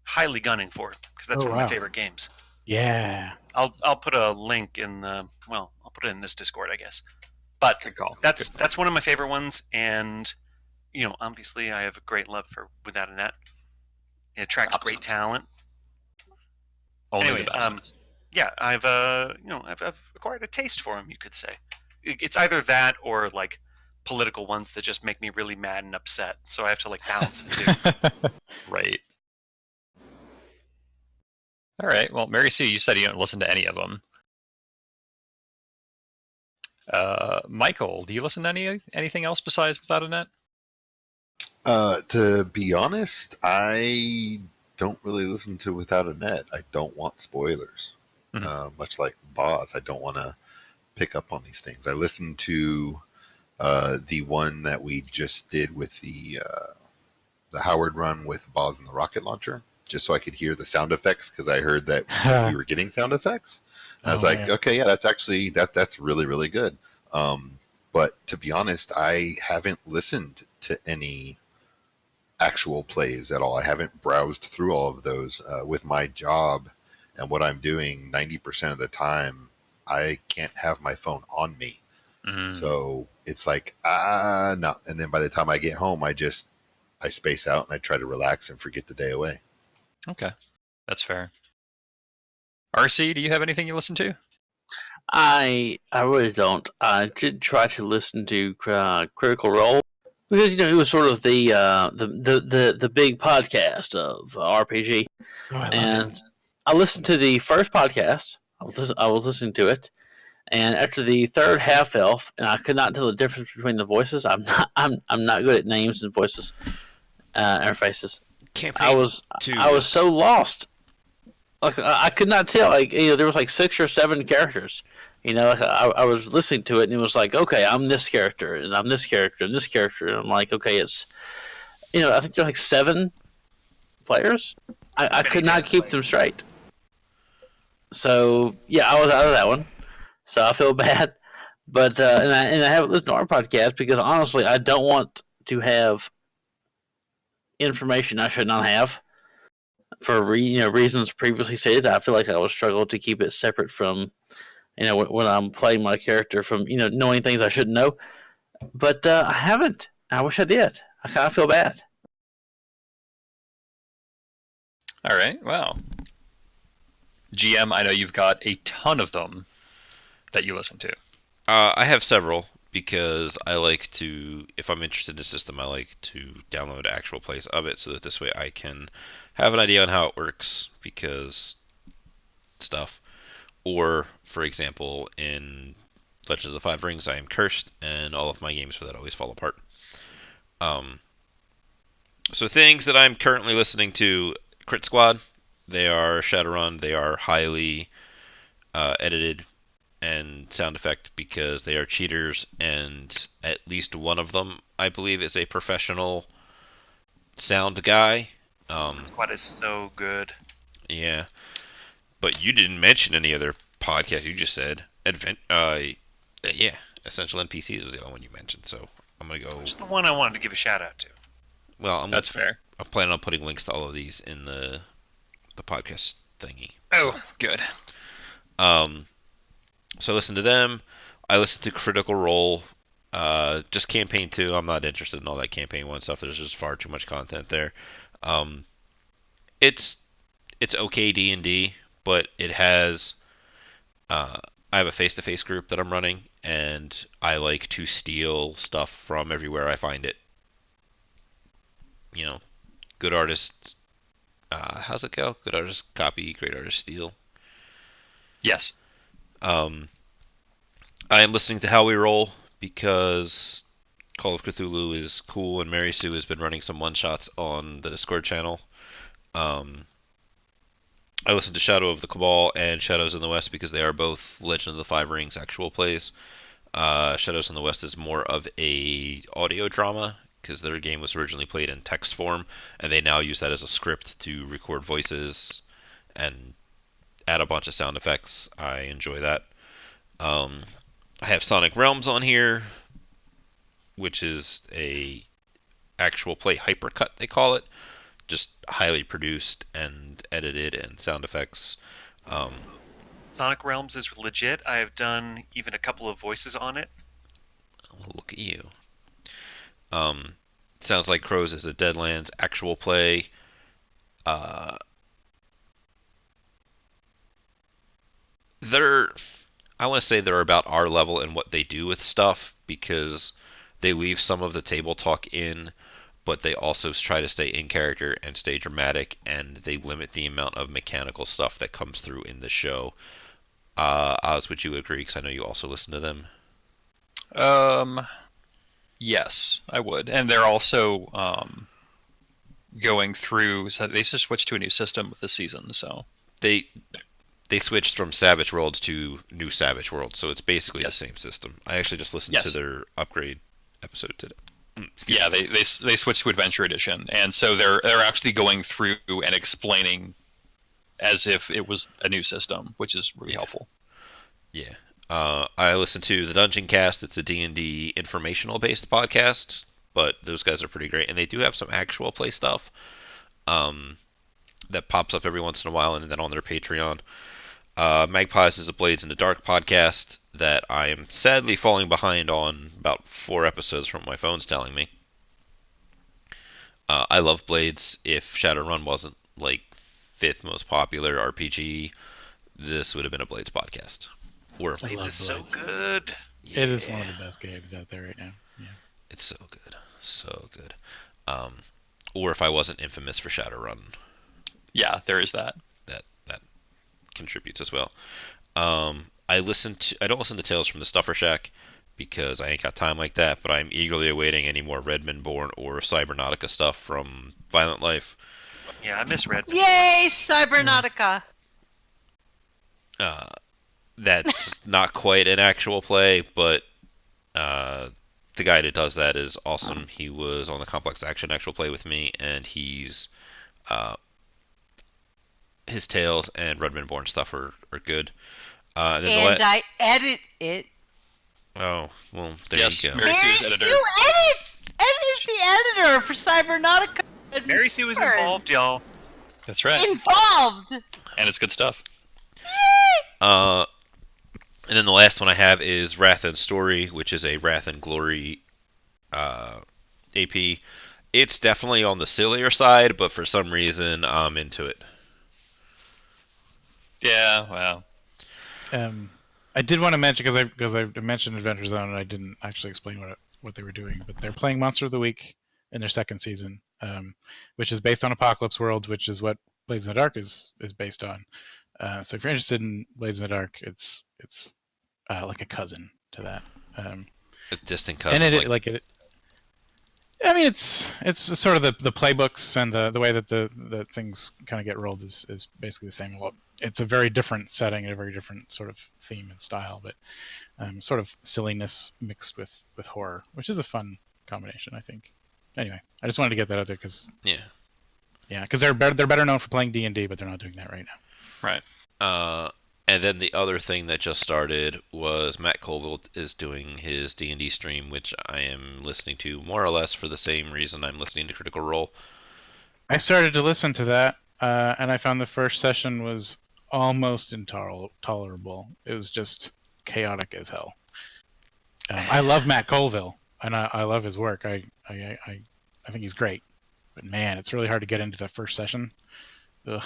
highly gunning for because that's one of my favorite games. Yeah. I'll put a link in I'll put it in this Discord, I guess. But Good call. That's one of my favorite ones, and obviously I have a great love for Without a Net. It attracts great talent. Only the best. Yeah, I've acquired a taste for them, you could say. It's either that or political ones that just make me really mad and upset. So I have to balance the two. Right. All right. Well, Mary Sue, you said you don't listen to any of them. Michael, do you listen to anything else besides Without a Net? To be honest, I don't really listen to Without a Net. I don't want spoilers. Mm-hmm. Much like Boz, I don't want to pick up on these things. I listened to the one that we just did with the Howard run with Boz and the rocket launcher, just so I could hear the sound effects, because I heard that we were getting sound effects. And I was like, okay, yeah, that's actually that's really, really good. But to be honest, I haven't listened to any actual plays at all. I haven't browsed through all of those with my job and what I'm doing. 90% of the time, I can't have my phone on me. Mm. So it's like, no. And then by the time I get home, I space out and I try to relax and forget the day away. Okay, that's fair. RC, do you have anything you listen to? I really don't. I did try to listen to Critical Role because it was sort of the big podcast of RPG, Oh, I love and it. I listened to the first podcast. I was listening to it, and after the third half elf, and I could not tell the difference between the voices. I'm not good at names and voices interfaces. Campaign I 2 was is so lost. Like I could not tell. Like there was like 6 or 7 characters. Like I was listening to it and it was like, okay, I'm this character and I'm this character and this character, and I'm like, okay, it's I think there's like 7 players. I Many could not different keep them players. straight. So yeah, I was out of that one. So I feel bad. But and I haven't listened to our podcast because honestly, I don't want to have information I should not have for reasons previously stated. I feel like I would struggle to keep it separate from when I'm playing my character from knowing things I shouldn't know. But I haven't. I wish I did. I kind of feel bad. All right, wow. GM, I know you've got a ton of them that you listen to. I have several because I like to, if I'm interested in a system, I like to download actual plays of it so that this way I can have an idea on how it works because stuff. Or, for example, in Legend of the Five Rings, I am cursed, and all of my games for that always fall apart. So things that I'm currently listening to, Crit Squad, they are Shadowrun, they are highly edited and sound effect because they are cheaters, and at least one of them, I believe, is a professional sound guy. Squad is so good. Yeah, but you didn't mention any other podcast. You just said yeah, Essential NPCs was the only one you mentioned. So I'm gonna go. Just the one I wanted to give a shout out to. Well, That's fair. I'm planning on putting links to all of these in the podcast thingy. Oh, good. So I listen to them. I listen to Critical Role. Just campaign 2. I'm not interested in all that campaign 1 stuff. There's just far too much content there. It's okay D&D, but it has. I have a face-to-face group that I'm running, and I like to steal stuff from everywhere I find it. Good artists. How's it go? Good artists copy, great artists steal. Yes. I am listening to How We Roll because Call of Cthulhu is cool, and Mary Sue has been running some one-shots on the Discord channel. I listen to Shadow of the Cabal and Shadows in the West because they are both Legend of the Five Rings actual plays. Shadows in the West is more of a audio drama because their game was originally played in text form, and they now use that as a script to record voices and add a bunch of sound effects. I enjoy that. I have Sonic Realms on here, which is a actual play hypercut, they call it. Just highly produced and edited and sound effects. Sonic Realms is legit. I have done even a couple of voices on it. Well, look at you. Sounds Like Crows is a Deadlands actual play. I want to say they're about our level in what they do with stuff because they leave some of the table talk in, but they also try to stay in character and stay dramatic, and they limit the amount of mechanical stuff that comes through in the show. Oz, would you agree? Because I know you also listen to them. Yes, I would. And they're also going through. So they just switched to a new system with this season. So They switched from Savage Worlds to New Savage Worlds, so it's basically the same system. I actually just listened to their upgrade episode today. Yeah, they switched to Adventure Edition, and so they're actually going through and explaining as if it was a new system, which is really helpful. Yeah. I listen to the Dungeon Cast. It's a D&D informational-based podcast, but those guys are pretty great, and they do have some actual play stuff that pops up every once in a while, and then on their Patreon. Magpies is a Blades in the Dark podcast that I am sadly falling behind on about 4 episodes from what my phone's telling me. I love Blades. If Shadowrun wasn't like 5th most popular RPG, this would have been a Blades podcast. Or Blades love is so Blades. good. It is one of the best games out there right now. Yeah. It's so good, so good. Or if I wasn't infamous for Shadowrun, Yeah, there is that. that contributes as well. I don't listen to Tales from the Stuffer Shack because I ain't got time like that, but I'm eagerly awaiting any more Redmond-born or Cybernautica stuff from Violent Life. Yeah, I misread. Yay, Cybernautica! That's not quite an actual play, but the guy that does that is awesome. He was on the Complex Action actual play with me, and his Tales and Redmond-born stuff are good. And I edit it. Oh, well, there Yes, you go. Mary Mary Sue's editor. Sue edits! Ed is the editor for Cybernautica. Mary Sue is involved, y'all. That's right. Involved! And it's good stuff. And then the last one I have is Wrath and Story, which is a Wrath and Glory AP. It's definitely on the sillier side, but for some reason I'm into it. Yeah, well. I did want to mention because I mentioned Adventure Zone and I didn't actually explain what they were doing, but they're playing Monster of the Week in their second season, which is based on Apocalypse World, which is what Blades in the Dark is based on. So if you're interested in Blades in the Dark, it's like a cousin to that. A distant cousin. And I mean, it's sort of the playbooks and the way that the things kind of get rolled is basically the same. Well, it's a very different setting and a very different sort of theme and style, but sort of silliness mixed with horror, which is a fun combination, I think. Anyway, I just wanted to get that out there because because they're better known for playing D&D, but they're not doing that right now. Right. And then the other thing that just started was Matt Colville is doing his D&D stream, which I am listening to more or less for the same reason I'm listening to Critical Role. I started to listen to that, and I found the first session was almost intolerable. It was just chaotic as hell. I love Matt Colville, and I love his work. I think he's great, but man, it's really hard to get into the first session. Ugh.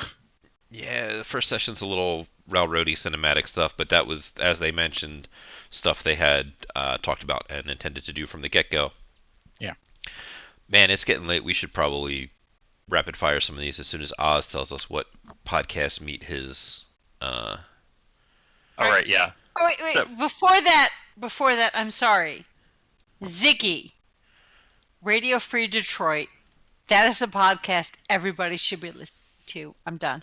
Yeah, the first session's a little railroady cinematic stuff, but that was, as they mentioned, stuff they had talked about and intended to do from the get-go. Yeah. Man, it's getting late. We should probably rapid fire some of these as soon as Oz tells us what podcasts meet his. All right, yeah. Oh, wait. So- Before that, I'm sorry. Ziggy. Radio Free Detroit. That is a podcast everybody should be listening to. I'm done.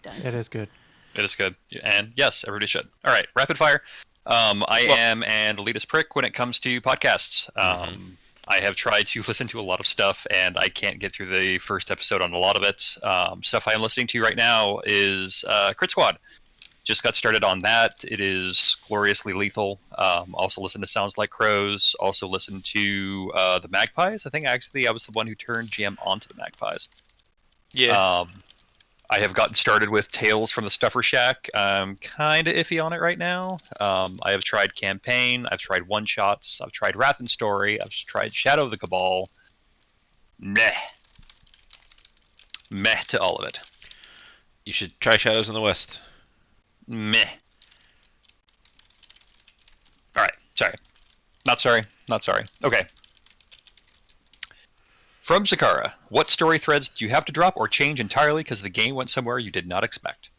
It is good. It is good. And yes, everybody should. All right, rapid fire. I am an elitist prick when it comes to podcasts. I have tried to listen to a lot of stuff, and I can't get through the first episode on a lot of it. Stuff I am listening to right now is Crit Squad. Just got started on that. It is gloriously lethal. Also listen to Sounds Like Crows. Also listen to the Magpies. I think actually I was the one who turned GM onto the Magpies. Yeah. I have gotten started with Tales from the Stuffer Shack. I'm kind of iffy on it right now. I have tried Campaign. I've tried One Shots. I've tried Wrath and Story. I've tried Shadow of the Cabal. Meh. Meh to all of it. You should try Shadows in the West. Meh. All right. Sorry. Not sorry. Not sorry. Okay. From Zakara, what story threads do you have to drop or change entirely because the game went somewhere you did not expect?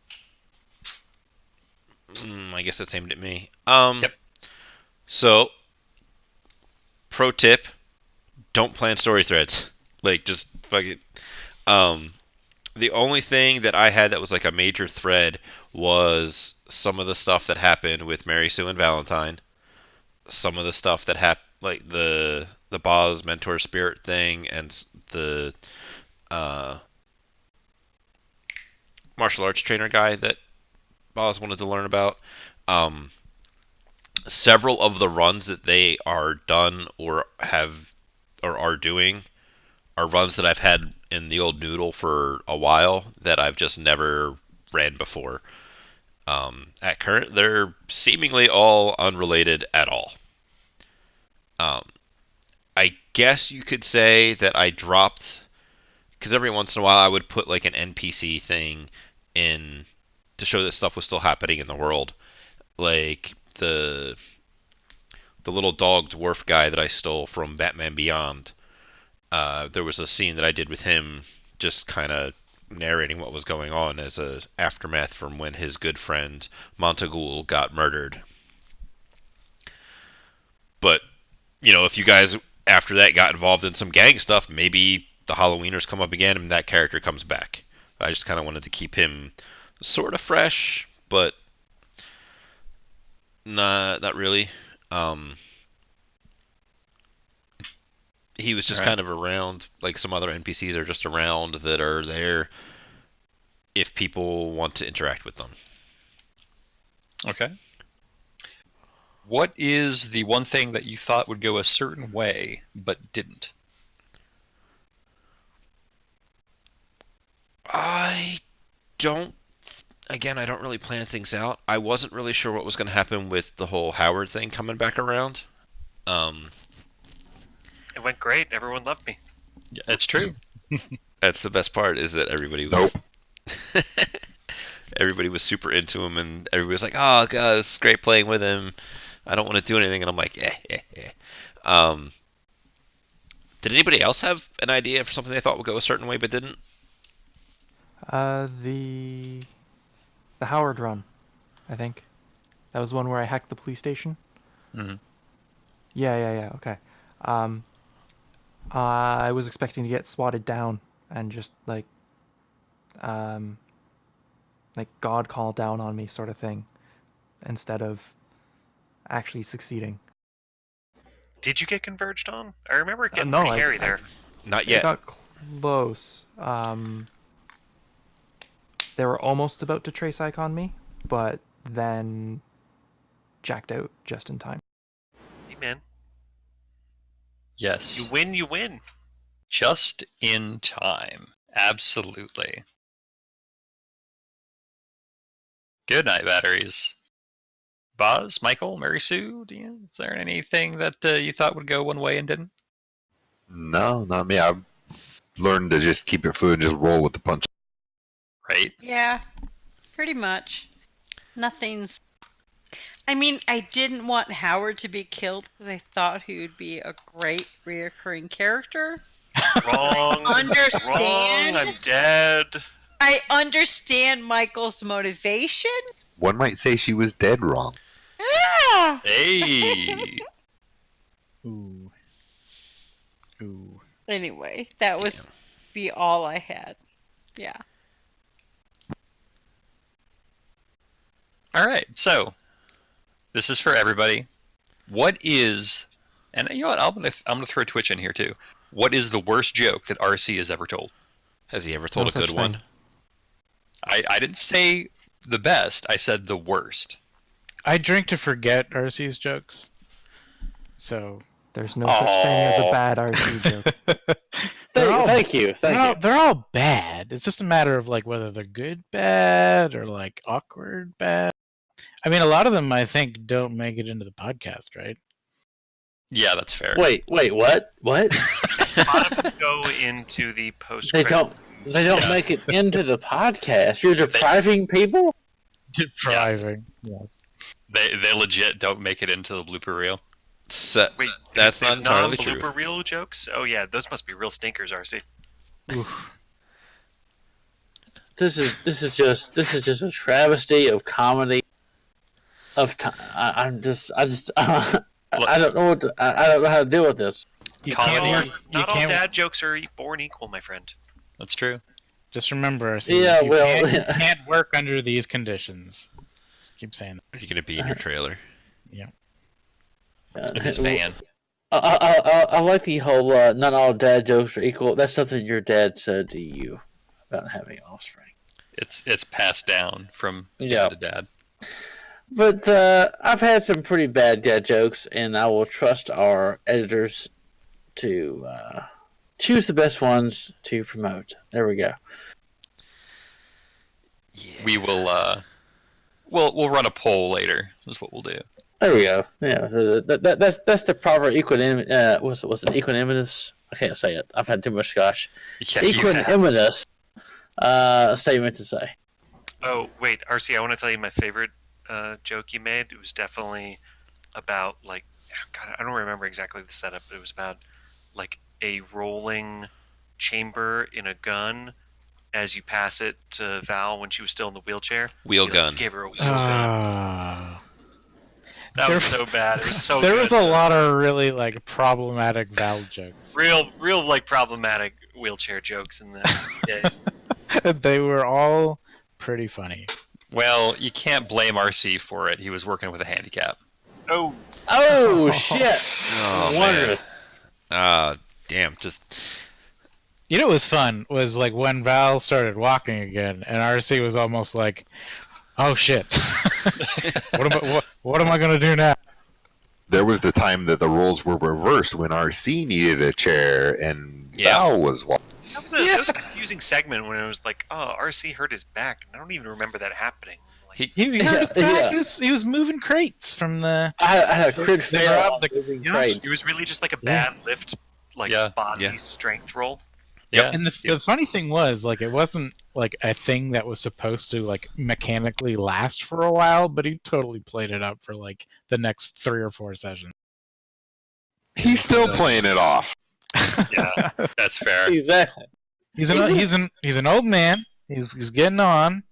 I guess that's aimed at me. Yep. So, pro tip: don't plan story threads. Like, just fuck it. The only thing that I had that was like a major thread was some of the stuff that happened with Mary Sue and Valentine. Some of the stuff that happened, like the Boz mentor spirit thing, and the martial arts trainer guy that Boz wanted to learn about. Several of the runs that they are done or are doing are runs that I've had in the old noodle for a while that I've just never ran before. At current, they're seemingly all unrelated at all. Um, I guess you could say that I dropped, because every once in a while I would put like an NPC thing in to show that stuff was still happening in the world, like the little dog dwarf guy that I stole from Batman Beyond. There was a scene that I did with him, just kind of narrating what was going on as a aftermath from when his good friend Montague got murdered. But if you guys after that got involved in some gang stuff, maybe the Halloweeners come up again and that character comes back. I just kind of wanted to keep him sort of fresh, but not really. He was just kind of around, like some other NPCs are just around that are there if people want to interact with them. Okay. What is the one thing that you thought would go a certain way but didn't? I don't. Again, I don't really plan things out. I wasn't really sure what was going to happen with the whole Howard thing coming back around. It went great. Everyone loved me. Yeah, it's true. That's the best part, is that everybody was. Nope. Everybody was super into him, and everybody was like, "Oh God, it's great playing with him. I don't want to do anything," and I'm like, Did anybody else have an idea for something they thought would go a certain way but didn't? The Howard run, I think. That was one where I hacked the police station. Mm-hmm. Yeah. Okay. I was expecting to get swatted down and just like God called down on me sort of thing, instead of actually succeeding. Did you get converged on? I remember it getting no, pretty hairy there. Not yet. It got close. They were almost about to trace icon me, but then jacked out just in time. Hey, man. Yes. You win, you win. Just in time. Absolutely. Good night, batteries. Boz, Michael, Mary Sue, is there anything that you thought would go one way and didn't? No, not me. I've learned to just keep it fluid and just roll with the punch. Right? Yeah, pretty much. Nothing's... I mean, I didn't want Howard to be killed because I thought he would be a great reoccurring character. Wrong. Understand? Wrong, I'm dead. I understand Michael's motivation. One might say she was dead wrong. Ah! Hey! Ooh. Anyway, that was be all I had. Yeah. All right, so this is for everybody. What is, and you know what? I'm gonna throw Twitch in here too. What is the worst joke that RC has ever told? Has he ever told No a good such one? thing. I didn't say the best. I said the worst. I drink to forget RC's jokes. So There's no such thing as a bad RC joke. Thank you. they're all bad. It's just a matter of like whether they're good bad or like awkward bad. I mean, a lot of them I think don't make it into the podcast, right? Yeah, that's fair. Wait, what? What? A lot of them go into the post. They don't make it into the podcast. You're depriving people? Depriving, yes. They legit don't make it into the blooper reel. Wait, That's not entirely true. Non-blooper reel jokes? Oh yeah, those must be real stinkers, RC. Oof. This is just a travesty of comedy. Of time, I don't know I don't know how to deal with this. You Comedy. can't work. Not all dad jokes are born equal, my friend. That's true. Just remember, RC, Yeah, you can't work under these conditions. Just keep saying that. Are you going to be in your trailer? Yeah. In his van. I like the whole not all dad jokes are equal. That's something your dad said to you about having offspring. It's passed down from Yeah. dad to dad. But I've had some pretty bad dad jokes, and I will trust our editors to choose the best ones to promote. There we go. Yeah. We will We'll run a poll later. Is what we'll do. There we go. Yeah, that's the proper equanimous. What's it? Equanimous. I can't say it. I've had too much scotch. Yeah, you have. Equanimous statement to say. Oh wait, RC, I want to tell you my favorite joke you made. It was definitely about like, God, I don't remember exactly the setup, but it was about like a rolling chamber in a gun as you pass it to Val when she was still in the wheelchair. Wheel You gun. gave her a wheel gun. That There- was so bad. It was so There good. was a lot of really like problematic Val jokes. real like problematic wheelchair jokes in the days. They were all pretty funny. Well, you can't blame RC for it. He was working with a handicap. Oh, Oh shit! Oh, Wondrous. Damn. Just You know what was fun was like when Val started walking again, and RC was almost like, "Oh shit, what am I gonna do now?" There was the time that the roles were reversed when RC needed a chair and Yeah. Val was walking. that was a confusing segment when it was like, oh, RC hurt his back, and I don't even remember that happening. Like, He hurt his back. Yeah. He was moving crates from the. I had a crit They were fail up on the- moving it trade. was really just like a bad lift, like Yeah. body Yeah. strength roll. Yeah. And the funny thing was, like, it wasn't like a thing that was supposed to like mechanically last for a while, but he totally played it up for like the next 3 or 4 sessions. He's still playing it off. Yeah, that's fair. Exactly. He's an old man. He's getting on.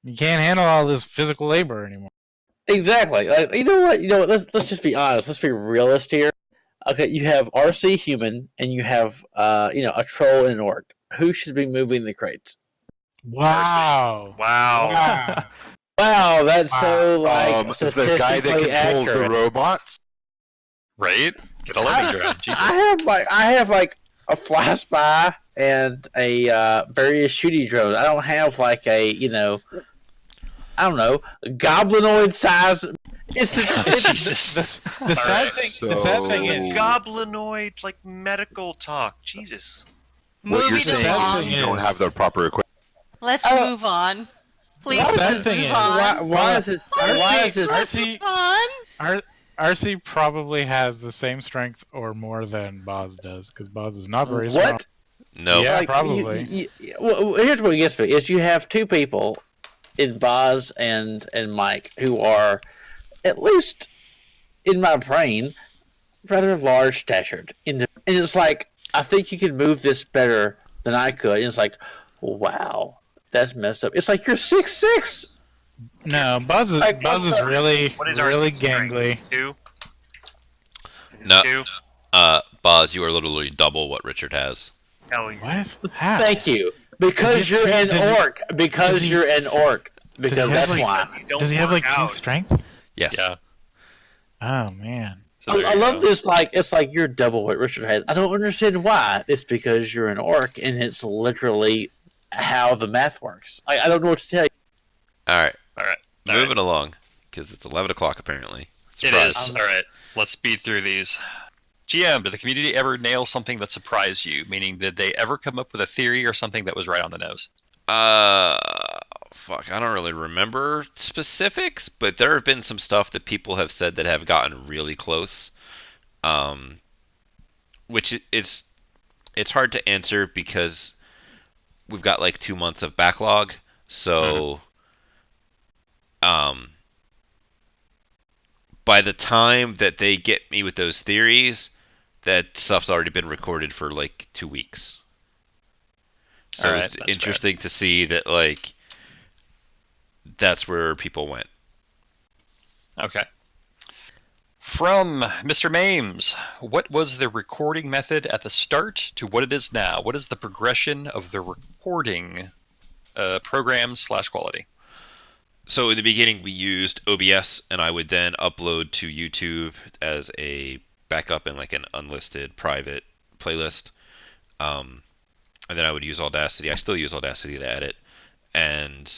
He can't handle all this physical labor anymore. Exactly. Like, you know what? Let's just be honest. Let's be realist here. Okay, you have RC human and you have a troll and an orc. Who should be moving the crates? Wow. Wow. Wow. Wow, that's so like the statistically guy that controls accurate. the robots. Right? Get a lemonade. Jesus. I have like a fly spy and a various shooting drones. I don't have like a I don't know, goblinoid size. It's Jesus. The sad right. thing. So- The sad thing The is, goblinoid, like medical talk. Jesus. What you're Moving saying along. is you don't have the proper equipment. Let's Oh. move on. Please Why sad move thing is- on. why is this? Why is this? RC On. RC probably has the same strength or more than Boz does, because Boz is not very strong. What? no. Yeah. Like, probably. Well, here's what gets me: is you have two people, in Boz and Mike, who are, at least in my brain, rather large statured. And it's like, I think you could move this better than I could. And it's like, wow, that's messed up. It's like you're 6'6". No, Boz is Like, really What is our really strength? gangly. Is it 2? Is it No. 2? Boz, you are literally double what Richard has. Hell yeah. What? How? Thank you. Because Does he you're have an two- does he- orc. Because does he- you're an orc. does Because he have, that's like- why. Because you don't Does he have like work out. 2 strength? Yes. Yeah. Oh man. So there I you love go. this. Like it's like you're double what Richard has. I don't understand why. It's because you're an orc, and it's literally how the math works. I don't know what to tell you. All right. All right. Moving along, because it's 11 o'clock apparently. It Surprise. is. All right. Let's speed through these. GM, did the community ever nail something that surprised you? Meaning, did they ever come up with a theory or something that was right on the nose? Fuck, I don't really remember specifics, but there have been some stuff that people have said that have gotten really close. Which it's hard to answer because we've got like 2 months of backlog. So, by the time that they get me with those theories, that stuff's already been recorded for like 2 weeks. So All right, it's that's interesting to see that like that's where people went. Okay. From Mr. Mames, what was the recording method at the start to what it is now? What is the progression of the recording program/quality? So in the beginning we used OBS, and I would then upload to YouTube as a backup in like an unlisted private playlist. And then I would use Audacity. I still use Audacity to edit. And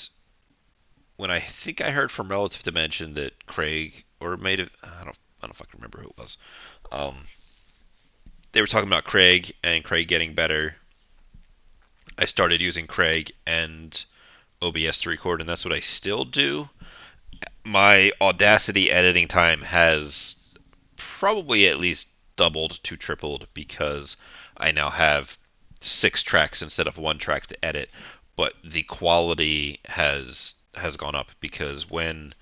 when I think I heard from Relative Dimension that Craig, or made it, I don't fucking remember who it was. They were talking about Craig and Craig getting better. I started using Craig and OBS to record, and that's what I still do. my Audacity editing time has probably at least doubled to tripled because I now have 6 tracks instead of 1 track to edit. But the quality has gone up because when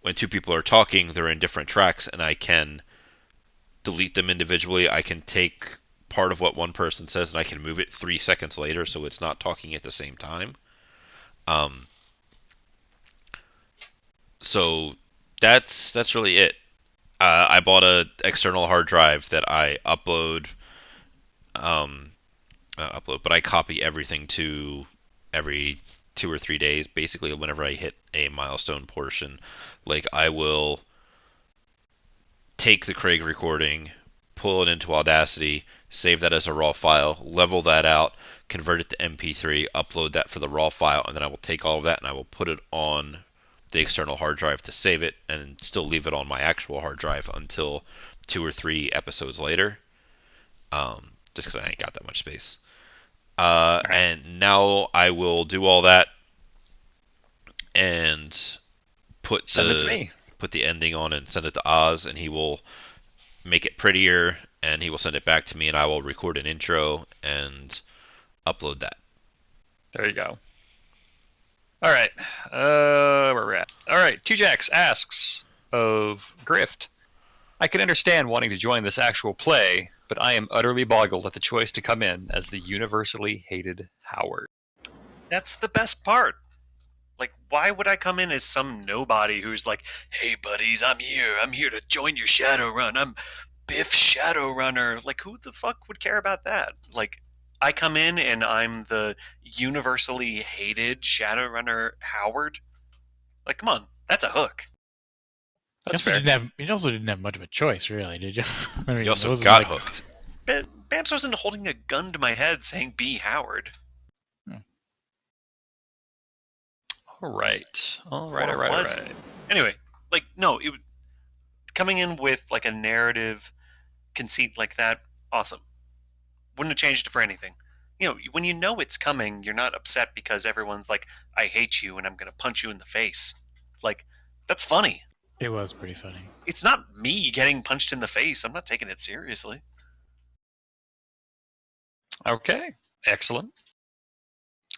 2 people are talking, they're in different tracks, and I can delete them individually. I can take part of what one person says and I can move it 3 seconds later, so it's not talking at the same time. Um, so that's really it. I bought a external hard drive that I um, but I copy everything to every 2 or 3 days. Basically, whenever I hit a milestone portion, like I will take the Craig recording, pull it into Audacity, save that as a raw file, level that out, convert it to MP3, upload that for the raw file, and then I will take all of that and I will put it on the external hard drive to save it and still leave it on my actual hard drive until 2 or 3 episodes later. Just because I ain't got that much space. And now I will do all that and Send it to me. put the ending on and send it to Oz, and he will make it prettier, and he will send it back to me, and I will record an intro and upload that. There you go. All right. Where we're at. All right. Two Jacks asks of Grift. I can understand wanting to join this actual play, but I am utterly boggled at the choice to come in as the universally hated Howard. That's the best part. Like, why would I come in as some nobody who's like, hey, buddies, I'm here. I'm here to join your Shadowrun. I'm Biff Shadowrunner. Like, who the fuck would care about that? Like, I come in and I'm the universally hated Shadowrunner Howard. Like, come on. That's a hook. That's fair. You also didn't have much of a choice, really, did you? I mean, You also it wasn't got like- hooked. But Bams wasn't holding a gun to my head saying, be Howard. All right. Or was it? Anyway, like, no, it coming in with like a narrative conceit like that, awesome. Wouldn't have changed it for anything. You know, when you know it's coming, you're not upset because everyone's like, I hate you and I'm going to punch you in the face. Like, that's funny. It was pretty funny. It's not me getting punched in the face. I'm not taking it seriously. Okay. Excellent.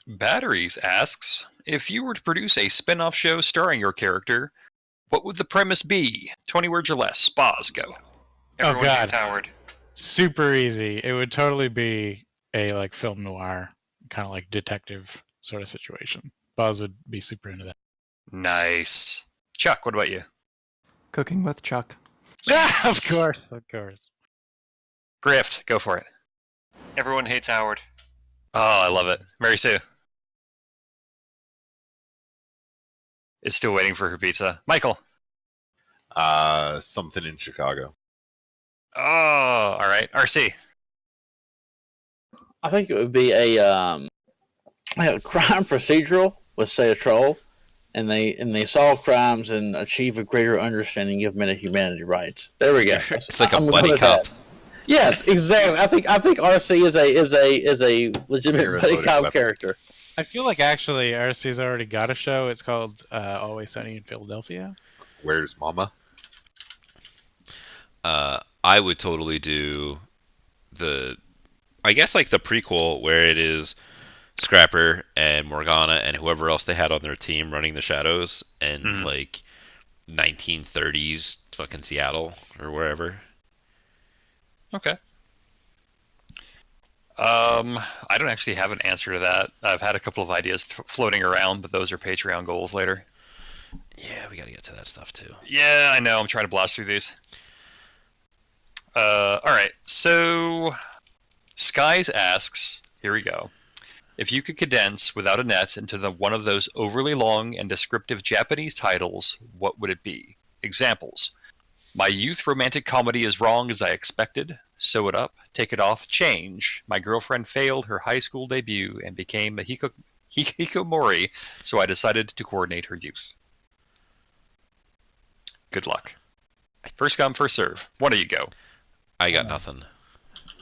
Batteries asks, if you were to produce a spin-off show starring your character, what would the premise be? 20 words or less. Boz, go. Everyone God. hates Howard. Super easy. It would totally be a like film noir, kind of like detective sort of situation. Buzz would be super into that. Nice. Chuck, what about you? Cooking with Chuck. Yeah, of course. Grift, go for it. Everyone hates Howard. Oh, I love it. Mary Sue is still waiting for her pizza. Michael. Something in Chicago. Oh, all right. RC. I think it would be a crime procedural with, say, a troll, and they solve crimes and achieve a greater understanding of humanity rights. There we go. It's like a I'm buddy good at cop. that. Yes, exactly. I think RC is a legitimate You're buddy loaded cop weapon. character. I feel like actually RC's already got a show. It's called Always Sunny in Philadelphia. Where's Mama? I would totally do I guess like the prequel where it is Scrapper and Morgana and whoever else they had on their team running the shadows and like 1930s fucking Seattle or wherever. Okay. I don't actually have an answer to that. I've had a couple of ideas floating around, but those are Patreon goals later. Yeah, we got to get to that stuff too. Yeah, I know. I'm trying to blast through these. All right. So, Skies asks, here we go. If you could condense Without a Net into one of those overly long and descriptive Japanese titles, what would it be? Examples. My youth romantic comedy is wrong as I expected. Sew it up, take it off, change. My girlfriend failed her high school debut and became a hikikomori, so I decided to coordinate her youth. Good luck. First come, first serve. One of you go. I got nothing.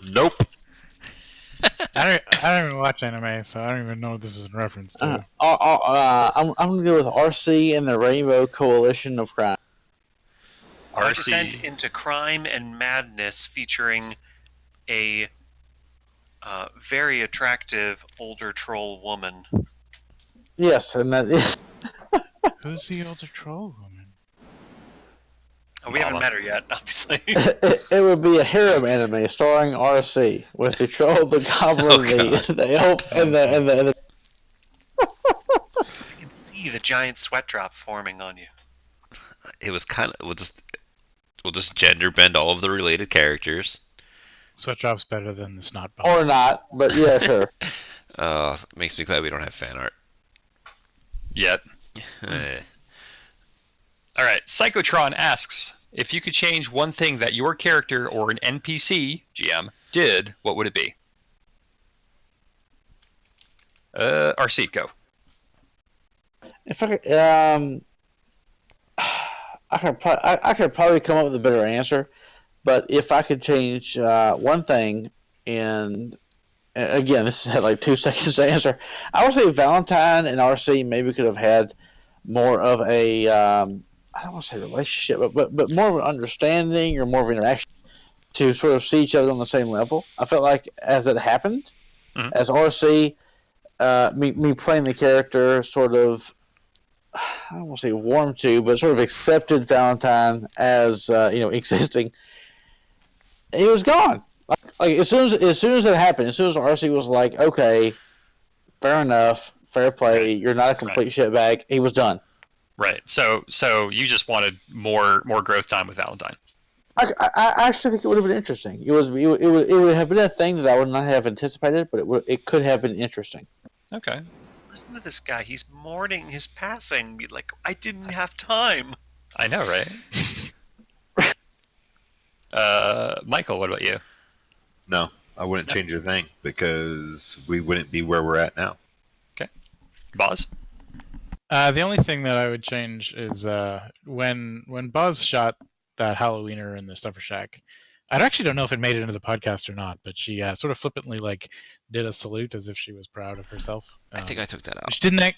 Nope. I don't even watch anime, so I don't even know what this is in reference to. I'm gonna go with RC and the Rainbow Coalition of Crime. My descent RC. into crime and madness, featuring a very attractive older troll woman. Yes, and that Who's the older troll woman? We haven't Mama. met her yet, obviously. it would be a harem anime starring RC with the troll, the goblin, Oh, God. the elf, and the I can see the giant sweat drop forming on you. It was kind of we'll just gender bend all of the related characters. Sweatdrop's better than the snot bomb. or not, but yeah, sure. Makes me glad we don't have fan art. Yet. All right. Psychotron asks, if you could change one thing that your character or an NPC GM did, what would it be? RC, go. If I could, I could probably come up with a better answer, but if I could change one thing, and again, this had like 2 seconds to answer, I would say Valentine and RC maybe could have had more of a I don't want to say relationship, but more of an understanding or more of an interaction to sort of see each other on the same level. I felt like as it happened, Mhm. as RC, me playing the character sort of, I don't want to say warm to, but sort of accepted Valentine as existing. He was gone. Like as soon as it happened, as soon as RC was like, okay, fair enough, fair play, Right. you're not a complete shitbag, he was done. Right. So you just wanted more growth time with Valentine. I actually think it would have been interesting. It would have been a thing that I would not have anticipated, but it could have been interesting. Okay. Listen to this guy. He's mourning his passing. Like, I didn't have time. I know, right? Michael, what about you? No, I wouldn't change a thing because we wouldn't be where we're at now. Boz? The only thing that I would change is when Buzz shot that Halloweener in the Stuffer Shack. I actually don't know if it made it into the podcast or not, but she sort of flippantly did a salute as if she was proud of herself. I think I took that out. She didn't.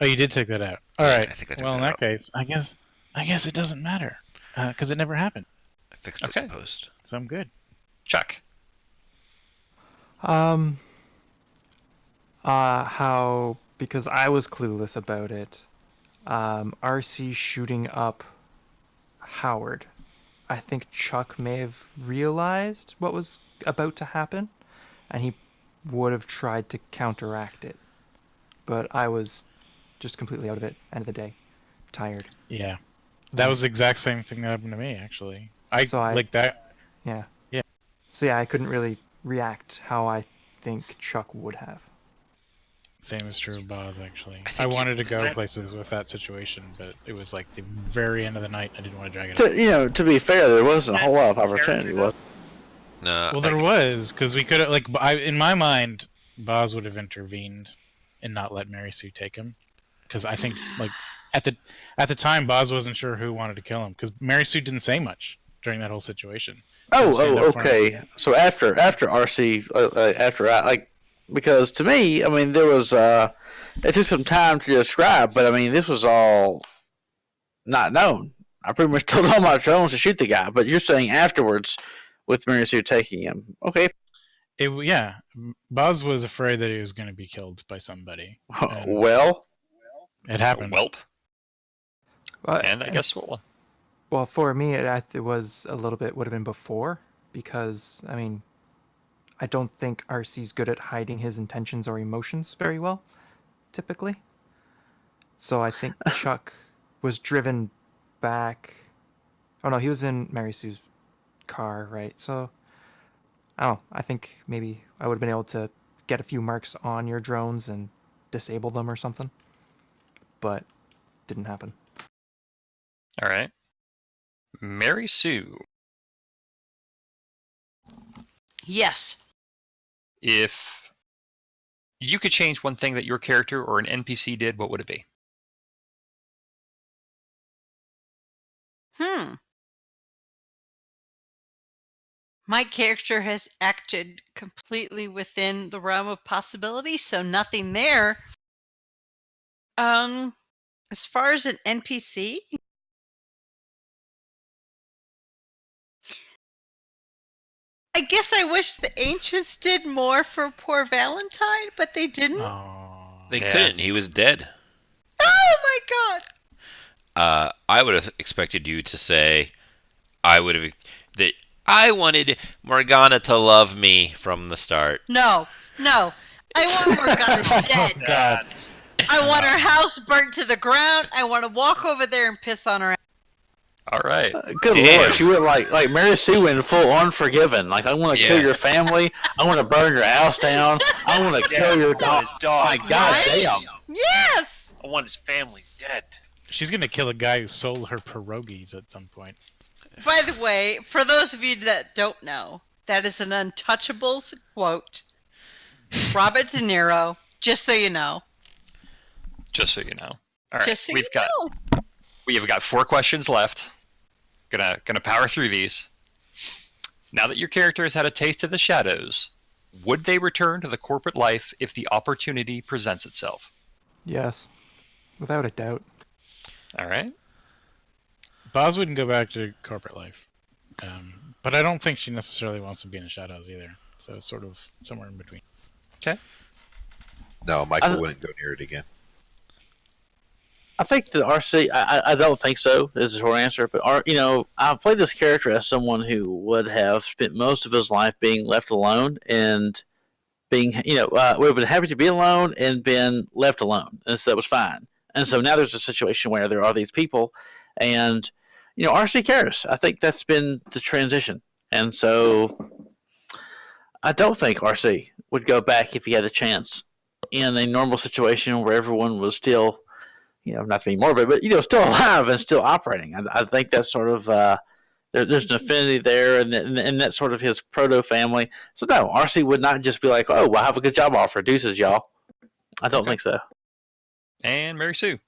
Oh, you did take that out. All Yeah, right. I think I took Well, in that that out. case, I guess it doesn't matter because it never happened. I fixed it Okay. in post. So I'm good. Chuck? How, because I was clueless about it, RC shooting up Howard. I think Chuck may have realized what was about to happen, and he would have tried to counteract it. But I was just completely out of it, end of the day. Tired. Yeah, that was the exact same thing that happened to me actually. I like that. Yeah. Yeah. So yeah, I couldn't really react how I think Chuck would have. Same is true of Boz, actually. I think I wanted to was go that- places with that situation, but it was like the very end of the night. I didn't want to drag it out. To be fair, there wasn't a whole lot of opportunity, was No. Well, there was, because we could have, in my mind, Boz would have intervened and not let Mary Sue take him. Because I think, at the time, Boz wasn't sure who wanted to kill him, because Mary Sue didn't say much during that whole situation. Didn't stand up for him. Okay. So after RC, after I because to me, I mean, there was it took some time to describe, but I mean, this was all not known. I pretty much told all my drones to shoot the guy, but you're saying afterwards, with Mary Sue taking him, okay? Yeah, Boz was afraid that he was going to be killed by somebody. And Well, it happened. Welp. Well, And I guess we'll... Well, for me, it was a little bit would have been before, because I mean, I don't think RC's good at hiding his intentions or emotions very well, typically. So I think Chuck was driven back. Oh no, he was in Mary Sue's car, right? So I don't know. I think maybe I would have been able to get a few marks on your drones and disable them or something, but didn't happen. All right. Mary Sue, Yes. if you could change one thing that your character or an NPC did, what would it be? My character has acted completely within the realm of possibility, so nothing there. As far as an NPC, I guess I wish the ancients did more for poor Valentine, but they didn't. Oh. They couldn't. He was dead. Oh my god! I would have expected you to say, I would have that I wanted Morgana to love me from the start. No. I want Morgana dead. God. I want her house burnt to the ground. I want to walk over there and piss on her. All right. Good Damn. lord, she went like Mary Sue went full Unforgiven. Like, I want to kill your family. I want to burn your house down. I want to kill your dog. His dog. My god Right? damn. Yes! I want his family dead. She's gonna kill a guy who sold her pierogies at some point. By the way, for those of you that don't know, that is an Untouchables quote. Robert De Niro, just so you know. Just so you know. All right. Just so we have got 4 questions left. Gonna power through these. Now that your character has had a taste of the shadows, would they return to the corporate life if the opportunity presents itself? Yes, without a doubt. All right. Boz wouldn't go back to corporate life, but I don't think she necessarily wants to be in the shadows either. So it's sort of somewhere in between. Okay. No, Michael wouldn't go near it again. I think the RC. I don't think so. Is the short answer. But I've played this character as someone who would have spent most of his life being left alone and being, would have been happy to be alone and been left alone, and so that was fine. And so now there's a situation where there are these people, and RC cares. I think that's been the transition, and so I don't think RC would go back if he had a chance in a normal situation where everyone was still, not to be morbid, but still alive and still operating. I think that's sort of there's an affinity there, and that's sort of his proto family. So no, RC would not just be like, oh, well, I have a good job offer, deuces, y'all. I don't think so. And Mary Sue.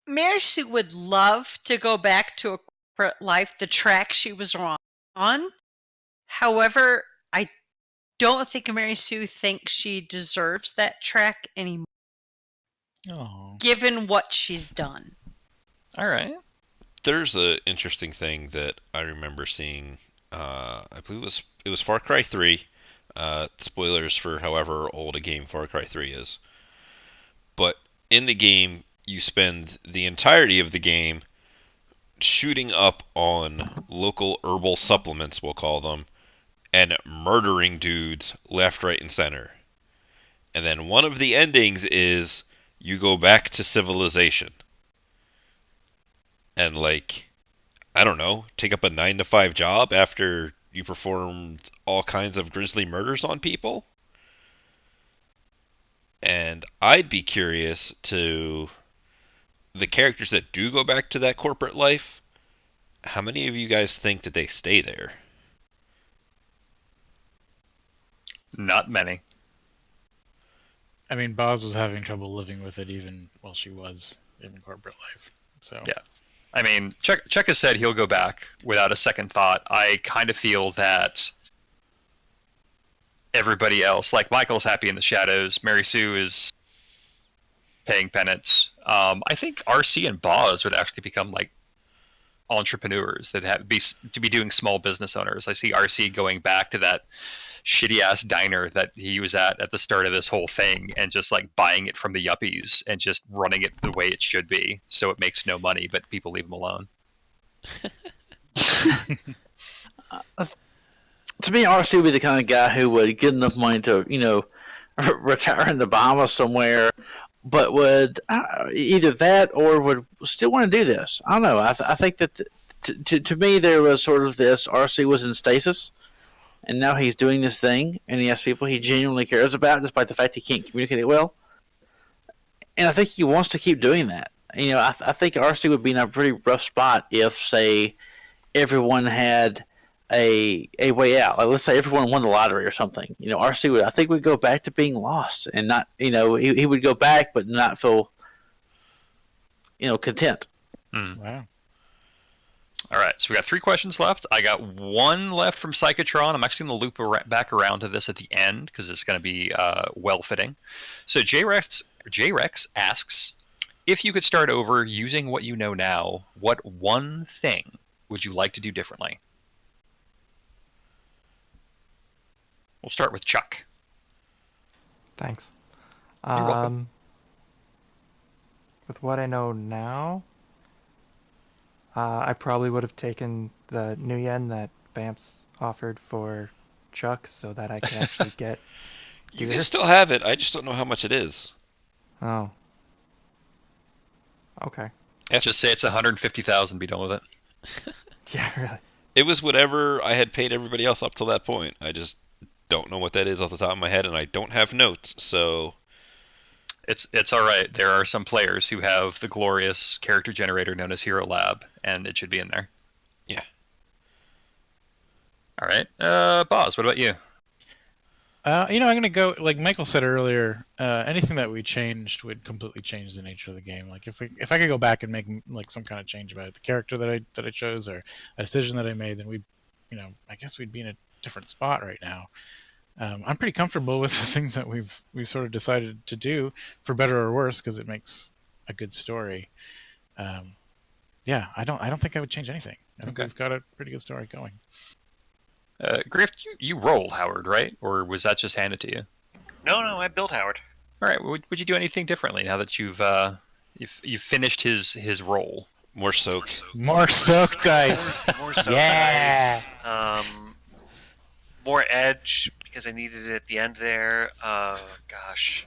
Mary Sue would love to go back to a corporate life, the track she was on. However, I don't think Mary Sue thinks she deserves that track anymore, given what she's done. All right. There's an interesting thing that I remember seeing. I believe it was Far Cry 3. Spoilers for however old a game Far Cry 3 is. But in the game, you spend the entirety of the game shooting up on local herbal supplements, we'll call them, and murdering dudes left, right, and center. And then one of the endings is you go back to civilization. And I don't know, take up a 9-to-5 job after you performed all kinds of grisly murders on people? And I'd be curious to the characters that do go back to that corporate life, how many of you guys think that they stay there? Not many. I mean, Boz was having trouble living with it even while she was in corporate life. So Yeah. I mean, Chuck has said he'll go back without a second thought. I kind of feel that everybody else, like Michael's happy in the shadows, Mary Sue is paying penance. I think RC and Boz would actually become entrepreneurs that be doing small business owners. I see RC going back to that shitty ass diner that he was at the start of this whole thing and just buying it from the yuppies and just running it the way it should be, so it makes no money but people leave him alone. To me, RC would be the kind of guy who would get enough money to retire in the Bahamas somewhere, but would either that or would still want to do this. I don't know. I think that to me there was sort of this: RC was in stasis, and now he's doing this thing, and he has people he genuinely cares about, despite the fact he can't communicate it well. And I think he wants to keep doing that. I think RC would be in a pretty rough spot if, say, everyone had a way out. Like, let's say everyone won the lottery or something. RC would, I think, would go back to being lost, and not, he would go back but not feel, content. Mm. Wow. All right, so we got 3 questions left. I got 1 left from Psychotron. I'm actually going to loop back around to this at the end because it's going to be well-fitting. So J-Rex asks, if you could start over using what you know now, what one thing would you like to do differently? We'll start with Chuck. Thanks. You're welcome. With what I know now, I probably would have taken the new yen that Bamps offered for Chuck so that I could actually get You gear. can still have it. I just don't know how much it is. Oh. Okay. Let's just say it's 150,000. Be done with it. Yeah, really. It was whatever I had paid everybody else up till that point. I just don't know what that is off the top of my head, and I don't have notes, so... It's all right. There are some players who have the glorious character generator known as Hero Lab, and it should be in there. Yeah. All right. Boz, what about you? I'm going to go, like Michael said earlier, anything that we changed would completely change the nature of the game. Like if I could go back and make like some kind of change about the character that I chose or a decision that I made, then I guess we'd be in a different spot right now. I'm pretty comfortable with the things that we've sort of decided to do, for better or worse, because it makes a good story. Yeah, I don't think I would change anything. I think we've got a pretty good story going. Griff, you rolled Howard, right? Or was that just handed to you? No, I built Howard. All right. Would you do anything differently now that you've finished his role? More soak. More soak dice. More soak Yeah. dice. More edge because I needed it at the end there. Gosh.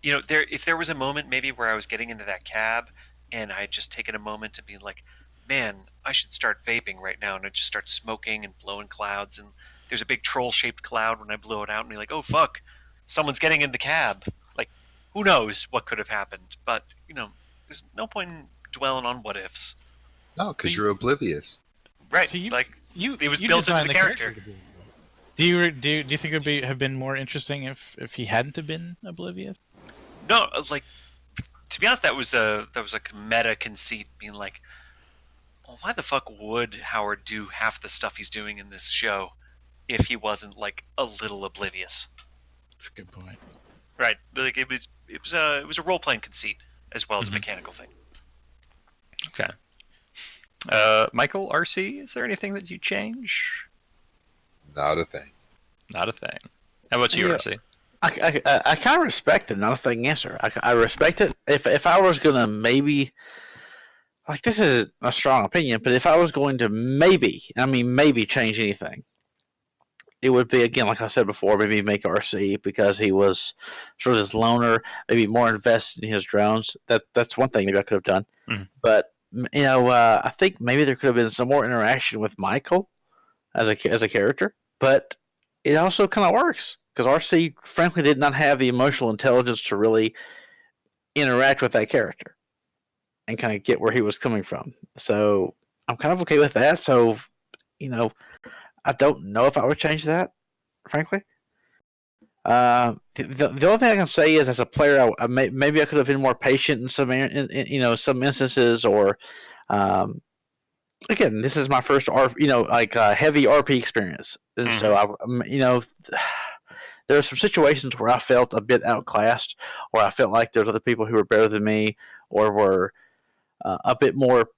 If there was a moment maybe where I was getting into that cab and I had just taken a moment to be like, man, I should start vaping right now, and I just start smoking and blowing clouds, and there's a big troll-shaped cloud when I blow it out, and be like, oh fuck, someone's getting in the cab. Like, who knows what could have happened? But there's no point in dwelling on what ifs. No, because you're oblivious. Right? So it was you built into designed the character. Do you think it would have been more interesting if he hadn't have been oblivious? No, like, to be honest, that was a meta conceit, being like, well, why the fuck would Howard do half the stuff he's doing in this show if he wasn't like a little oblivious? That's a good point. Right? Like it was a role playing conceit as well as a mechanical thing. Okay. Michael, RC, is there anything that you change? Not a thing. Not a thing. How about you, RC? I kind of respect the not a thing answer. I respect it. If I was gonna maybe, like, this is a strong opinion, but if I was going to maybe change anything, it would be, again, like I said before, maybe make RC because he was sort of this loner, maybe more invested in his drones. That's one thing maybe I could have done. Mhm. But I think maybe there could have been some more interaction with Michael as a character. But it also kind of works because RC, frankly, did not have the emotional intelligence to really interact with that character and kind of get where he was coming from. So I'm kind of okay with that. So, I don't know if I would change that, frankly. The only thing I can say is, as a player, maybe I could have been more patient in some instances, or again, this is my first heavy RP experience, and so there are some situations where I felt a bit outclassed, or I felt like there was other people who were better than me, or were a bit more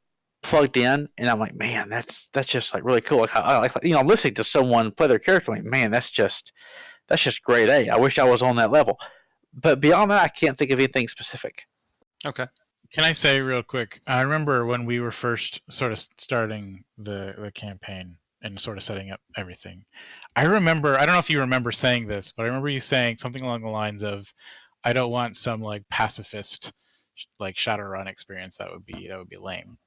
plugged in, and I'm like, man, that's just like really cool. Like, I'm listening to someone play their character, like, man, that's just grade A. I wish I was on that level. But beyond that, I can't think of anything specific. Okay. Can I say real quick? I remember when we were first sort of starting the campaign and sort of setting up everything. I don't know if you remember saying this, but I remember you saying something along the lines of, "I don't want some like pacifist like Shadowrun experience. That would be lame."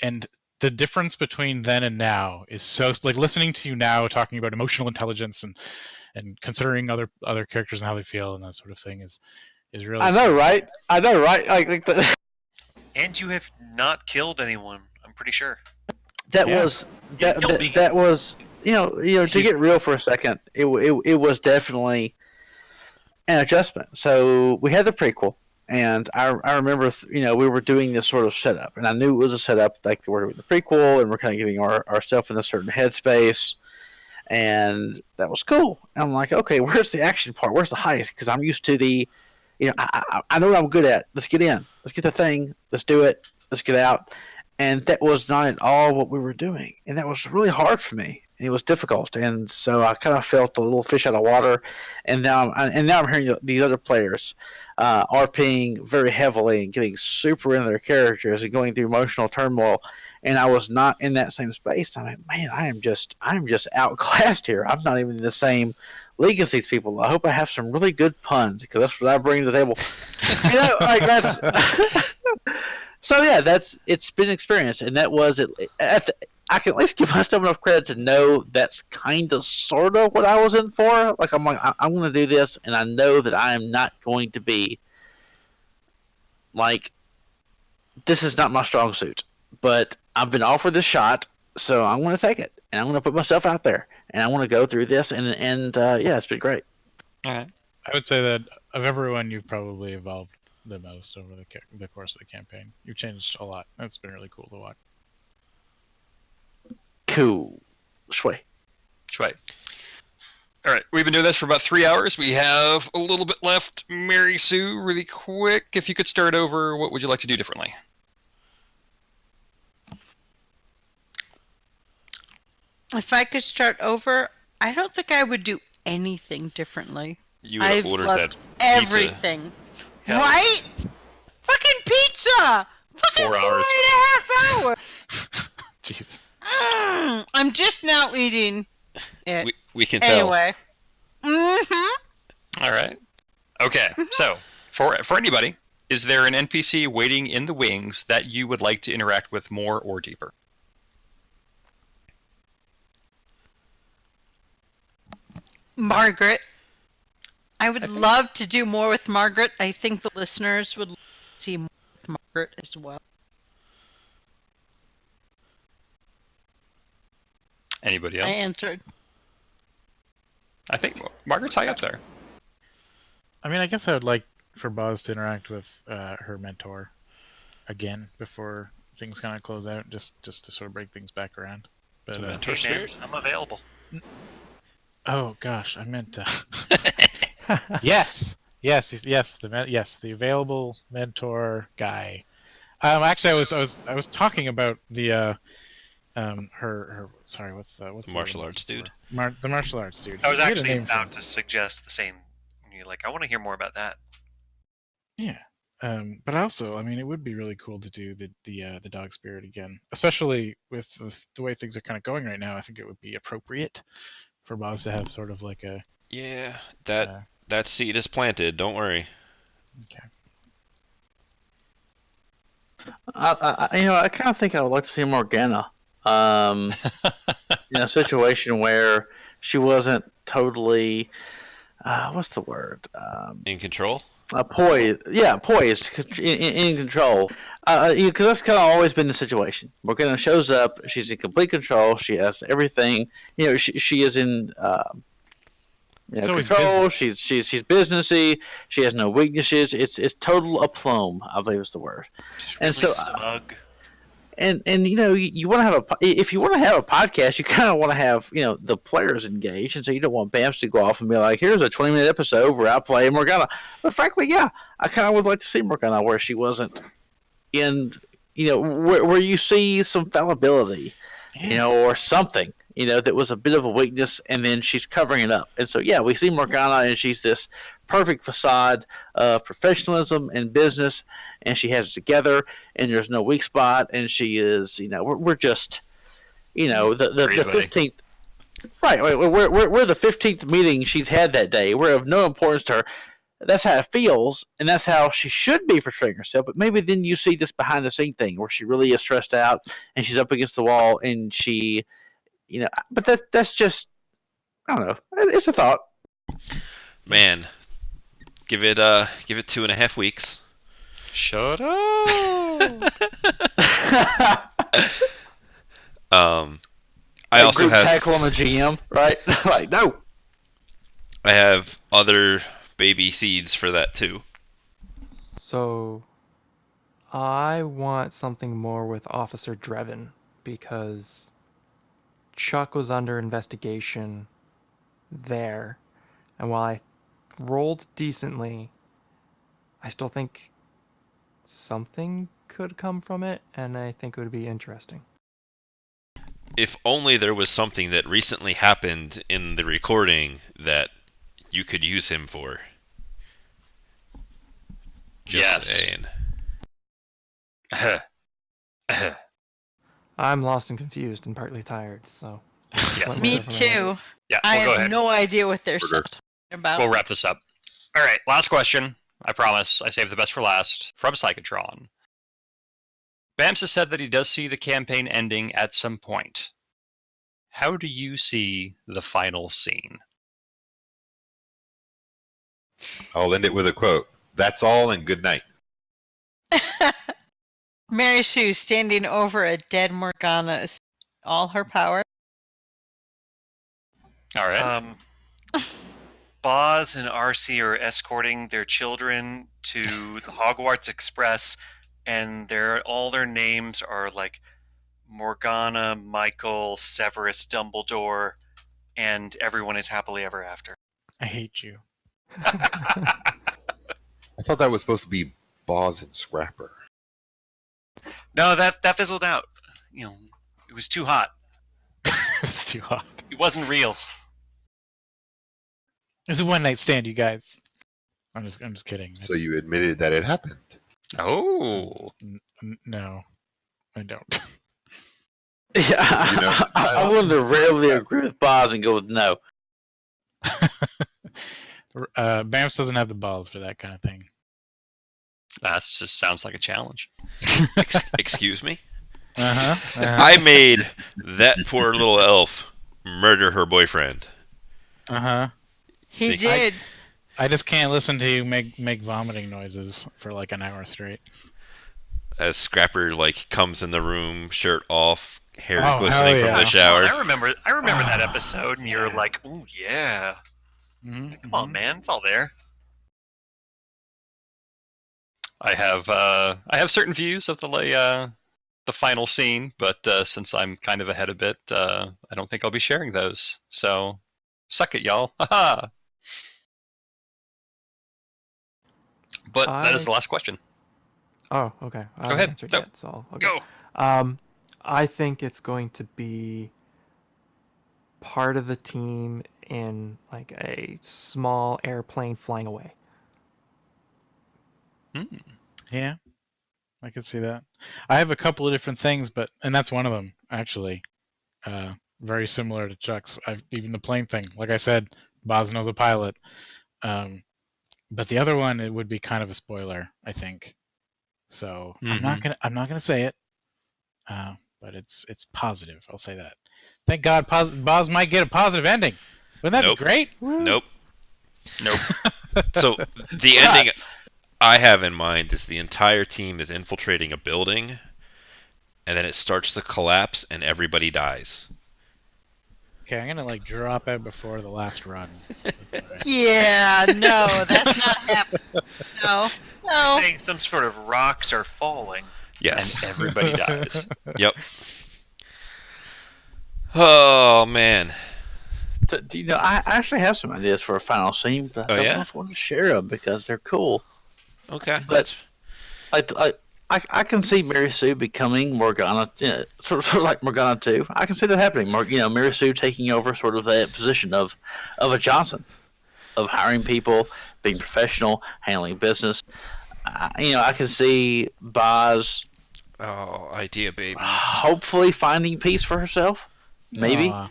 And the difference between then and now is so, like, listening to you now talking about emotional intelligence and considering other characters and how they feel and that sort of thing is really. I know, right? Like the... And you have not killed anyone, I'm pretty sure. That was to get real for a second. It was definitely an adjustment. So we had the prequel, And I remember, we were doing this sort of setup, and I knew it was a setup, like we're doing the prequel, and we're kind of getting ourselves in a certain headspace, and that was cool. And I'm like, okay, where's the action part? Where's the heist? Because I'm used to I know what I'm good at. Let's get in. Let's get the thing. Let's do it. Let's get out. And that was not at all what we were doing, and that was really hard for me. It was difficult, and so I kind of felt a little fish out of water. And now I'm hearing these other players RPing very heavily and getting super into their characters and going through emotional turmoil. And I was not in that same space. I'm like, man, I am just outclassed here. I'm not even in the same league as these people. I hope I have some really good puns because that's what I bring to the table. Like that's. So yeah, it's been an experience, and that was it. I can at least give myself enough credit to know that's kind of sort of what I was in for. Like I'm going to do this, and I know that I am not going to be like, this is not my strong suit, but I've been offered this shot, so I'm going to take it, and I'm going to put myself out there, and I want to go through this, and yeah, it's been great. All right. I would say that of everyone, you've probably evolved the most over the course of the campaign. You've changed a lot. It's been really cool to watch. Cool. Shui. All right, we've been doing this for about 3 hours. We have a little bit left. Mary Sue, really quick, if you could start over, what would you like to do differently? If I could start over, I don't think I would do anything differently. You would have ordered that everything. Hell. Right? Fucking pizza! Fucking 4 hours. 4.5 hours! Jesus. I'm just now eating it. We can tell. Anyway. Mm-hmm. All right. Okay, so for anybody, is there an NPC waiting in the wings that you would like to interact with more or deeper? Margaret. I would love to do more with Margaret. I think the listeners would see more with Margaret as well. Anybody else? I answered. I think Margaret's high up there. I mean, I guess I would like for Boz to interact with her mentor again before things kind of close out, just to sort of break things back around. But The mentor Hey, man, suit? I'm available. oh gosh, I meant yes, the available mentor guy. Actually, I was talking about the her sorry, what's the Martial arts dude. The martial arts dude. I was He had a actually name for him. about to suggest the same. You're like, I want to hear more about that. Yeah. But also, I mean, it would be really cool to do the dog spirit again, especially with the way things are kind of going right now. I think it would be appropriate for Boz to have sort of like a Yeah, that seed is planted. Don't worry. okay. I kind of think I would like to see Morgana. In a situation where she wasn't totally, what's the word? In control. Poised. Yeah, poised, in control. Because that's kind of always been the situation. Morgana shows up. She's in complete control. She has everything. She is in. It's always control. business. She's businessy. She has no weaknesses. It's total aplomb, I believe is the word. Just And really so, smug. And you want to have if you want to have a podcast, you kind of want to have the players engaged, and so you don't want Bams to go off and be like, here's a 20-minute episode where I play Morgana. But frankly, yeah, I kind of would like to see Morgana where she wasn't in, where you see some fallibility, or something, that was a bit of a weakness, and then she's covering it up. And so yeah, we see Morgana, and she's this perfect facade of professionalism and business, and she has it together, and there's no weak spot, and she is, we're just, the 15th, right? We're the 15th meeting she's had that day. We're of no importance to her. That's how it feels, and that's how she should be portraying herself. But maybe then you see this behind the scene thing where she really is stressed out, and she's up against the wall, and she, but that's just, I don't know. It's a thought. Man, give it 2.5 weeks. Shut up! I also group have tackle on the GM, right? Like, no. I have other baby seeds for that too. So I want something more with Officer Drevin because Chuck was under investigation there, and while I rolled decently, I still think something could come from it, and I think it would be interesting. If only there was something that recently happened in the recording that you could use him for. Just saying. I'm lost and confused and partly tired, so. Yes. let Me know if I'm too. right. Yeah, I we'll go have ahead. no idea what they're Order. talking about. We'll wrap this up. All right, last question. I promise. I saved the best for last. From Psychotron. Bams has said that he does see the campaign ending at some point. How do you see the final scene? I'll end it with a quote. That's all, and good night. Mary Sue standing over a dead Morgana, is all her power. All right. Boz and RC are escorting their children to the Hogwarts Express, and all their names are like Morgana, Michael, Severus, Dumbledore, and everyone is happily ever after. I hate you. I thought that was supposed to be Boz and Scrapper. No, that fizzled out. You know, it was too hot. It's too hot. It wasn't real. It was a one night stand, you guys. I'm just kidding. So you admitted that it happened. Oh. No, I don't. Yeah, You know, I wanted to rarely agree with Boz and go with no. Bams doesn't have the balls for that kind of thing. That just sounds like a challenge. Excuse me? I I made that poor little elf murder her boyfriend. He Think- did. I just can't listen to you make vomiting noises for like an hour straight. As Scrapper comes in the room, shirt off, hair Oh, glistening hell from the yeah. shower. I remember that episode, and you're like, "Oh yeah, Mm-hmm. come on, man, it's all there." I have certain views of the final scene, but since I'm kind of ahead a bit, I don't think I'll be sharing those. So, suck it, y'all. Haha. But that is the last question. Oh, okay. I haven't ahead. answered No. yet, so I'll go. Go. I think it's going to be part of the team in like a small airplane flying away. Yeah, I could see that. I have a couple of different things, and that's one of them actually. Very similar to Chuck's. Even the plane thing. Like I said, Boz knows a pilot. But the other one, it would be kind of a spoiler, I think. So I'm not gonna say it. But it's positive. I'll say that. Thank God, Boz might get a positive ending. Wouldn't that Nope. be great? Nope. Nope. So the ending I have in mind is the entire team is infiltrating a building, and then it starts to collapse, and everybody dies. Okay, I'm gonna drop it before the last run. Yeah, no, that's not happening. No. Saying some sort of rocks are falling. Yes. And everybody dies. Yep. Oh man. I actually have some ideas for a final scene, but I don't know if I want to share them because they're cool. Okay. But I can see Mary Sue becoming Morgana, sort of like Morgana 2. I can see that happening. Mary Sue taking over sort of that position of a Johnson, of hiring people, being professional, handling business. I can see Boz Oh, idea babies. hopefully finding peace for herself, maybe. Aw.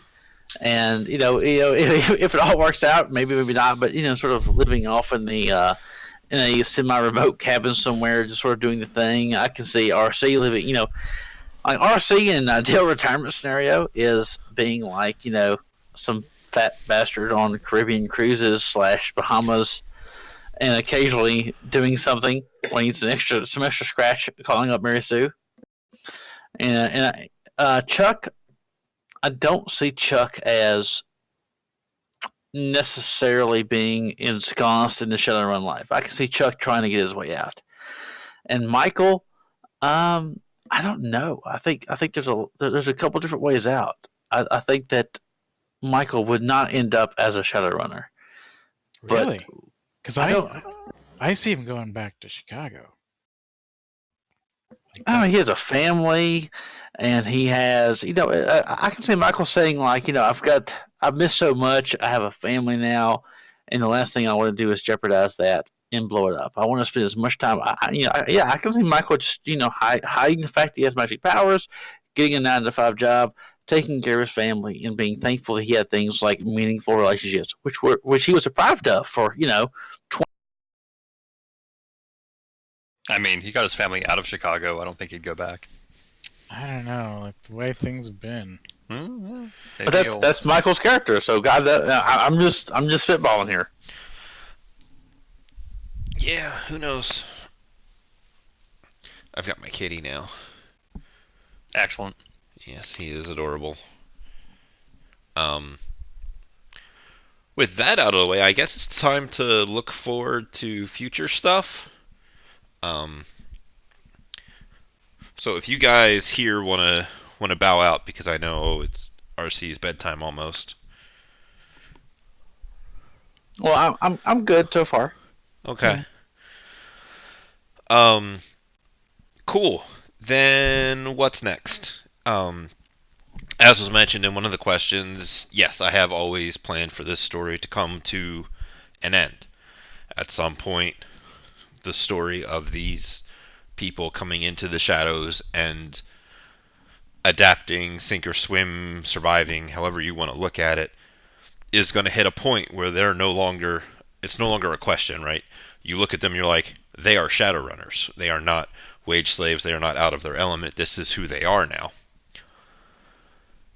And if it all works out, maybe not. But sort of living off in a semi-remote cabin somewhere, just sort of doing the thing. I can see RC living. Like RC in an ideal retirement scenario is being like some fat bastard on Caribbean cruises / Bahamas, and occasionally doing something when he's some extra scratch, calling up Mary Sue. And Chuck, I don't see Chuck as necessarily being ensconced in the Shadowrun life. I can see Chuck trying to get his way out. And Michael, I don't know. I think there's a couple different ways out. I think that Michael would not end up as a Shadowrunner, but Really? Because I don't. I see him going back to Chicago. Like I mean, that. he has a family, and he has. I can see Michael saying like, I've missed so much. I have a family now, and the last thing I want to do is jeopardize that and blow it up. I want to spend as much time. Yeah, I can see Michael just hiding the fact that he has magic powers, getting a 9 to 5 job, taking care of his family, and being thankful that he had things like meaningful relationships, which he was deprived of for 20. I mean, he got his family out of Chicago. I don't think he'd go back. I don't know, like the way things have been. Maybe But that's Michael's character. So God, I'm just spitballing here. Yeah, who knows? I've got my kitty now. Excellent. Yes, he is adorable. With that out of the way, I guess it's time to look forward to future stuff. So if you guys here wanna bow out, because I know it's RC's bedtime almost. Well, I'm good so far. Okay. Cool. Then what's next? As was mentioned in one of the questions, yes, I have always planned for this story to come to an end. At some point, the story of these people coming into the shadows and adapting, sink or swim, surviving, however you want to look at it, is going to hit a point where it's no longer a question, right? You look at them, you're like, they are Shadowrunners. They are not wage slaves. They are not out of their element. This is who they are now.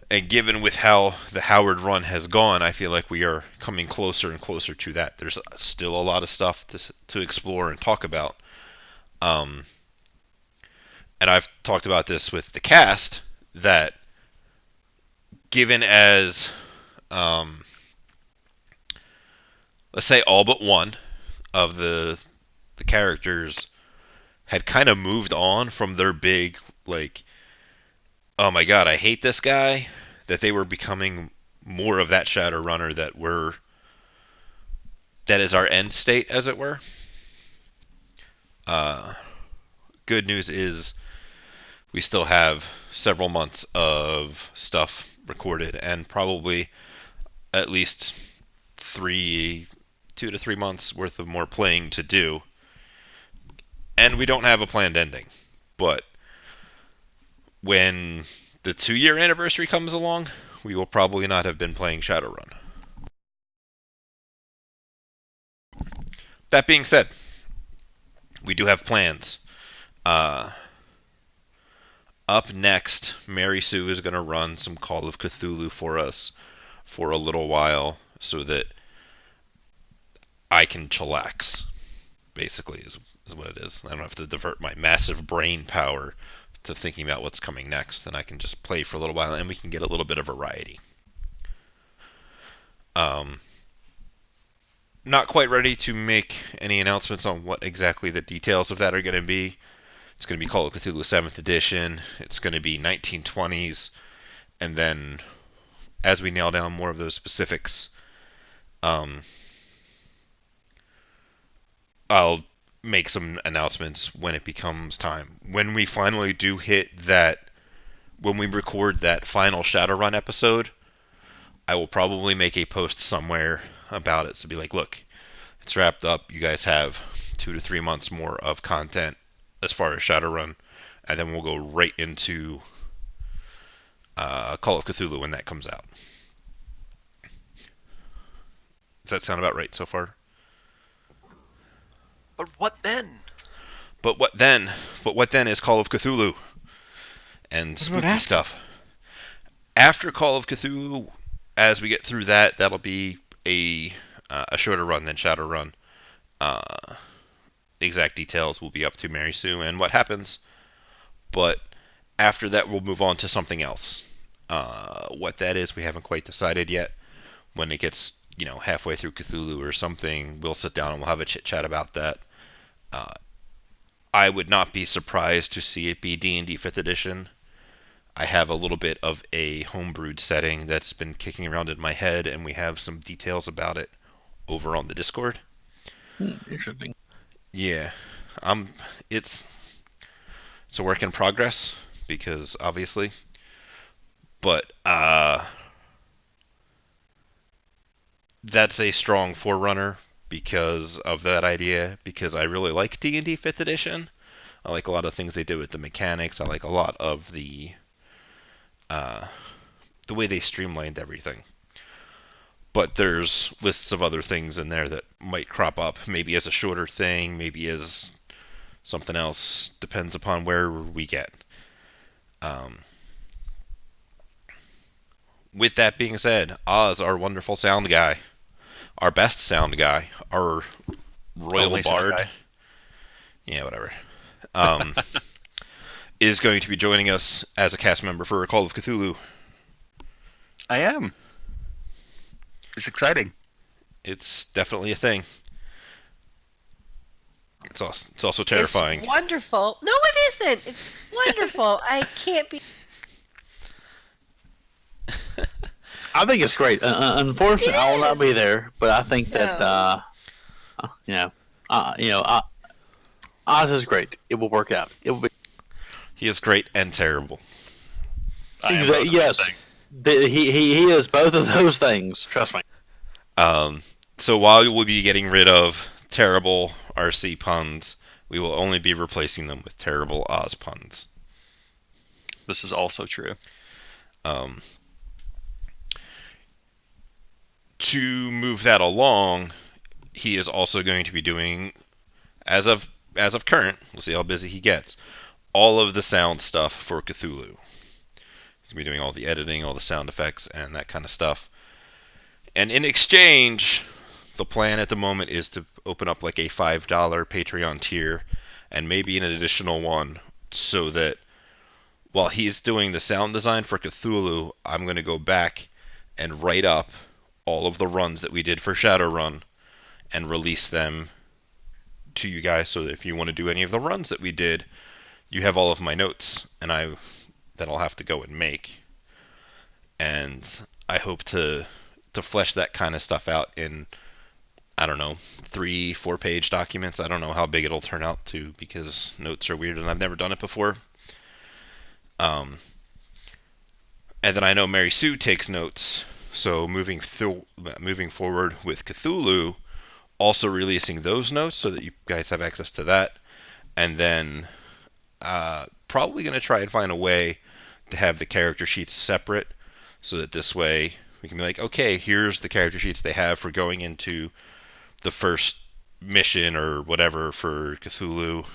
And given with how the Howard run has gone, I feel like we are coming closer and closer to that. There's still a lot of stuff to explore and talk about. And I've talked about this with the cast, that given as, let's say all but one of the characters had kind of moved on from their big, like, oh my god, I hate this guy, that they were becoming more of that Shadowrunner that is our end state, as it were. Good news is we still have several months of stuff recorded, and probably at least 2 to 3 months worth of more playing to do. And we don't have a planned ending. But when the 2-year anniversary comes along, we will probably not have been playing Shadowrun. That being said, we do have plans. Up next, Mary Sue is going to run some Call of Cthulhu for us for a little while so that I can chillax, basically, is what it is. I don't have to divert my massive brain power to thinking about what's coming next, and I can just play for a little while, and we can get a little bit of variety. Not quite ready to make any announcements on what exactly the details of that are going to be. It's going to be Call of Cthulhu 7th Edition. It's going to be 1920s. And then, as we nail down more of those specifics, I'll make some announcements when it becomes time. When we finally do hit that, when we record that final Shadowrun episode, I will probably make a post somewhere about it. So be like, look, it's wrapped up. You guys have 2 to 3 months more of content as far as Shadowrun, and then we'll go right into Call of Cthulhu when that comes out. Does that sound about right so far? But what then? But what then? But what then is Call of Cthulhu and spooky stuff. After Call of Cthulhu, as we get through that, that'll be a shorter run than Shadowrun. The exact details will be up to Mary Sue and what happens. But after that, we'll move on to something else. What that is, we haven't quite decided yet. When it gets, halfway through Cthulhu or something, we'll sit down and we'll have a chit chat about that. I would not be surprised to see it be D&D 5th edition. I have a little bit of a homebrewed setting that's been kicking around in my head, and we have some details about it over on the Discord. Interesting. Yeah, it's a work in progress because obviously, but that's a strong forerunner because of that idea. Because I really like D&D 5th edition. I like a lot of things they did with the mechanics. I like a lot of the way they streamlined everything. But there's lists of other things in there that might crop up, maybe as a shorter thing, maybe as something else, depends upon where we get. With that being said, Oz, our wonderful sound guy, our best sound guy, our royal Only sound bard, guy. yeah, whatever, is going to be joining us as a cast member for Call of Cthulhu. I am. It's exciting. It's definitely a thing. It's also terrifying. It's wonderful. No, it isn't. It's wonderful. I can't be. I think it's great. Unfortunately, I will not be there, but I think that Oz is great. It will work out. It will be. He is great and terrible. I am both of those Yes, things. he is both of those things. Trust me. So while we'll be getting rid of terrible RC puns, we will only be replacing them with terrible Oz puns. This is also true. To move that along, he is also going to be doing, as of current, we'll see how busy he gets, all of the sound stuff for Cthulhu. He's going to be doing all the editing, all the sound effects, and that kind of stuff. And in exchange, the plan at the moment is to open up like a $5 Patreon tier and maybe an additional one so that while he's doing the sound design for Cthulhu, I'm going to go back and write up all of the runs that we did for Shadowrun and release them to you guys so that if you want to do any of the runs that we did, you have all of my notes and that I'll have to go and make. And I hope to flesh that kind of stuff out in, I don't know, 3-4 page documents. I don't know how big it'll turn out to because notes are weird and I've never done it before. And then I know Mary Sue takes notes, so moving forward with Cthulhu, also releasing those notes so that you guys have access to that, and then probably going to try and find a way to have the character sheets separate so that this way we can be like, okay, here's the character sheets they have for going into the first mission or whatever for Cthulhu,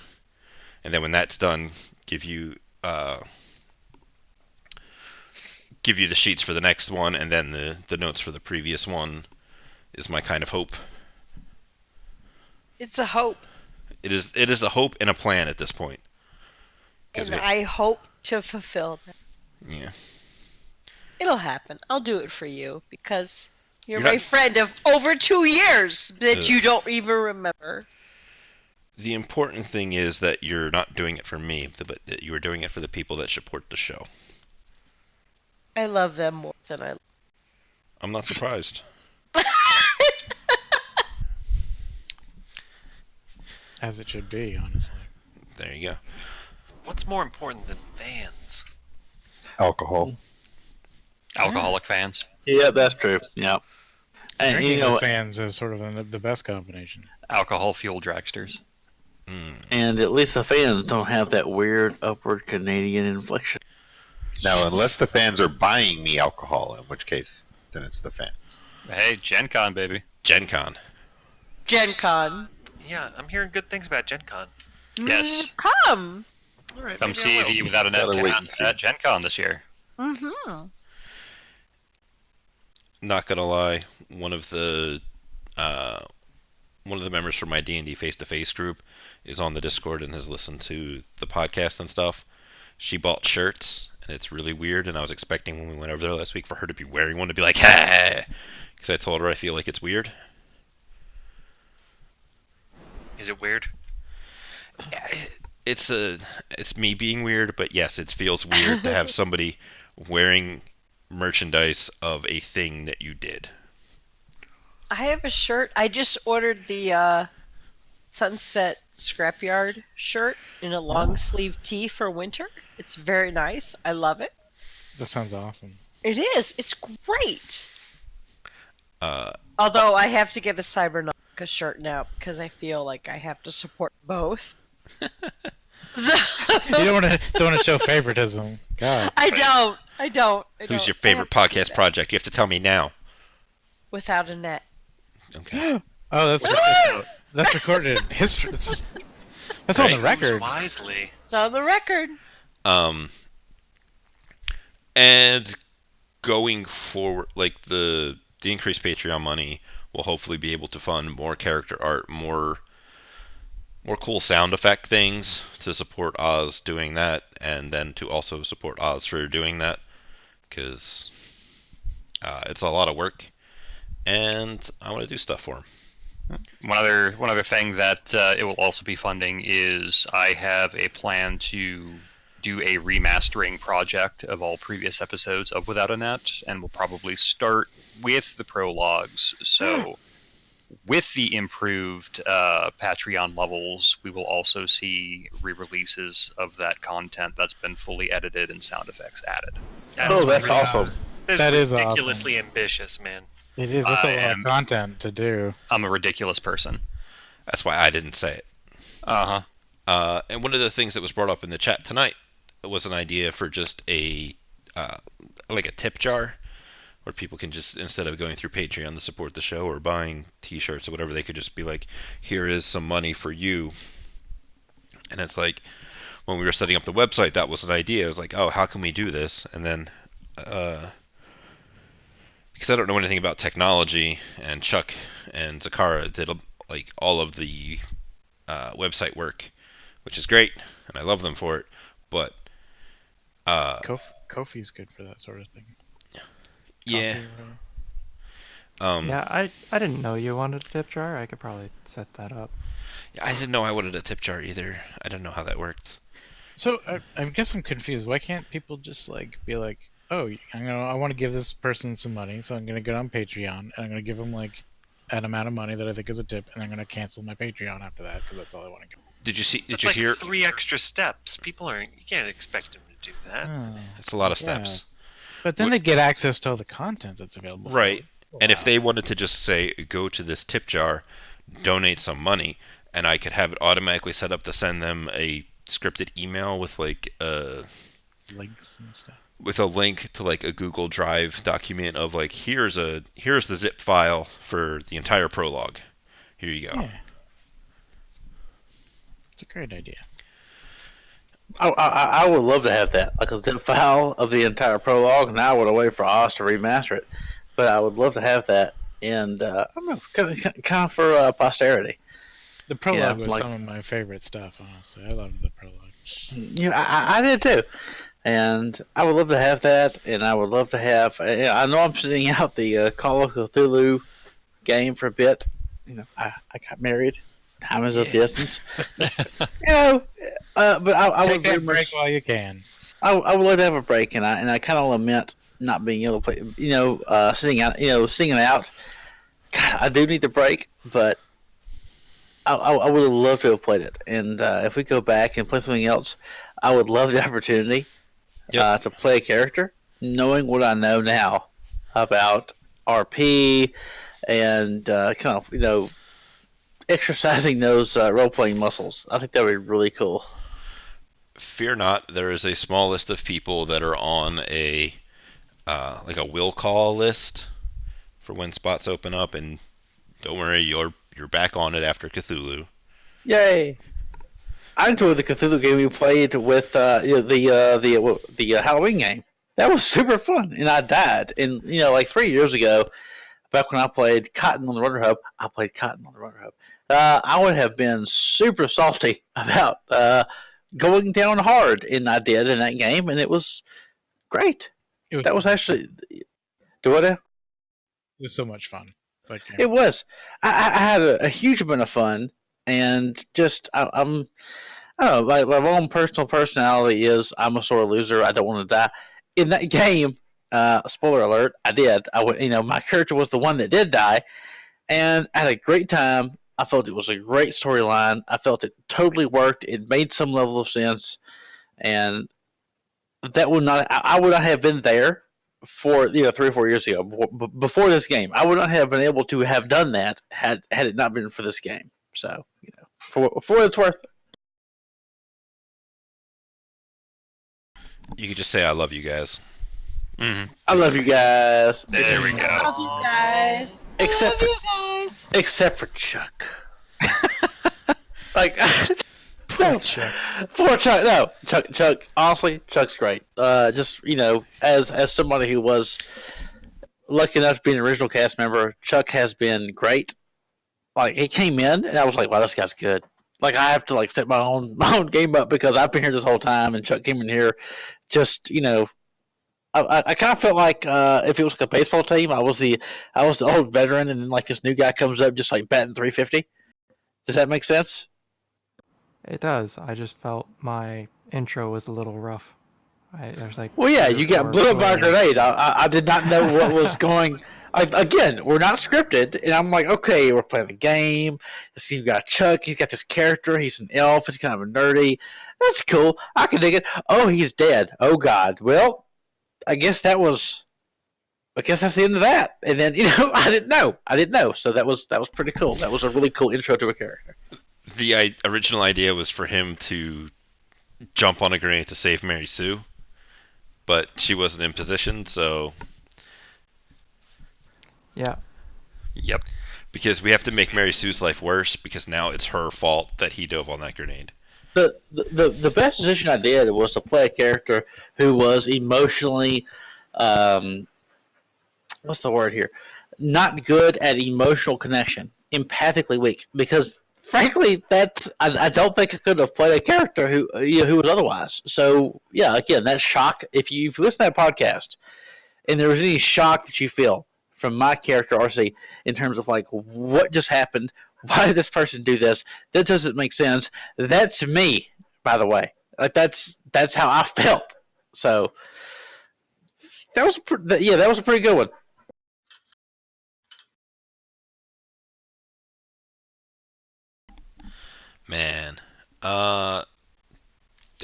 and then when that's done, give you the sheets for the next one, and then the notes for the previous one is my kind of hope. It's a hope. It is a hope and a plan at this point. And I hope to fulfill that. Yeah. It'll happen. I'll do it for you because you're You're my not- friend of over 2 years that Ugh. you don't even remember. The important thing is that you're not doing it for me, but that you are doing it for the people that support the show. I love them more than I love. I'm not surprised. As it should be, honestly. There you go. What's more important than fans? Alcohol. Alcoholic fans. Yeah, that's true. Yeah. And Drinking you know, with fans is sort of the best combination. Alcohol fuel dragsters. and at least the fans don't have that weird upward Canadian inflection. Now, unless the fans are buying me alcohol, in which case, then it's the fans. Hey, Gen Con, baby. Gen Con. Gen Con. Yeah, I'm hearing good things about Gen Con. Yes. Come. All right, Come maybe I see will. the Without a Net Gotta wait and cast see. at Gen Con this year. Mm-hmm. Not gonna lie, one of the members from my D&D face-to-face group is on the Discord and has listened to the podcast and stuff. She bought shirts, and it's really weird, and I was expecting when we went over there last week for her to be wearing one to be like, hey! Because I told her I feel like it's weird. Is it weird? it's me being weird, but yes, it feels weird to have somebody wearing merchandise of a thing that you did. I have a shirt. I just ordered the Sunset Scrapyard shirt in a long sleeve tee for winter. It's very nice. I love it. That sounds awesome. It is. It's great. Uh, Although I have to get a Cybernautics shirt now because I feel like I have to support both. You don't want to show favoritism. God. I don't. Who's your I favorite have to do podcast that. project? You have to tell me now. Without a net. Okay. Oh, that's recorded in history. That's on the record. Wisely. It's on the record. And going forward, like the increased Patreon money will hopefully be able to fund more character art, more cool sound effect things to support Oz doing that, and then to also support Oz for doing that, because it's a lot of work, and I want to do stuff for him. One other thing that it will also be funding is I have a plan to do a remastering project of all previous episodes of Without a Net, and we'll probably start with the prologues. So with the improved Patreon levels, we will also see re-releases of that content that's been fully edited and sound effects added. Oh, that's awesome. That is ridiculously ambitious, man. It is. That's I a lot am- of content to do. I'm a ridiculous person. That's why I didn't say it. Uh-huh. And one of the things that was brought up in the chat tonight was an idea for just a like a tip jar, where people can just, instead of going through Patreon to support the show or buying T-shirts or whatever, they could just be like, "Here is some money for you." And it's like, when we were setting up the website, that was an idea. I was like, "Oh, how can we do this?" And then, because I don't know anything about technology, and Chuck and Zakara did like all of the website work, which is great, and I love them for it. But Kofi's good for that sort of thing. yeah, Coffee or whatever. Yeah, I didn't know you wanted a tip jar. I could probably set that up. I didn't know I wanted a tip jar either. I didn't know how that worked. So I guess I'm confused. Why can't people just like be like, oh, I want to give this person some money, so I'm gonna go on Patreon and I'm gonna give them like an amount of money that I think is a tip, and I'm gonna cancel my Patreon after that because that's all I want to give. Did you see? Did It's you like hear? 3 extra steps. People aren't. You can't expect them to do that. Oh. It's a lot of steps. But then they get access to all the content that's available. for Right. them. And if Wow. they wanted to just say, go to this tip jar, donate some money, and I could have it automatically set up to send them a scripted email with like Links and stuff. with a link to like a Google Drive document of like, here's the zip file for the entire prologue. Here you go. Yeah. It's a great idea. I would love to have that, like a zip file of the entire prologue, and I would wait for Oz to remaster it. But I would love to have that, and I don't know, kind of for posterity. The prologue was like- some of my favorite stuff, honestly. I loved the prologue. You know, I did too, and I would love to have that, and I would love to have. I know I'm sitting out the Call of Cthulhu game for a bit. You know, I got married. Time is of the essence. But I Take would that very break much. while you can. I would like to have a break, and I kind of lament not being able to play. Sitting out. Singing out. God, I do need the break, but I would have loved to have played it. And if we go back and play something else, I would love the opportunity to play a character, knowing what I know now about RP and kind of exercising those role-playing muscles. I think that would be really cool. Fear not, there is a small list of people that are on a like a will call list for when spots open up, and don't worry, you're back on it after Cthulhu. Yay! I enjoyed the Cthulhu game we played with the Halloween game. That was super fun, and I died. And like 3 years ago, back when I played Cotton on the Runner Hub, I would have been super salty about going down hard, and I did in that game, and it was great. That was actually what? It was so much fun. It was. I had a huge amount of fun, and just I'm I don't know, like my own personal personality is I'm a sore loser. I don't want to die. In that game, spoiler alert, I did. My character was the one that did die, and I had a great time. I felt it was a great storyline. I felt it totally worked. It made some level of sense, and that would not. I would not have been there for 3 or 4 years ago before this game. I would not have been able to have done that had it not been for this game. So for what it's worth. You could just say I love you guys. Mm-hmm. I love you guys. There we go. Love you guys. Except for, Love you guys. except for Chuck. Like, Poor Chuck. poor Chuck. No, Chuck. Honestly, Chuck's great. Just as somebody who was lucky enough to be an original cast member, Chuck has been great. Like, he came in, and I was like, wow, this guy's good. Like, I have to set my own game up because I've been here this whole time, and Chuck came in here. Just I kind of felt like if it was like a baseball team, I was the old veteran, and then this new guy comes up just batting 350. Does that make sense? It does. I just felt my intro was a little rough. There's Well, yeah, three or you got four blew up by a fillers. grenade. I did not know what was going. Again, we're not scripted, and I'm like, okay, we're playing the game. This you got Chuck. He's got this character. He's an elf. He's kind of a nerdy. That's cool. I can dig it. Oh, he's dead. Oh God. Well, I guess that's the end of that. And then I didn't know. So that was pretty cool. That was a really cool intro to a character. The original idea was for him to jump on a grenade to save Mary Sue, but she wasn't in position, so Yeah. Yep. because we have to make Mary Sue's life worse because now it's her fault that he dove on that grenade. The best decision I did was to play a character who was emotionally, what's the word here? Not good at emotional connection, empathically weak. Because frankly, I don't think I could have played a character who was otherwise. So yeah, again, that shock. If you listen to that podcast, and there was any shock that you feel from my character RC in terms of what just happened, why did this person do this? That doesn't make sense. That's me, by the way. That's how I felt. So that was a pretty good one. Man.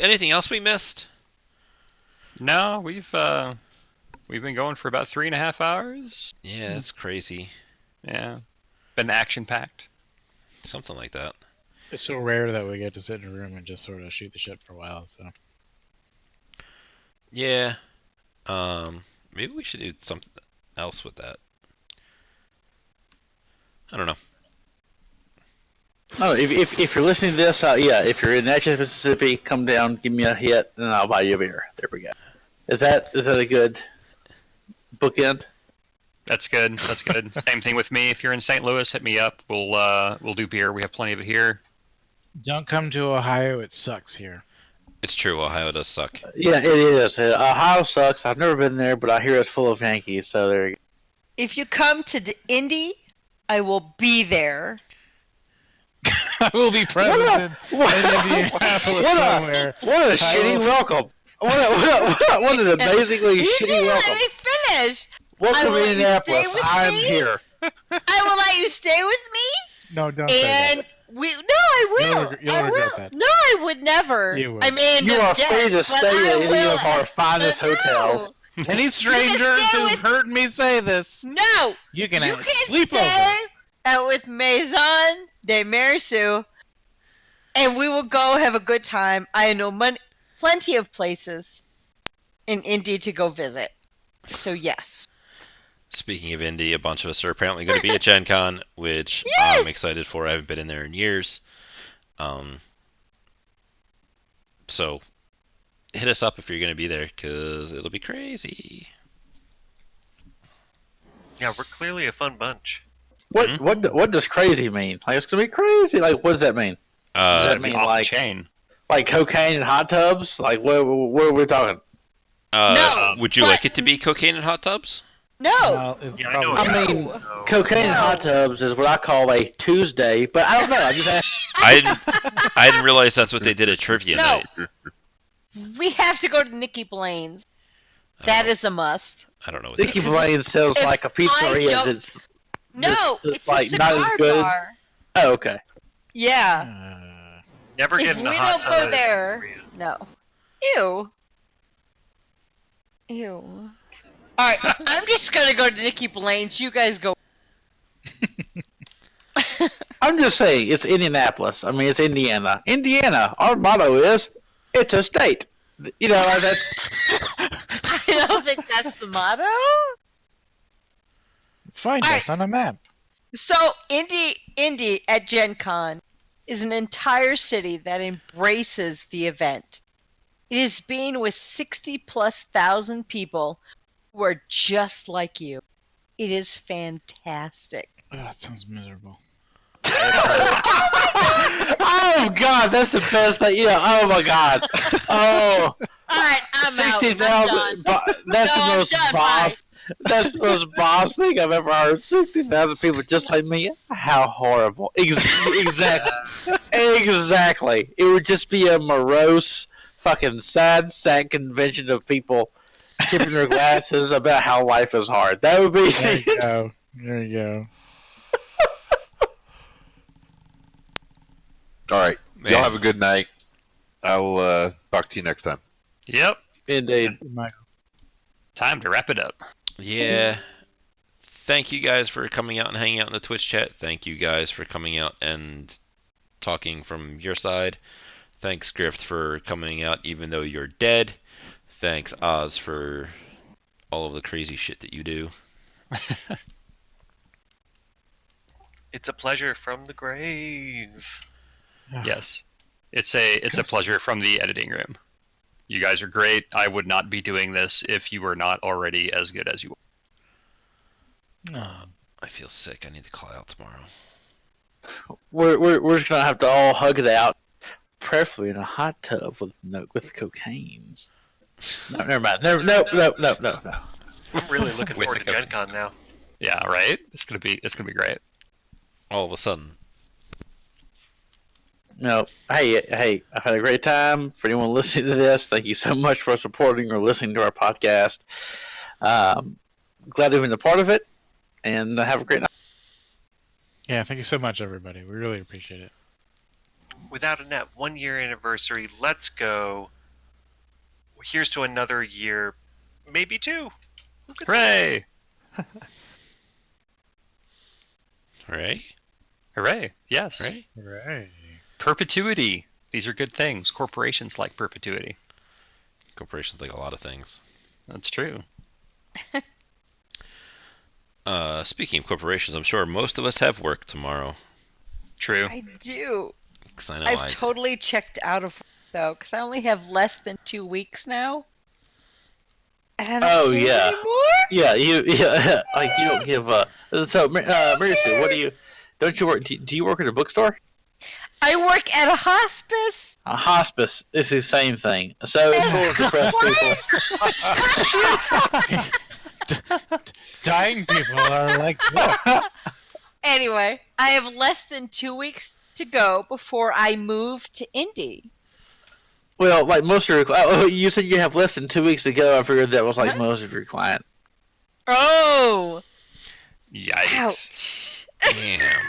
Anything else we missed? No, we've been going for about 3.5 hours. Yeah, that's crazy. Yeah, been action packed. Something like that. It's so rare that we get to sit in a room and just sort of shoot the shit for a while. So Yeah. Maybe we should do something else with that. I don't know. Oh, if you're listening to this, if you're in Natchez, Mississippi, come down, give me a hit, and I'll buy you a beer. There we go. Is that a good bookend? That's good. That's good. Same thing with me. If you're in St. Louis, hit me up. We'll do beer. We have plenty of it here. don't come to Ohio. It sucks here. It's true, Ohio does suck. Yeah, it is. Ohio sucks. I've never been there, but I hear it's full of Yankees. So there you go. If you come to Indy, I will be there. I will be present in Indianapolis somewhere. What a shitty welcome. What an amazingly You shitty didn't welcome. let me finish. I Welcome will to let you stay Indianapolis. with I'm me. here. I will let you stay with me, No, don't say and that. I will. You'll I regret will. that. No, I would never. You would. I mean, You are death, free to but stay I at any will- of our finest no. hotels. Any strangers stay who've with- heard me say this, No, you can you have can sleep over. stay out with Maison de Mersou, and we will go have a good time. I know plenty of places in Indy to go visit. So yes. Speaking of Indy, a bunch of us are apparently going to be at Gen Con, which Yes! I'm excited for. I haven't been in there in years. So hit us up if you're going to be there, because it'll be crazy. Yeah, we're clearly a fun bunch. What does crazy mean? It's gonna be crazy. What does that mean? Does that mean Off like the chain. cocaine and hot tubs? What are we talking? No, would you but- like it to be cocaine and hot tubs? No. Well, it's Yeah, I know probably I mean, No. cocaine and No. hot tubs is what I call a Tuesday, but I don't know. I just I didn't realize that's what they did at trivia No. night. We have to go to Nikki Blaine's. That is a must. I don't know what that Nikki is. Blaine sounds If like a I pizzeria don't- that's No, Just it's like a not cigar as good? bar. oh, okay. Yeah. Never If getting we a hot don't go tub. there, no. Ew. Ew. All right, I'm just gonna go to Nikki Blaine's. You guys go. I'm just saying, it's Indianapolis. I mean, it's Indiana. Indiana. Our motto is, it's a state. You know, that's I don't think that's the motto. Find All us on a map. So Indy at Gen Con is an entire city that embraces the event. It is being with 60,000+ people who are just like you. It is fantastic. Oh, that sounds miserable. oh god, that's the best thing. Yeah. Oh my god. Oh, All right, I'm 60,000. out. That's No, the I'm most done, boss. That's the most boss thing I've ever heard. 60,000 people just like me. How horrible. Exactly. Exactly. It would just be a morose, fucking sad sack convention of people tipping their glasses about how life is hard. That would be. There you go. There you go. All right. Man. Y'all have a good night. I'll talk to you next time. Yep. Indeed. Michael. Time to wrap it up. Yeah. Thank you guys for coming out and hanging out in the Twitch chat. Thank you guys for coming out and talking from your side. Thanks, Grift, for coming out even though you're dead. Thanks, Oz, for all of the crazy shit that you do. It's a pleasure from the grave. Yes. It's a pleasure from the editing room. You guys are great. I would not be doing this if you were not already as good as you are. I feel sick. I need to call out tomorrow. We're just gonna have to all hug it out, preferably in a hot tub with cocaine. No, never mind. No. I'm really looking With forward to the Gen Con now. Yeah, right? It's gonna be great. All of a sudden. No. Hey, I've had a great time. For anyone listening to this, thank you so much for supporting or listening to our podcast. Glad to have been a part of it, and have a great night. Yeah, thank you so much, everybody. We really appreciate it. Without a net, 1 year anniversary. Let's go. Here's to another year, maybe two. Who could say? Hooray! Hooray? Hooray! Yes. Hooray? Right. Perpetuity. These are good things. Corporations like perpetuity. Corporations like a lot of things. That's true. Speaking of corporations, I'm sure most of us have work tomorrow. True. I do. 'Cause I know I've totally checked out of work, though, because I only have less than 2 weeks now. And I don't Oh, care yeah. anymore. Yeah, like you don't give a. So, Mary Sue, what do you? Don't you work? Do you work at a bookstore? I work at a hospice. A hospice is the same thing. So it's full of depressed people. Dying people are like, look. Anyway, I have less than 2 weeks to go before I move to Indy. Well, like most of your, you said you have less than 2 weeks to go. I figured that was like Huh? most of your client. Oh, Yikes. ouch. Damn.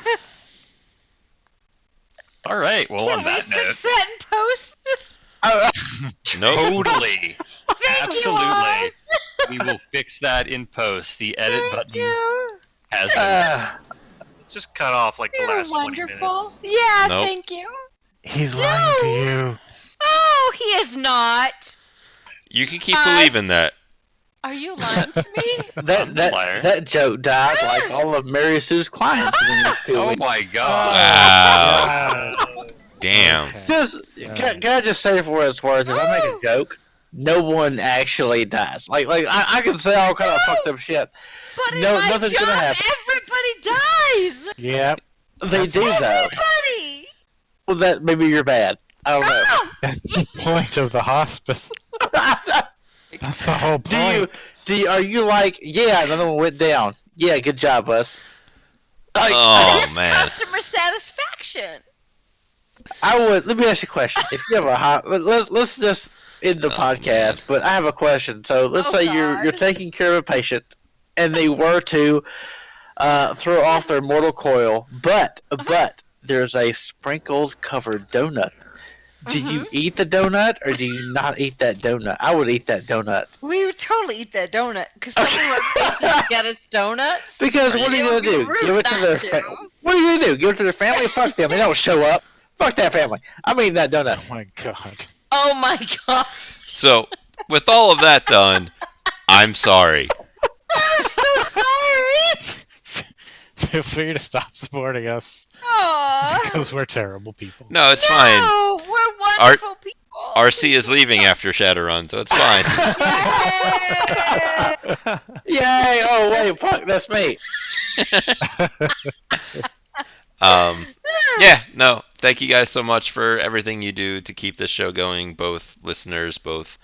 All right. Well, Can on we that fix note, that in post? Nope. totally. Thank you, Absolutely. Oz. We will fix that in post. The edit Thank button you. has been. Let's just cut off like the You're last 20 wonderful. minutes. Yeah, Nope. thank you. He's lying to you. Oh, he is not. You can keep Us. believing that. Are you lying to me? Liar. That joke died like all of Mary Sue's clients in the next 2 Oh weeks. my god. Wow. Damn. Okay. Just can I just say for what it's worth, if I make a joke, no one actually dies. Like I can say all kind of fucked up shit. But in No, my nothing's job, gonna happen. everybody dies. Yep. They do though. Everybody. Well, that maybe you're bad. I don't know. Oh, That's the point of the hospice. That's the whole point. Are you like, yeah, another one went down. Yeah, good job, Wes. Like, Oh, it's man. customer satisfaction. I would. Let me ask you a question. If you have a hot, let's just end the Oh, podcast. man. But I have a question. So let's Oh, say you're God. taking care of a patient, and they were to throw off their mortal coil, but there's a sprinkled covered donut. Do you eat the donut or do you not eat that donut? I would eat that donut. We would totally eat that donut because some of our patients get us donuts. Because what are you gonna do? Give it to their what are you gonna do? Give it to their family? Fuck them. They don't show up. Fuck that family. I'm eating that donut. Oh my god. Oh my god. So, with all of that done, I'm sorry. I'm so sorry. Feel free to stop supporting us Aww. because we're terrible people. No, it's fine. No, we're wonderful people. RC is leaving after Shadowrun, so it's fine. Yay! Yay! Oh wait, fuck, that's me. Yeah, no, thank you guys so much for everything you do to keep this show going, both listeners, both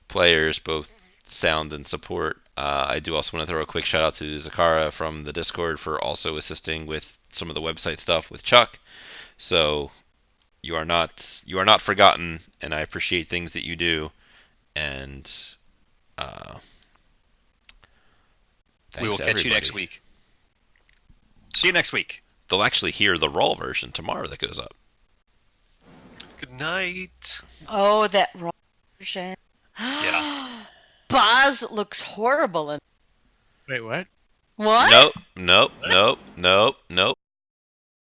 players, both sound and support. I do also want to throw a quick shout out to Zakara from the Discord for also assisting with some of the website stuff with Chuck. So you are not forgotten, and I appreciate things that you do. And We will thanks, catch you next everybody. week. See you next week. They'll actually hear the raw version tomorrow that goes up. Good night. Oh, that raw version. Yeah. Boz looks horrible in. Wait, what? What? Nope.